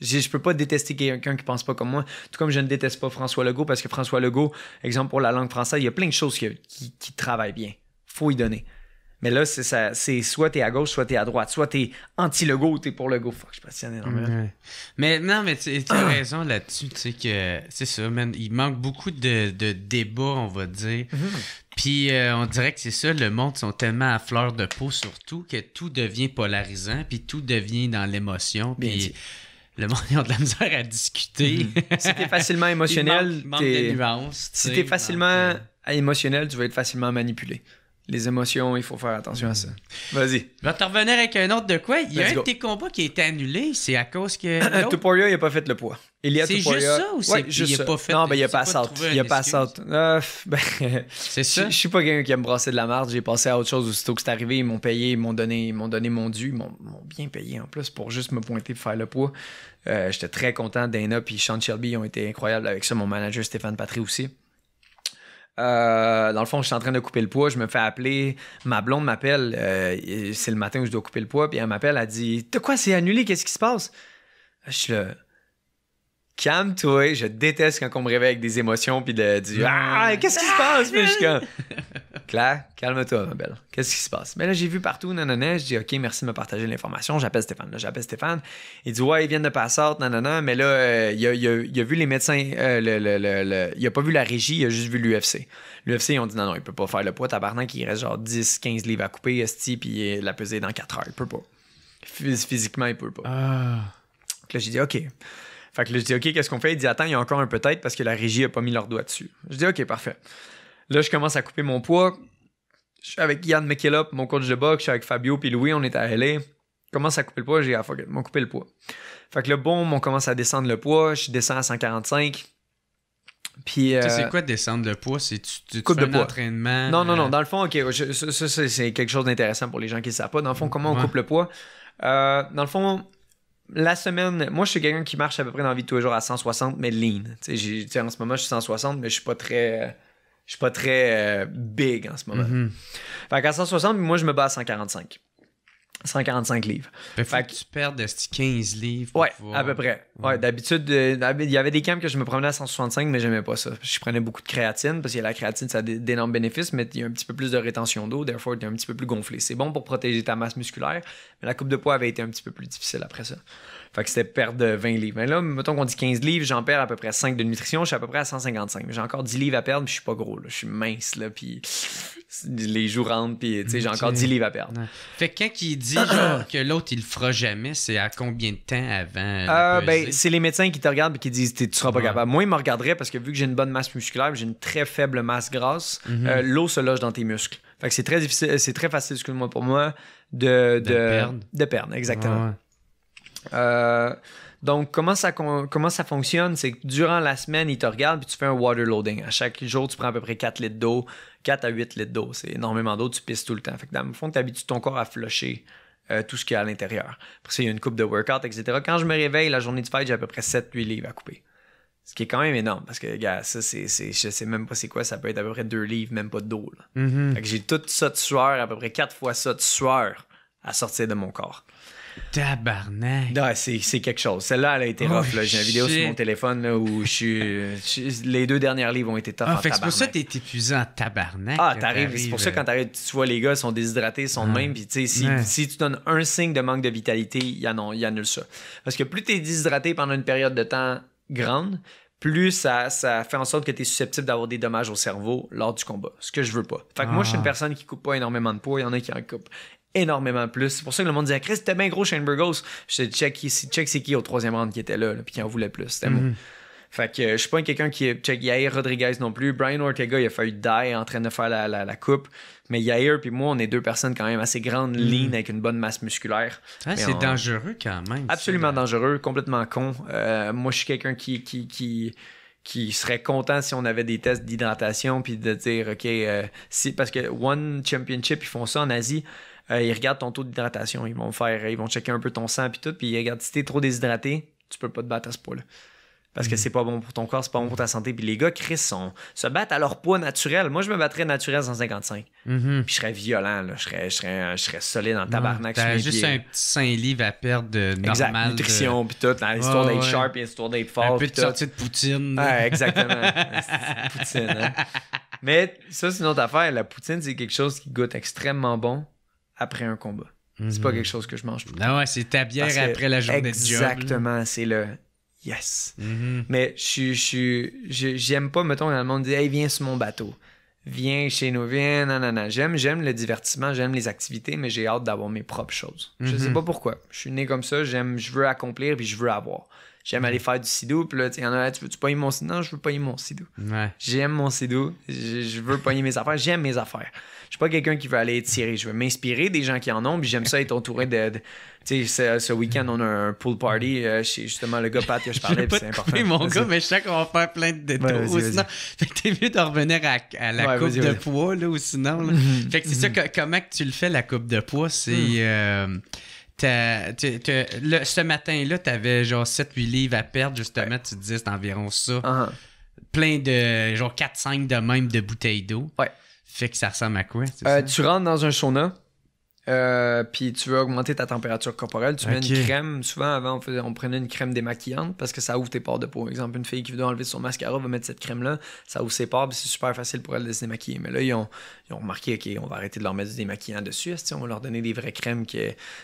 Je peux pas détester quelqu'un qui pense pas comme moi. Tout comme je ne déteste pas François Legault parce que François Legault, exemple pour la langue française, il y a plein de choses qui travaillent bien. Faut y donner. Mais là, c'est soit t'es à gauche, soit t'es à droite. Soit t'es anti-Legault ou t'es pour Legault. Fuck, je passionne énormément. Mais non, mais t'as raison là-dessus. Tu sais que c'est ça, man. Il manque beaucoup de débats, on va dire. Puis on dirait que c'est ça, le monde sont tellement à fleur de peau surtout que tout devient polarisant, puis tout devient dans l'émotion. Puis le monde ils ont de la misère à discuter. Si t'es facilement émotionnel, manque de nuances. Si t'es facilement émotionnel, tu vas être facilement manipulé. Les émotions, il faut faire attention à ça. Vas-y. Je vais te revenir avec un autre de quoi. Il y a un de tes combats qui a été annulé. C'est à cause que. Topuria, il n'a pas fait le poids. C'est juste ça ou c'est juste il a pas fait? Non, ben il a pas out. Il a pas out. C'est ça? Je suis pas quelqu'un qui aime brasser de la marde. J'ai passé à autre chose aussitôt que c'est arrivé. Ils m'ont payé, ils m'ont donné mon dû. Ils m'ont bien payé en plus pour juste me pointer pour faire le poids. J'étais très content. Dana puis Sean Shelby ont été incroyables avec ça. Mon manager Stéphane Patry aussi. Dans le fond, je suis en train de couper le poids, je me fais appeler, ma blonde m'appelle, c'est le matin où je dois couper le poids, puis elle m'appelle, elle dit « De quoi, c'est annulé, qu'est-ce qui se passe? » Je suis là, calme-toi, je déteste quand on me réveille avec des émotions, puis de dire « Ah, qu'est-ce qui se passe? » Puis je suis comme « Claire, calme-toi, ma belle, qu'est-ce qui se passe? » Mais là, j'ai vu partout, nanana, je dis « Ok, merci de me partager l'information. » J'appelle Stéphane. Il dit « Ouais, ils viennent de passer, nanana. » Mais là, il a vu les médecins, il a pas vu la régie, il a juste vu l'UFC. L'UFC, ils ont dit « Non, il peut pas faire le poids, tabarnak, il reste genre 10-15 livres à couper, esti, puis la peser dans 4 heures. Il peut pas. Physiquement, il peut pas. Donc là, j'ai dit « Ok. » Fait que là, je dis « Ok, qu'est-ce qu'on fait? » Il dit « Attends, il y a encore un peut-être parce que la régie a pas mis leur doigt dessus. » Je dis « Ok, parfait. » Là, je commence à couper mon poids. Je suis avec Yann McKillop, mon coach de boxe. Je suis avec Fabio puis Louis, on est à LA. Je commence à couper le poids. J'ai dit « Ah, fuck it, on couper le poids. » Fait que là, on commence à descendre le poids. Je descends à 145. Puis, c'est quoi descendre le poids? Tu coupe fais de un poids. entraînement? Non. Dans le fond, OK, ça, c'est quelque chose d'intéressant pour les gens qui ne savent pas. Dans le fond, comment on coupe le poids? Dans le fond, la semaine... Moi, je suis quelqu'un qui marche à peu près dans la vie de tous les jours à 160, mais lean. En ce moment, je suis 160, mais je suis pas très big en ce moment. Fait qu'à 160, moi, je me bats à 145. 145 livres. Fait que tu perds de 15 livres. Ouais, à peu près. Ouais, d'habitude, il y avait des camps que je me promenais à 165, mais j'aimais pas ça. Je prenais beaucoup de créatine, parce que la créatine, ça a d'énormes bénéfices, mais il y a un petit peu plus de rétention d'eau, therefore, tu es un petit peu plus gonflé. C'est bon pour protéger ta masse musculaire, mais la coupe de poids avait été un petit peu plus difficile après ça. Fait que c'était perdre de 20 livres. Mais là, mettons qu'on dit 15 livres, j'en perds à peu près 5 de nutrition, je suis à peu près à 155. Mais j'ai encore 10 livres à perdre, puis je suis pas gros, là. Je suis mince, là, puis les joues rentrent, puis j'ai encore 10 livres à perdre. Ouais. Fait que quand il dit genre, que l'autre, il le fera jamais, c'est à combien de temps avant? C'est les médecins qui te regardent et qui disent tu seras pas capable. Moi, ils me regarderaient parce que vu que j'ai une bonne masse musculaire, j'ai une très faible masse grasse, l'eau se loge dans tes muscles. Fait que c'est très difficile, c'est très facile, excuse-moi, pour moi, de perdre, exactement. Donc, comment ça fonctionne? C'est que durant la semaine, ils te regardent puis tu fais un water loading. À chaque jour, tu prends à peu près 4 litres d'eau, 4 à 8 litres d'eau. C'est énormément d'eau, tu pisses tout le temps. Fait que dans le fond, tu habitues ton corps à flusher tout ce qu'il y a à l'intérieur. Après ça, il y a une coupe de workout, etc. Quand je me réveille, la journée de fête, j'ai à peu près 7-8 livres à couper. Ce qui est quand même énorme parce que, gars, ça, je sais même pas c'est quoi, ça peut être à peu près 2 livres, même pas d'eau. Fait que j'ai tout ça de sueur, à peu près 4 fois ça de sueur à sortir de mon corps. Tabarnak. Non, c'est quelque chose. Celle-là, elle a été rough. Là. J'ai une vidéo sur mon téléphone là, où les 2 derniers livres ont été tough en Fait que c'est pour ça tabarnak. que t'es épuisé en tabarnak. T'arrives. C'est pour ça que quand t'arrives, tu vois les gars, ils sont déshydratés, ils sont de même. Puis tu sais, si tu donnes un signe de manque de vitalité, ils annulent ça. Parce que plus t'es déshydraté pendant une période de temps grande, plus ça fait en sorte que tu es susceptible d'avoir des dommages au cerveau lors du combat. Ce que je veux pas. Fait que moi, je suis une personne qui coupe pas énormément de poids. Il y en a qui en coupent énormément plus. C'est pour ça que le monde disait, Chris, t'es bien gros, Shane Burgos. Je te check c'est qui au 3e round qui était là puis qui en voulait plus. C'était moi. Fait que je suis pas quelqu'un qui check Yair Rodriguez non plus. Brian Ortega, il a failli die en train de faire la coupe. Mais Yair puis moi, on est 2 personnes quand même assez grandes, lean, avec une bonne masse musculaire. C'est dangereux quand même. Absolument dangereux, complètement con. Moi, je suis quelqu'un qui serait content si on avait des tests d'hydratation puis de dire, OK, parce que One Championship, ils font ça en Asie. Ils regardent ton taux d'hydratation. Ils vont checker un peu ton sang puis tout. Puis ils regardent si t'es trop déshydraté, tu peux pas te battre à ce poids-là. Parce que c'est pas bon pour ton corps, c'est pas bon pour ta santé. Puis les gars, Chris, se battent à leur poids naturel. Moi, je me battrais naturel 155. Puis je serais violent, là. Je serais solide en tabarnak. T'as sur mes juste pieds. un petit 5 livres à perdre de normal. Exact, nutrition, puis tout. L'histoire d'être sharp, l'histoire d'être fort. Un peu puis de tout. sortie de poutine. Ouais, exactement. C'est poutine, hein? Mais ça, c'est une autre affaire. La poutine, c'est quelque chose qui goûte extrêmement bon après un combat. C'est pas quelque chose que je mange tout le temps. Non, ouais, c'est ta bière après la journée de job. Exactement, c'est le yes. Mais j'aime pas, mettons, quand le monde dit, hey, viens sur mon bateau. Viens chez nous, viens, nanana. J'aime le divertissement, j'aime les activités, mais j'ai hâte d'avoir mes propres choses. Je sais pas pourquoi. Je suis né comme ça, je veux accomplir puis je veux avoir. J'aime aller faire du sidou, puis là, il y en a, tu veux-tu pogner mon sidou? Non, je veux pogner mon sidou. Ouais. J'aime mon sidou, je veux pogner mes affaires, j'aime mes affaires. Je suis pas quelqu'un qui veut aller tirer, je veux m'inspirer des gens qui en ont, puis j'aime ça être entouré de tu sais, ce week-end, on a un pool party chez justement le gars Pat que je parlais, puis c'est important. Je mon gars, mais je sais qu'on va faire plein de détours. Sinon, fait que t'es mieux de revenir à la coupe de poids, là, ou sinon. Là. Fait que c'est ça, comment que tu le fais, la coupe de poids, c'est... ce matin-là, t'avais genre 7-8 livres à perdre, justement, tu te disais, c'est environ ça. Plein de, genre 4-5 de même de bouteilles d'eau. Ouais. Fait que ça ressemble à quoi? Ça? Tu rentres dans un sauna, puis tu veux augmenter ta température corporelle. Tu mets une crème. Souvent, avant, on prenait une crème démaquillante parce que ça ouvre tes pores de peau. Par exemple, une fille qui veut enlever son mascara va mettre cette crème-là. Ça ouvre ses pores, puis c'est super facile pour elle de se démaquiller. Mais là, ils ont remarqué, OK, on va arrêter de leur mettre du démaquillant dessus. On va leur donner des vraies crèmes. Ça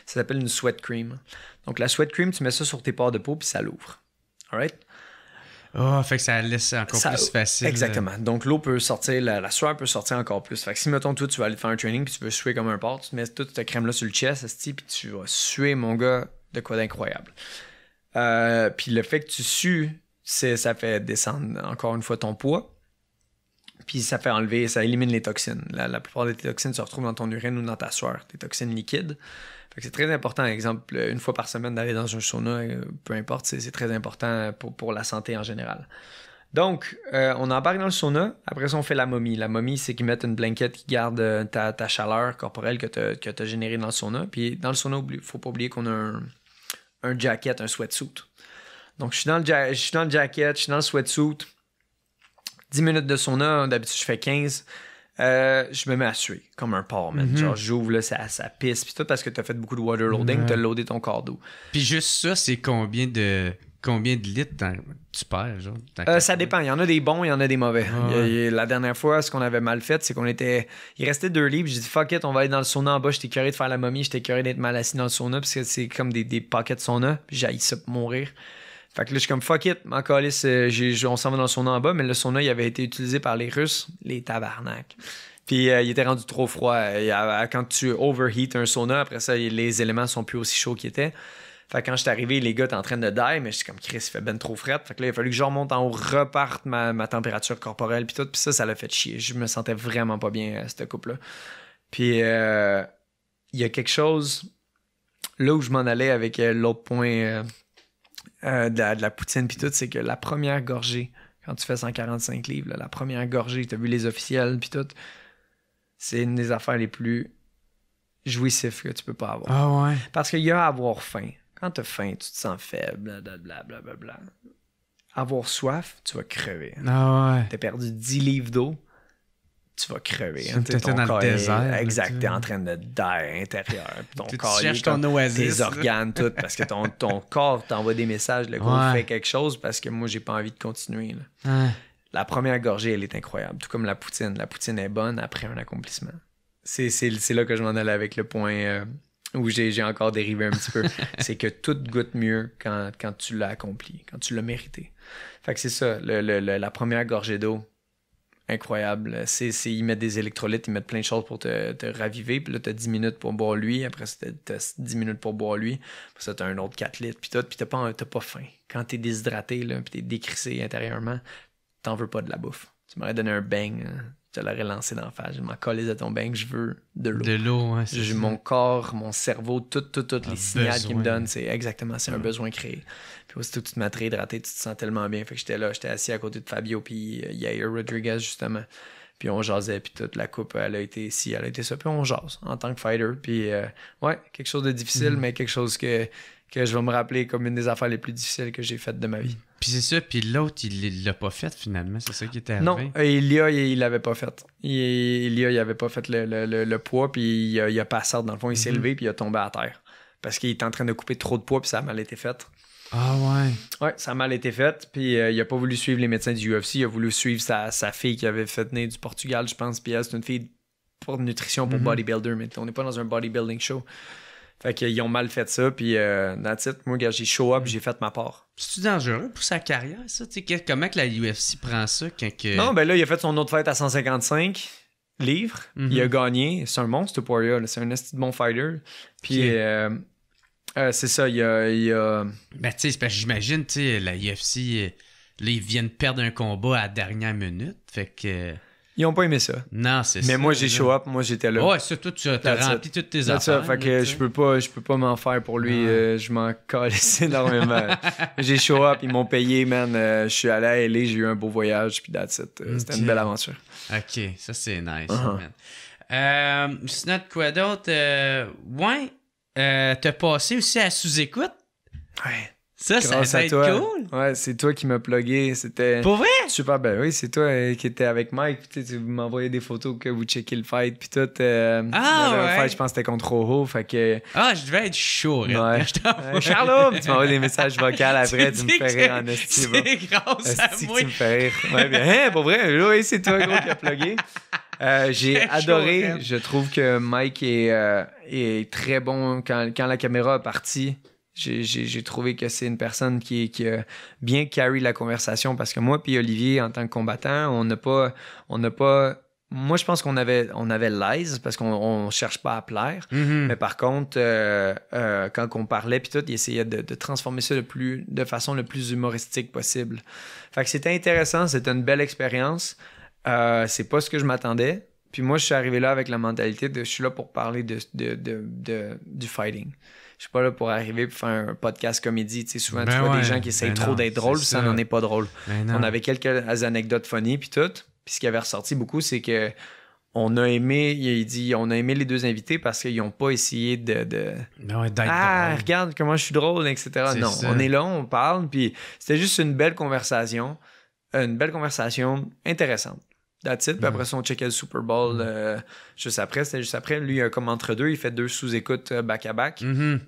s'appelle une sweat cream. Donc, la sweat cream, tu mets ça sur tes pores de peau, puis ça l'ouvre. All right? Oh, fait que ça laisse encore plus facile. Exactement. Donc, l'eau peut sortir, la sueur peut sortir encore plus. Fait que si, mettons, toi, tu vas aller faire un training puis tu veux suer comme un porc, tu te mets toute cette crème-là sur le chest, puis tu vas suer, mon gars, de quoi d'incroyable. Puis le fait que tu sues, ça fait descendre encore une fois ton poids. Puis ça fait enlever, ça élimine les toxines. La plupart des toxines se retrouvent dans ton urine ou dans ta sueur, des toxines liquides. Fait que c'est très important, par exemple, une fois par semaine d'aller dans un sauna, peu importe, c'est très important pour la santé en général. Donc, on embarque dans le sauna. Après ça, on fait la momie. La momie, c'est qu'ils mettent une blanquette qui garde ta chaleur corporelle que tu as générée dans le sauna. Puis dans le sauna, faut pas oublier qu'on a un jacket, un sweatsuit. Donc, je suis dans le jacket, je suis dans le sweatsuit. 10 minutes de sauna, d'habitude, je fais 15. Je me mets à suer comme un porc, man. Genre, j'ouvre, là, ça pisse, puis tout parce que t'as fait beaucoup de waterloading, t'as loadé ton corps d'eau. Puis juste ça, c'est combien de litres tu perds, genre? Ça dépend. Il y en a des bons, il y en a des mauvais. La dernière fois, ce qu'on avait mal fait, c'est il restait 2 livres. J'ai dit, fuck it, on va aller dans le sauna en bas. J'étais curé de faire la momie, j'étais curé d'être mal assis dans le sauna, parce que c'est comme des paquets de sauna, puis j'ai haï ça pour mourir. Fait que là, je suis comme fuck it, m'en calisse, on s'en va dans le sauna en bas, mais le sauna, il avait été utilisé par les Russes, les tabarnak. Puis il était rendu trop froid. Quand tu overheat un sauna, après ça, les éléments sont plus aussi chauds qu'ils étaient. Fait que quand je suis arrivé, les gars étaient en train de die, mais j'étais comme Chris, il fait ben trop fret. Fait que là, il a fallu que je remonte en haut, reparte ma température corporelle, puis tout. Puis ça l'a fait chier. Je me sentais vraiment pas bien à cette coupe-là. Puis il y a quelque chose, là où je m'en allais avec l'autre point... de la poutine pis tout, c'est que la première gorgée, quand tu fais 145 livres, là, la première gorgée, t'as vu les officiels pis tout, c'est une des affaires les plus jouissifs que tu peux pas avoir. Ah ouais? Parce qu'il y a avoir faim. Quand t'as faim, tu te sens faible, blablabla. Avoir soif, tu vas crever. Ah ouais? T'as perdu 10 livres d'eau, tu vas crever. T'étais Ton dans le corps désert. Exact, t'es en train de die à l'intérieur. Puis ton Tu corps, cherches ton oasis. tes organes, tout, parce que ton corps t'envoie des messages, le corps fait quelque chose, parce que moi, j'ai pas envie de continuer. Là. Ouais. La première gorgée, elle est incroyable, tout comme la poutine. La poutine est bonne après un accomplissement. C'est là que je m'en allais avec le point où j'ai encore dérivé un petit peu. C'est que tout goûte mieux quand tu l'as accompli, quand tu l'as mérité. Fait que c'est ça, la première gorgée d'eau, incroyable. Ils mettent des électrolytes, ils mettent plein de choses pour te raviver. Puis là, t'as 10 minutes pour boire lui. Après, t'as 10 minutes pour boire lui. Puis ça, t'as un autre 4 litres. Puis t'as pas faim. Quand t'es déshydraté, là, puis t'es décrissé intérieurement, t'en veux pas de la bouffe. Tu m'aurais donné un bang, je te l'aurais lancé d'en face. Je m'en collais de ton bang, je veux de l'eau. De l'eau, ouais. Mon corps, mon cerveau, tous les signaux qu'il me donne, c'est un besoin créé. Puis aussitôt que tu te mets très hydraté, tu te sens tellement bien. Fait que j'étais assis à côté de Fabio puis Yair Rodriguez, justement. Puis on jasait, puis toute la coupe, elle a été ici, elle a été ça. Puis on jase en tant que fighter. Puis ouais, quelque chose de difficile, mais quelque chose que je vais me rappeler comme une des affaires les plus difficiles que j'ai faites de ma vie. Puis c'est ça, puis l'autre, il l'a pas fait finalement, c'est ça qui était arrivé? Non, Ilia, il l'avait pas fait. Ilia, il avait pas fait le poids, puis il a passé dans le fond, il s'est levé, puis il a tombé à terre. Parce qu'il était en train de couper trop de poids, puis ça a mal été fait. Ah ouais? Ouais, ça a mal été fait, puis il a pas voulu suivre les médecins du UFC, il a voulu suivre sa fille qui avait fait venir du Portugal, je pense, puis elle, c'est une fille pour nutrition, pour bodybuilder, mais on n'est pas dans un bodybuilding show. Fait qu'ils ont mal fait ça, puis that's it. Moi, j'ai show up, j'ai fait ma part. C'est-tu dangereux pour sa carrière, ça? Comment que la UFC prend ça quand que... Non, ben là, il a fait son autre fight à 155 livres. Il a gagné. C'est un monstre, Poirier. C'est un esti de bon fighter. Puis, c'est ça, il a... Ben, tu sais, c'est parce que j'imagine, tu sais, la UFC, là, ils viennent perdre un combat à la dernière minute, fait que... Ils ont pas aimé ça. Non, c'est ça. Mais moi, j'ai show up, moi, j'étais là. Ouais, ça, toi, tu as rempli toutes tes affaires. Ça, fait que je peux pas m'en faire pour lui. Je m'en calisse énormément. J'ai show up, ils m'ont payé, man. Je suis allé à LA, j'ai eu un beau voyage, puis that's it. C'était une belle aventure. OK, ça, c'est nice, man. Sinon, quoi d'autre? Ouais, t'as passé aussi à sous-écoute? Ouais. Ça va être cool. Ouais, c'est toi qui m'as plugué. C'était pour vrai? Super. Ben oui, c'est toi qui étais avec Mike. Puis tu m'envoyais des photos que vous checkez le fight. Puis tout. Ouais. Fight, je pense que c'était contre Rojo. Fait que... je devais être chaud. Ouais. Charlot, tu m'envoies des messages vocaux après. Tu me fais rire en esti. C'est grâce à moi. Tu me fais rire. Ouais, bien, pour vrai. Oui, c'est toi, gros, qui a plugué. J'ai adoré. Chaud, je trouve que Mike est très bon quand la caméra est partie. J'ai trouvé que c'est une personne qui a bien carry la conversation parce que moi puis Olivier, en tant que combattant, on n'a pas... Moi, je pense qu'on avait l'aise parce qu'on cherche pas à plaire. Mm-hmm. Mais par contre, quand on parlait puis tout, il essayait de transformer ça de façon le plus humoristique possible. Fait que c'était intéressant, c'était une belle expérience. C'est pas ce que je m'attendais. Puis moi, je suis arrivé là avec la mentalité de je suis là pour parler du fighting. Je suis pas là pour arriver et faire un podcast comédie. Tu sais, souvent, tu vois des gens qui essayent trop d'être drôles, ça n'en est pas drôle. On avait quelques anecdotes funny puis tout. Puis ce qui avait ressorti beaucoup, c'est que on a aimé les deux invités parce qu'ils n'ont pas essayé d'être drôle. Regarde comment je suis drôle, etc. Non, ça. On est là, on parle, puis c'était juste une belle conversation intéressante. That's it. Puis après ça, on checkait le Super Bowl juste après. C'était juste après. Lui, comme entre deux, il fait 2 sous-écoutes back-à-back. Mm-hmm.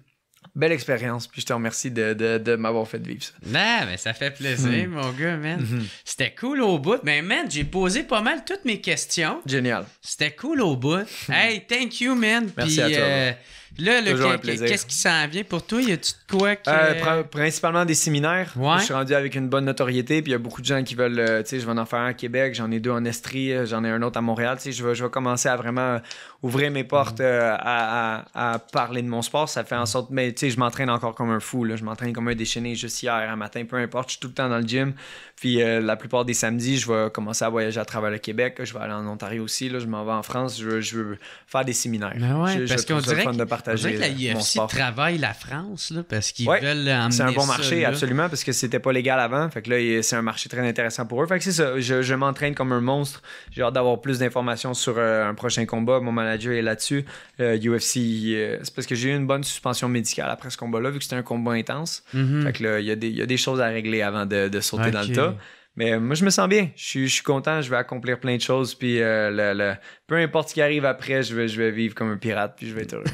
Belle expérience. Puis je te remercie de m'avoir fait vivre ça. Non, mais ça fait plaisir, mon gars, man. C'était cool au bout. Mais, man, j'ai posé pas mal toutes mes questions. Génial. C'était cool au bout. Hey, thank you, man. Merci à toi. Là, qu'est-ce qui s'en vient pour toi? Y a-tu de quoi que... Principalement des séminaires. Ouais. Je suis rendu avec une bonne notoriété, puis il y a beaucoup de gens qui veulent... tu sais, je vais en faire un à Québec, j'en ai 2 en Estrie, j'en ai un autre à Montréal. Tu sais, je vais commencer à vraiment ouvrir mes portes à parler de mon sport. Ça fait en sorte... Mais tu sais, je m'entraîne encore comme un fou, là. Je m'entraîne comme un déchaîné juste hier, un matin, peu importe. Je suis tout le temps dans le gym. Puis la plupart des samedis, je vais commencer à voyager à travers le Québec. Je vais aller en Ontario aussi. Là. Je m'en vais en France. Je veux faire des séminaires. Ouais, parce qu'on dirait fun de partager que la UFC travaille la France là, parce qu'ils veulent emmener c'est un bon marché, là. absolument, parce que c'était pas légal avant. Fait que là, c'est un marché très intéressant pour eux. Fait que c'est ça. Je m'entraîne comme un monstre. J'ai hâte d'avoir plus d'informations sur un prochain combat. Mon manager est là-dessus. UFC, c'est parce que j'ai eu une bonne suspension médicale après ce combat-là, vu que c'était un combat intense. Mm-hmm. Fait que là, il y a des choses à régler avant de sauter dans le tas. Mais moi, je me sens bien. Je suis content. Je vais accomplir plein de choses. Puis peu importe ce qui arrive après, je vais vivre comme un pirate. Puis je vais être heureux.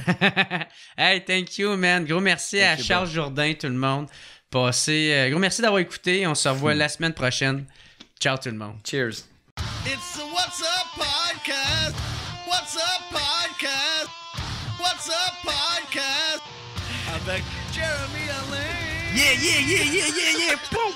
Hey, thank you, man. Gros merci à Charles Jourdain, tout le monde. Gros merci d'avoir écouté. On se revoit la semaine prochaine. Ciao, tout le monde. Cheers. It's the What's Up Podcast. What's Up Podcast. What's Up Podcast. Avec Jeremy Alain. Yeah. Boom.